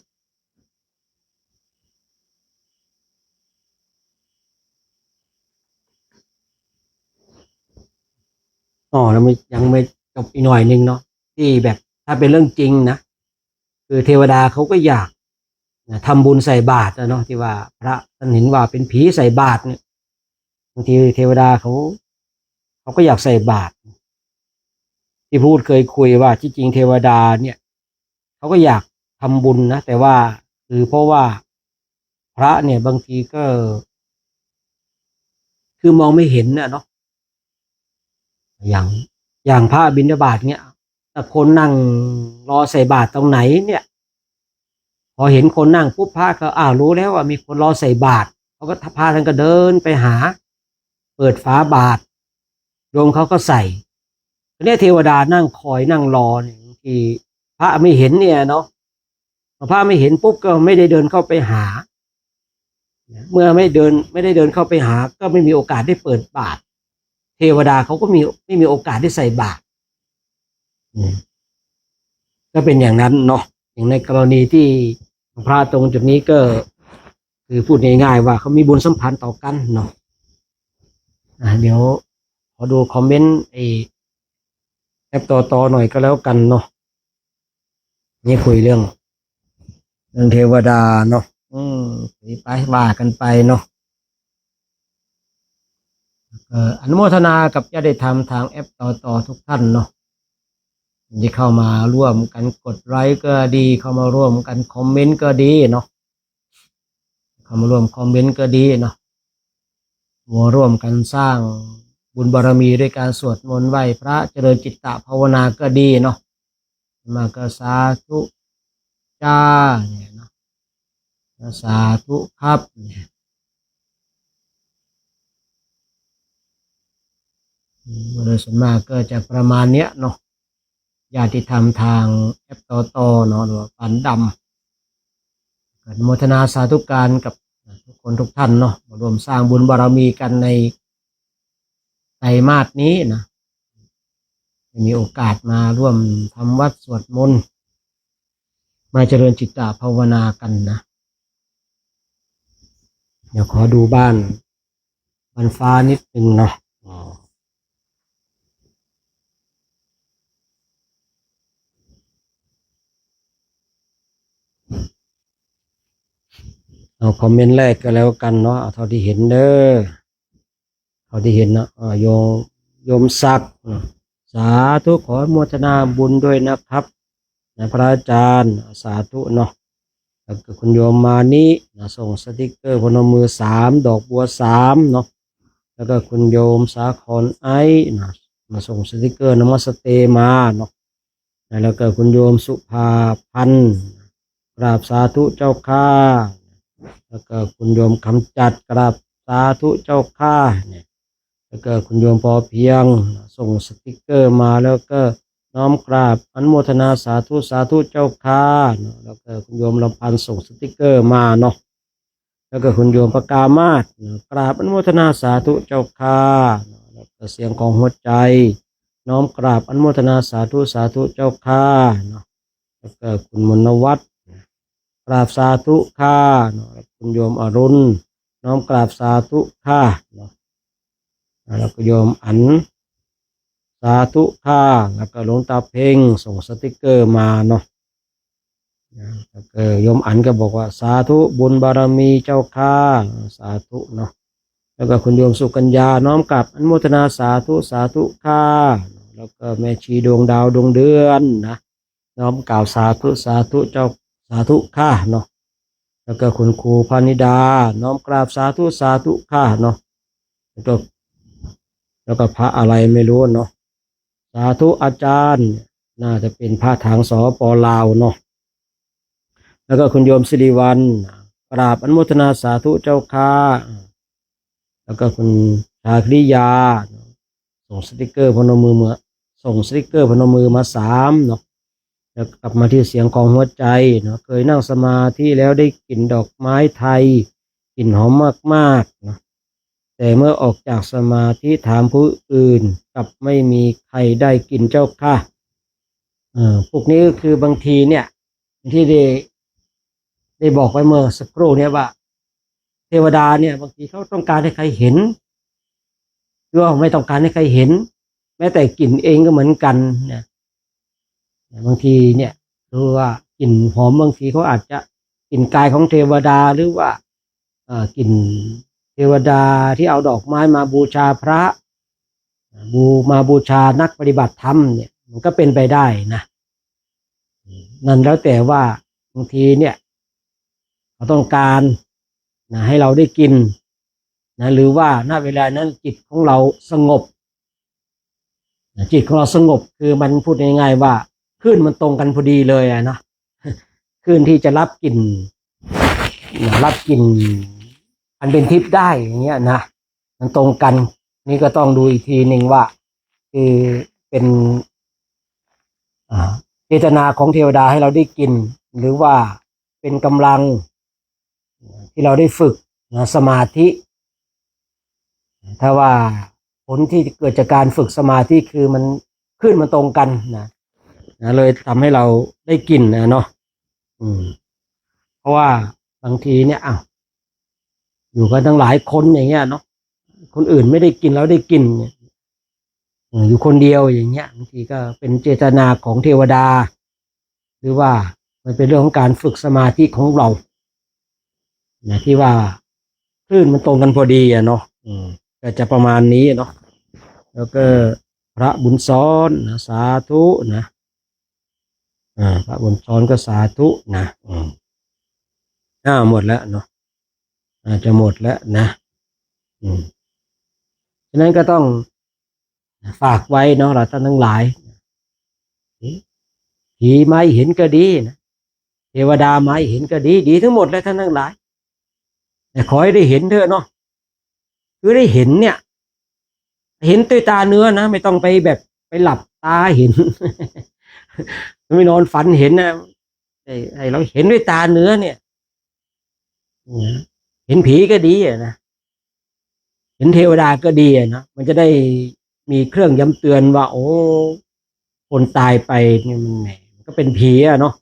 S1: แล้วยังไม่จบอีกหน่อยนึงเนาะที่แบบถ้าเป็นเรื่องจริงนะคือเทวดาเขาก็อยากทำบุญใส่บาตรนะเนาะที่ว่าพระท่านเห็นว่าเป็นผีใส่บาตรเนี่ยบางทีเทวดาเขาก็อยากใส่บาตรที่พูดเคยคุยว่าที่จริงเทวดาเนี่ยเขาก็อยากทำบุญนะแต่ว่าคือเพราะว่าพระเนี่ยบางทีก็คือมองไม่เห็นนะเนาะอย่างอย่างพระบิณฑบาตเนี่ยถ้าคนนั่งรอใส่บาตรตรงไหนเนี่ยพอเห็นคนนั่งปุ๊บพระก็รู้แล้วว่ามีคนรอใส่บาตรเขาก็พาท่านก็เดินไปหาเปิดฝาบาตรโยมเขาก็ใส่เนี่ยเทวดานั่งคอยนั่งรอเนี่ยบางทีพระไม่เห็นเนี่ยเนาะพระไม่เห็นปุ๊บก็ไม่ได้เดินเข้าไปหาเมื่อไม่ได้เดินเข้าไปหาก็ไม่มีโอกาสได้เปิดบาตรเทวดาเขาก็ไม่มีโอกาสได้ใส่บาตรก็เป็นอย่างนั้นเนาะอย่างในกรณีที่พระตรงจุดนี้ก็คือพูดง่ายๆว่าเขามีบุญสัมพันธ์ต่อกันเนาะเดี๋ยวขอดูคอมเมนต์แอปต่อหน่อยก็แล้วกันเนาะนี่คุยเรื่องเทวดาเนาะไปว่ากันไปเนาะอนุโมทนากับญาติธรรมทางแอปต่อทุกท่านเนาะที่เข้ามาร่วมกันกดไลค์ก็ดีเข้ามาร่วมกันคอมเมนต์ก็ดีเนาะเข้ามาร่วมคอมเมนต์ก็ดีเนาะมาร่วมกันสร้างบุญบารมีด้วยการสวดมนต์ไหว้พระเจริญจิตตภาวนาก็ดีเนาะมาก็สาธุจ้าเนี่ยเนาะสาธุครับเนี่ยโดยส่วนมากก็จะประมาณเนี้ยเนาะญาติธรรมทางแอปต่อเนาะหรือว่าปันดำอนุโมทนาสาธุการกับทุกคนทุกท่านเนาะมารวมสร้างบุญบารมีกันในไตรมาสนี้นะมีโอกาสมาร่วมทำวัดสวดมนต์มาเจริญจิตตภาวนากันนะเดี๋ยวขอดูบ้านฟ้านิดนึงเนาะเอาคอมเมนต์แรกก็แล้วกันเนาะเอาเท่าที่เห็นเด้อเท่าที่เห็นนะโยมศักดิ์สาธุขออนุโมทนาบุญด้วยนะครับนะพระอาจารย์สาธุเนาะแล้วก็คุณโยมมานี้นะส่งสติกเกอร์พนมมือ3ดอกบัว3เนาะแล้วก็คุณโยมสาครไอนะมาส่งสติกเกอร์นมัสเตมาเนาะแล้วก็คุณโยมสุภาพันธ์กราบสาธุเจ้าข้าแล้วก็คุณโยมคำจัดกราบสาธุเจ้าข้าเนี่ยแล้วก็คุณโยมพอเพียงส่งสติกเกอร์มาแล้วก็น้อมกราบอนุโมทนาสาธุเจ้าข้าแล้วก็คุณโยมลำพันธ์ส่งสติกเกอร์มาเนาะ แล้วก็คุณโยมประกามาศกราบอนุโมทนาสาธุเจ้าค่ะแล้วก็เสียงของหัวใจน้อมกราบอนุโมทนาสาธุสาธุเจ้าค่ะเนาะแล้วก็คุณมนวัฒน์กราบสาธุค่ะเนาะคุณโยมอรุณน้อมกราบสาธุค่ะเนาะแล้วก็โยมอันสาธุค่ะแล้วก็หลวงตาเพ่งส่งสติกเกอร์มาเนาะแล้วก็โยมอันก็บอกว่าสาธุบุญบารมีเจ้าค่ะสาธุเนาะแล้วก็คุณโยมสุกัญญาน้อมกราบอนุโมทนาสาธุสาธุค่ะแล้วก็แม่ชีดวงดาวดวงเดือนนะน้อมกล่าวสาธุสาธุเจ้าสาธุค่ะเนาะแล้วก็คุณครูพานิดาน้อมกราบสาธุสาธุค่ะเนาะแล้วก็พระอะไรไม่รู้เนาะสาธุอาจารย์น่าจะเป็นพระทางสปลาวเนาะแล้วก็คุณโยมสิริวัลกราบอนุโมทนาสาธุเจ้าค่ะแล้วก็คุณชาคริยาส่งสติกเกอร์พนมมือมา3เนาะแล้วกลับมาที่เสียงของหัวใจเนาะเคยนั่งสมาธิแล้วได้กลิ่นดอกไม้ไทยกลิ่นหอมมากๆเนาะแต่เมื่อออกจากสมาธิถามผู้อื่นกลับไม่มีใครได้กลิ่นเจ้าค่ะพวกนี้ก็คือบางทีเนี่ยที่ได้บอกไปเมื่อสักครู่เนี่ยว่าเทวดาเนี่ยบางทีเขาต้องการให้ใครเห็นหรือว่าไม่ต้องการให้ใครเห็นแม้แต่กลิ่นเองก็เหมือนกันเนี่ยบางทีเนี่ยคือว่ากลิ่นหอมบางทีเขาอาจจะกลิ่นกายของเทวดาหรือว่ากลิ่นเทวดาที่เอาดอกไม้มาบูชาพระมาบูชานักปฏิบัติธรรมเนี่ยมันก็เป็นไปได้นะนั่นแล้วแต่ว่าบางทีเนี่ยเขาต้องการนะให้เราได้กินนะหรือว่าณเวลานั้นจิตของเราสงบจิตของเราสงบคือมันพูดง่ายๆว่าคลื่นมันตรงกันพอดีเลยอะนะคลื่นที่จะรับกลิ่นอันเป็นทิพย์ได้อย่างเงี้ยนะมันตรงกันนี่ก็ต้องดูอีกทีหนึ่งว่าคือเป็นเจตนาของเทวดาให้เราได้กินหรือว่าเป็นกำลังที่เราได้ฝึกสมาธิถ้าว่าผลที่เกิดจากการฝึกสมาธิคือมันขึ้นมันตรงกันนะเลยทำให้เราได้กินนะเนาะเพราะว่าบางทีเนี่ยอยู่กันทั้งหลายคนอย่างเงี้ยเนาะคนอื่นไม่ได้กินแล้วได้กินอยู่คนเดียวอย่างเงี้ยบางทีก็เป็นเจตนาของเทวดาหรือว่ามันเป็นเรื่องของการฝึกสมาธิของเราที่ว่าคลื่นมันตรงกันพอดีอะเนาะก็จะประมาณนี้เนาะแล้วก็พระบุญซ้อนนะสาธุนะพระบุญซ้อนก็สาธุนะหมดแล้วเนาะจะหมดแล้วนะฉะนั้นก็ต้องฝากไว้เนาะเราท่านทั้งหลายผีไม่เห็นก็ดีนะเทวดาไม่เห็นก็ดีทั้งหมดเลยท่านทั้งหลายแต่ขอให้ได้เห็นเถอะเนาะคือได้เห็นเนี่ยเห็นด้วยตาเนื้อนะไม่ต้องไปแบบไปหลับตาเห็น ไม่นอนฝันเห็นนะให้เราเห็นด้วยตาเนื้อเนี่ยเห็นผีก็ดีนะเห็นเทวดาก็ดีนะมันจะได้มีเครื่องย้ำเตือนว่าโอ้คนตายไปเนี่ยมันแหมก็เป็นผีอะเนาะ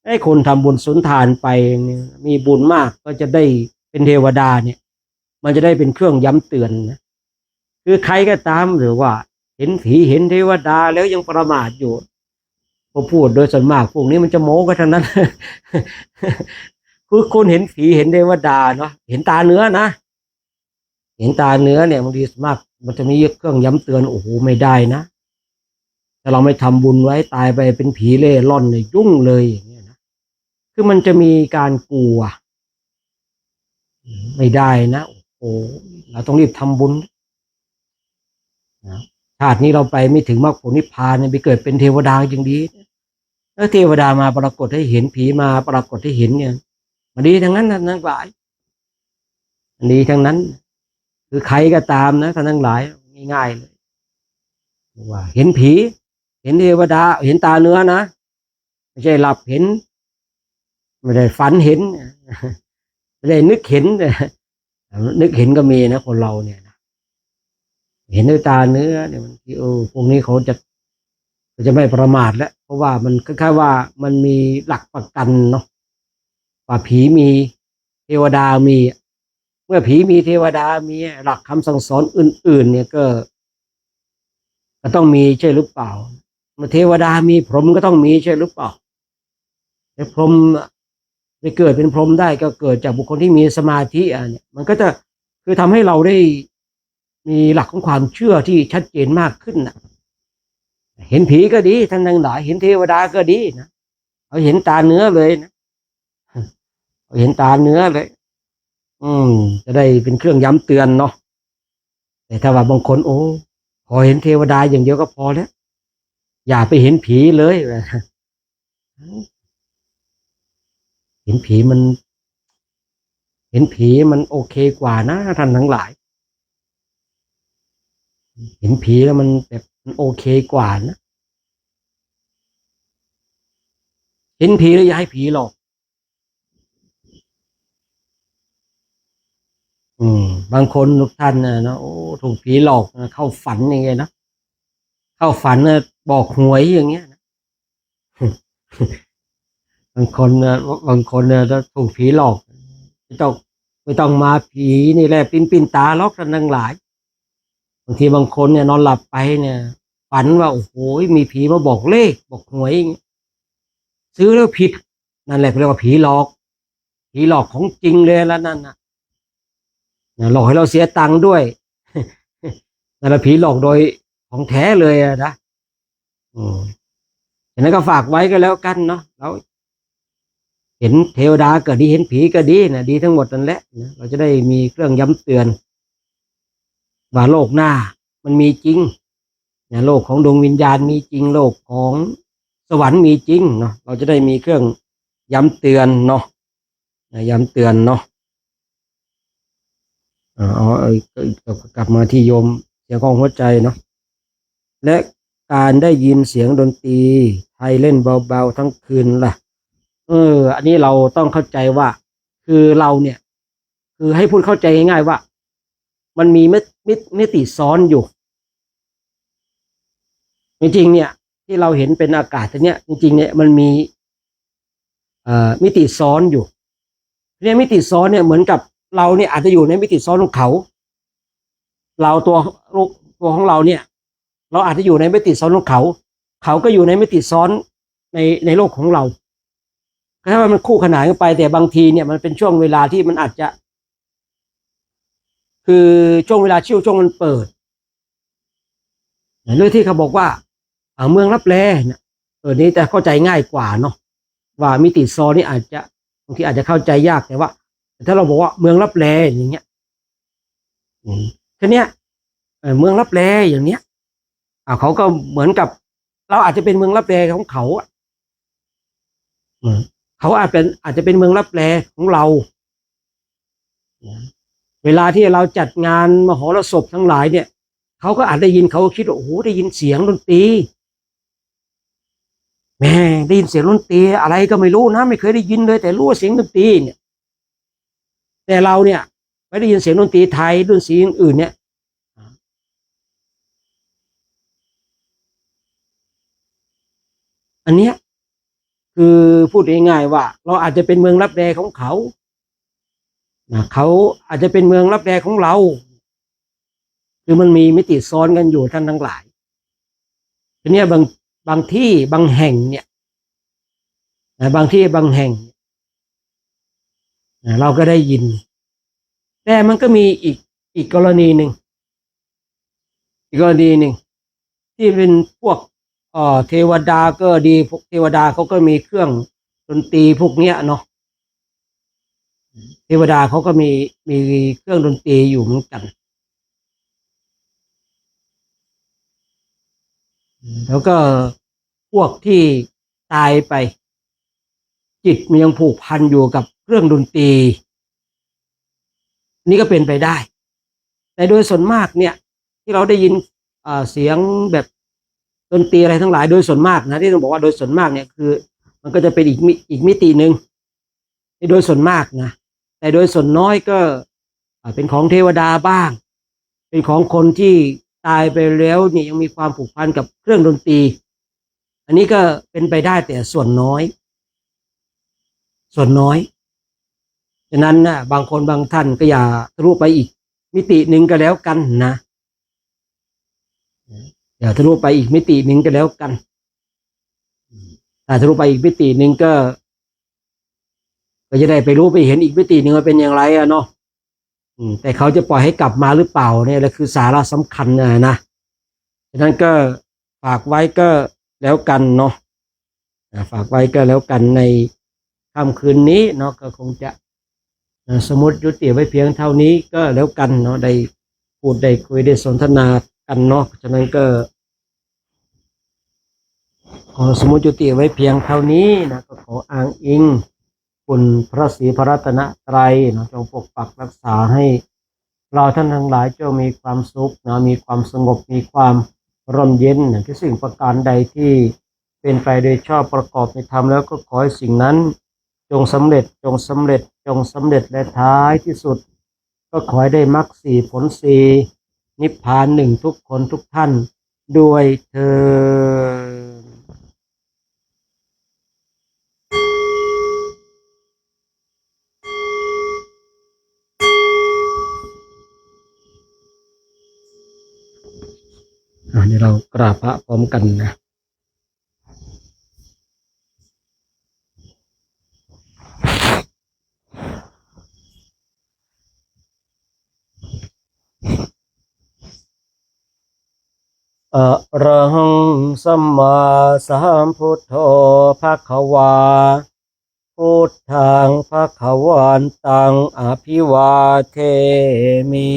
S1: ไอ้คนทำบุญสุนทานไปมีบุญมากก็จะได้เป็นเทวดาเนี่ยมันจะได้เป็นเครื่องย้ำเตือนนะคือใครก็ตามหรือว่าเห็นผีเห็นเทวดาแล้วยังประมาทอยู่พอพูดโดยส่วนมากพวกนี้มันจะโม้กันทั้งนั้น คือคนเห็นผีเห็นเทวดาเนาะเห็นตาเนื้อนะเห็นตาเนื้อเนี่ยบางทีมากมันจะมีเครื่องย้ำเตือนโอ้โหไม่ได้นะถ้าเราไม่ทำบุญไว้ตายไปเป็นผีเล่ร่อนเนี่ยยุ่งเลยอย่างเงี้ยนะคือมันจะมีการกลัวไม่ได้นะโอ้โหเราต้องรีบทำบุญนะชาตินี้เราไปไม่ถึงมรรคผลนิพพานเนี่ยไปเกิดเป็นเทวดาจริงดีแล้วเทวดามาปรากฏให้เห็นผีมาปรากฏให้เห็นเนี่ยมันดีทั้งนั้นทั้งหลายมันดีทั้งนั้นคือใครก็ตามนะท่านทั้งหลายง่ายๆเลยว่าเห็นผีเห็นเทวดาเห็นตาเนื้อนะไม่ใช่หลับเห็นไม่ได้ฝันเห็น ไม่ได้นึกเห็นนึกเห็นก็มีนะคนเราเนี่ยนะเห็นด้วยตาเนื้อเนี่ยมันที่พวกนี้เขาจะไม่ประมาทแล้วเพราะว่ามันคล้ายๆว่ามันมีหลักประกันเนาะว่าผีมีเทวดามีเมื่อผีมีเทวดามีหลักคำสั่งสอนอื่นๆเนี่ยก็ต้องมีใช่หรือเปล่าเมื่อเทวดามีพรหมก็ต้องมีใช่หรือเปล่าแต่พรหมไปเกิดเป็นพรหมได้ก็เกิดจากบุคคลที่มีสมาธิเนี่ยมันก็จะคือทำให้เราได้มีหลักของความเชื่อที่ชัดเจนมากขึ้นนะเห็นผีก็ดีท่านทั้งหลายเห็นเทวดาก็ดีนะเอาเห็นตาเนื้อเลยนะเอาเห็นตาเนื้อเลยจะได้เป็นเครื่องย้ำเตือนเนาะแต่ถ้าว่าบางคนพอเห็นเทวดาอย่างเดียวก็พอแล้วอย่าไปเห็นผีเลยเห็นผีมันโอเคกว่านะท่านทั้งหลายเห็นผีแล้วมันแบบมันโอเคกว่านะเห็นผีแล้วอย่าให้ผีหลอกบางคนทุกท่านนะถูกผีหลอกนะเข้าฝันอย่างเงี้ยนะเข้าฝันนะบอกหวยอย่างเงี้ยนะบางคนนะถ้าถูกผีหลอกไม่ต้องมาผีนี่แหละปิ้นตาล็อกกันทั้งหลายบางทีบางคนเนี่ยนอนหลับไปเนี่ยฝันว่าโอ้โหมีผีมาบอกเลขบอกหวยซื้อแล้วผิดนั่นแหละเรียกว่าผีหลอกของจริงเลยแล้วนั่นนะหลอกให้เราเสียตังค์ด้วยนั่นแหละผีหลอกโดยของแท้เลยนะฉะนั้นก็ฝากไว้ก็แล้วกันเนาะเราเห็นเทวดาก็ดีเห็นผีก็ดีนะดีทั้งหมดนั่นแหละนะเราจะได้มีเครื่องย้ำเตือนว่าโลกหน้ามันมีจริงนะโลกของดวงวิญญาณมีจริงโลกของสวรรค์มีจริงเนาะเราจะได้มีเครื่องย้ำเตือนเนาะย้ำเตือนเนาะกลับมาที่โยมเสียงของหัวใจเนาะและการได้ยินเสียงดนตรีไทยเล่นเบาๆทั้งคืนล่ะอันนี้เราต้องเข้าใจว่าคือเราเนี่ยคือให้พูดเข้าใจง่ายๆว่ามันมีมิติซ้อนอยู่จริงๆเนี่ยที่เราเห็นเป็นอากาศตัวเนี้ยจริงๆเนี่ยมันมีมิติซ้อนอยู่เนี่ยมิติซ้อนเนี่ยเหมือนกับเราเนี่ยอาจจะอยู่ในมิติซ้อนของเขาเราตัวของเราเนี่ยเราอาจจะอยู่ในมิติซ้อนของเขาก็อยู่ในมิติซ้อนในโลกของเราถ้ามันคู่ขนานกันไปแต่บางทีเนี่ยมันเป็นช่วงเวลาที่มันอาจจะคือช่วงเวลาช่วงมันเปิดเรื่องที่เขาบอกว่าเมืองลับแลเนี่ยนี้จะเข้าใจง่ายกว่าเนาะว่ามิติซ้อนนี่อาจจะบางทีอาจจะเข้าใจยากแต่ว่าถ้าเราบอกว่าเมืองลับแลอย่างเงี้ยทีเนี้ยเมืองลับแลอย่างเนี้ยเขาก็เหมือนกับเราอาจจะเป็นเมืองลับแลของเขาเขาอาจจะเป็นเมืองลับแลของเราเวลาที่เราจัดงานมหรสพทั้งหลายเนี่ยเขาก็อาจได้ยินเขาคิดว่าโอ้โหได้ยินเสียงดนตรีแม่ได้ยินเสียงดนตรีอะไรก็ไม่รู้นะไม่เคยได้ยินเลยแต่รู้ว่าเสียงดนตรีเนี่ยแต่เราเนี่ยไม่ได้ยินเสียงดนตรีไทยดนตรีอื่นเนี่ยอันเนี้ยคือพูดง่ายๆว่าเราอาจจะเป็นเมืองลับแลของเขาเขาอาจจะเป็นเมืองลับแลของเราคือมันมีมิติซ้อนกันอยู่ท่านทั้งหลายทีนี้บางที่บางแห่งเนี่ยบางที่บางแห่งเราก็ได้ยินแต่มันก็มีอีกกรณีหนึ่งที่เป็นพวกเทวดาก็ดีพวกเทวดาเขาก็มีเครื่องดนตรีพวกเนี้ยเนาะเทวดาเขาก็มีเครื่องดนตรีอยู่เหมือนกันแล้วก็พวกที่ตายไปจิตมันยังผูกพันอยู่กับเครื่องดนตรีนี่ก็เป็นไปได้แต่โดยส่วนมากเนี่ยที่เราได้ยินเสียงแบบดนตรีอะไรทั้งหลายโดยส่วนมากนะที่ต้องบอกว่าโดยส่วนมากเนี่ยคือมันก็จะเป็นอีกมิติหนึ่งโดยส่วนมากนะ แต่โดยส่วนน้อยก็เป็นของเทวดาบ้าง เป็นของคนที่ตายไปแล้วเนี่ยยังมีความผูกพันกับเครื่องดนตรีอันนี้ก็เป็นไปได้แต่ส่วนน้อยฉะนั้นนะบางคนบางท่านก็อย่าทะลุไปอีกมิติหนึ่งก็แล้วกันนะอย่าทะลุไปอีกมิติหนึ่งก็แล้วกันถ้าทะลุไปอีกมิติหนึ่งก็จะได้ไปรู้ไปเห็นอีกมิติหนึ่งว่าเป็นอย่างไรอะเนาะแต่เขาจะปล่อยให้กลับมาหรือเปล่าเนี่ยแหละคือสาระสำคัญนะฉะนั้นก็ฝากไว้ก็แล้วกันเนาะฝากไว้ก็แล้วกันในค่ำคืนนี้เนาะก็คงจะสมมติยุติไว้เพียงเท่านี้ก็แล้วกันเนาะได้พูดได้คุยได้สนทนากันเนาะฉะนั้นก็ขอสมมติยุติไว้เพียงเท่านี้นะก็ขออ้างอิงคุณพระศรีพระรัตนตรัยนะจงปกปักรักษาให้เราท่านทั้งหลายจงมีความสุขนะมีความสงบมีความร่มเย็นทุกสิ่งประการใดที่เป็นไปโดยชอบประกอบในธรรมแล้วก็ขอให้สิ่งนั้นจงสำเร็จและท้ายที่สุดก็ขอให้ได้มรรคสี่ผลสี่นิพพานหนึ่งทุกคนทุกท่านด้วยเถิดเดี๋ยวเรากราบพระพร้อมกันนะอะระหังสัมมาสัมพุทโธภควาพุทธังภควันตังอภิวาเทมิ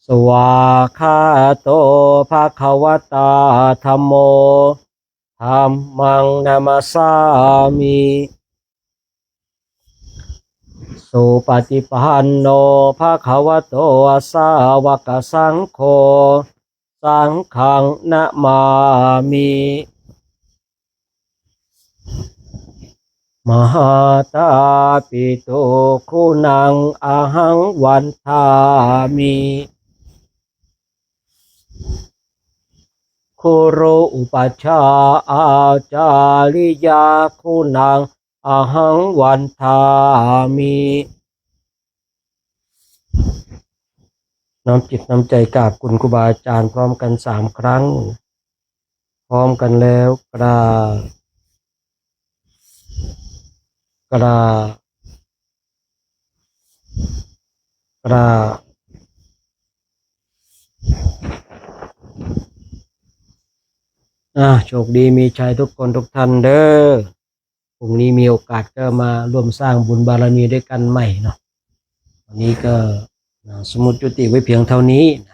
S1: สวากขาโตภควตาธัมโมธัมมังนามัสสามิสุปฏิปันโนภควโตสาวกสังโฆสังฆังนะมามิมหาตาปิโตคุณังอหังวันทามิคุโรอุปัชฌาย์อาจาริยาคุณังอหังวันทามิน้อมจิตน้อมใจกราบคุณครูบาอาจารย์พร้อมกัน3 ครั้งพร้อมกันแล้วกราบกราบกราบโชคดีมีชัยทุกคนทุกท่านเด้อพรุ่งนี้มีโอกาสก็มาร่วมสร้างบุญบารมีด้วยกันใหม่เนาะวันนี้ก็สมมุติยุติไว้เพียงเท่านี้นะ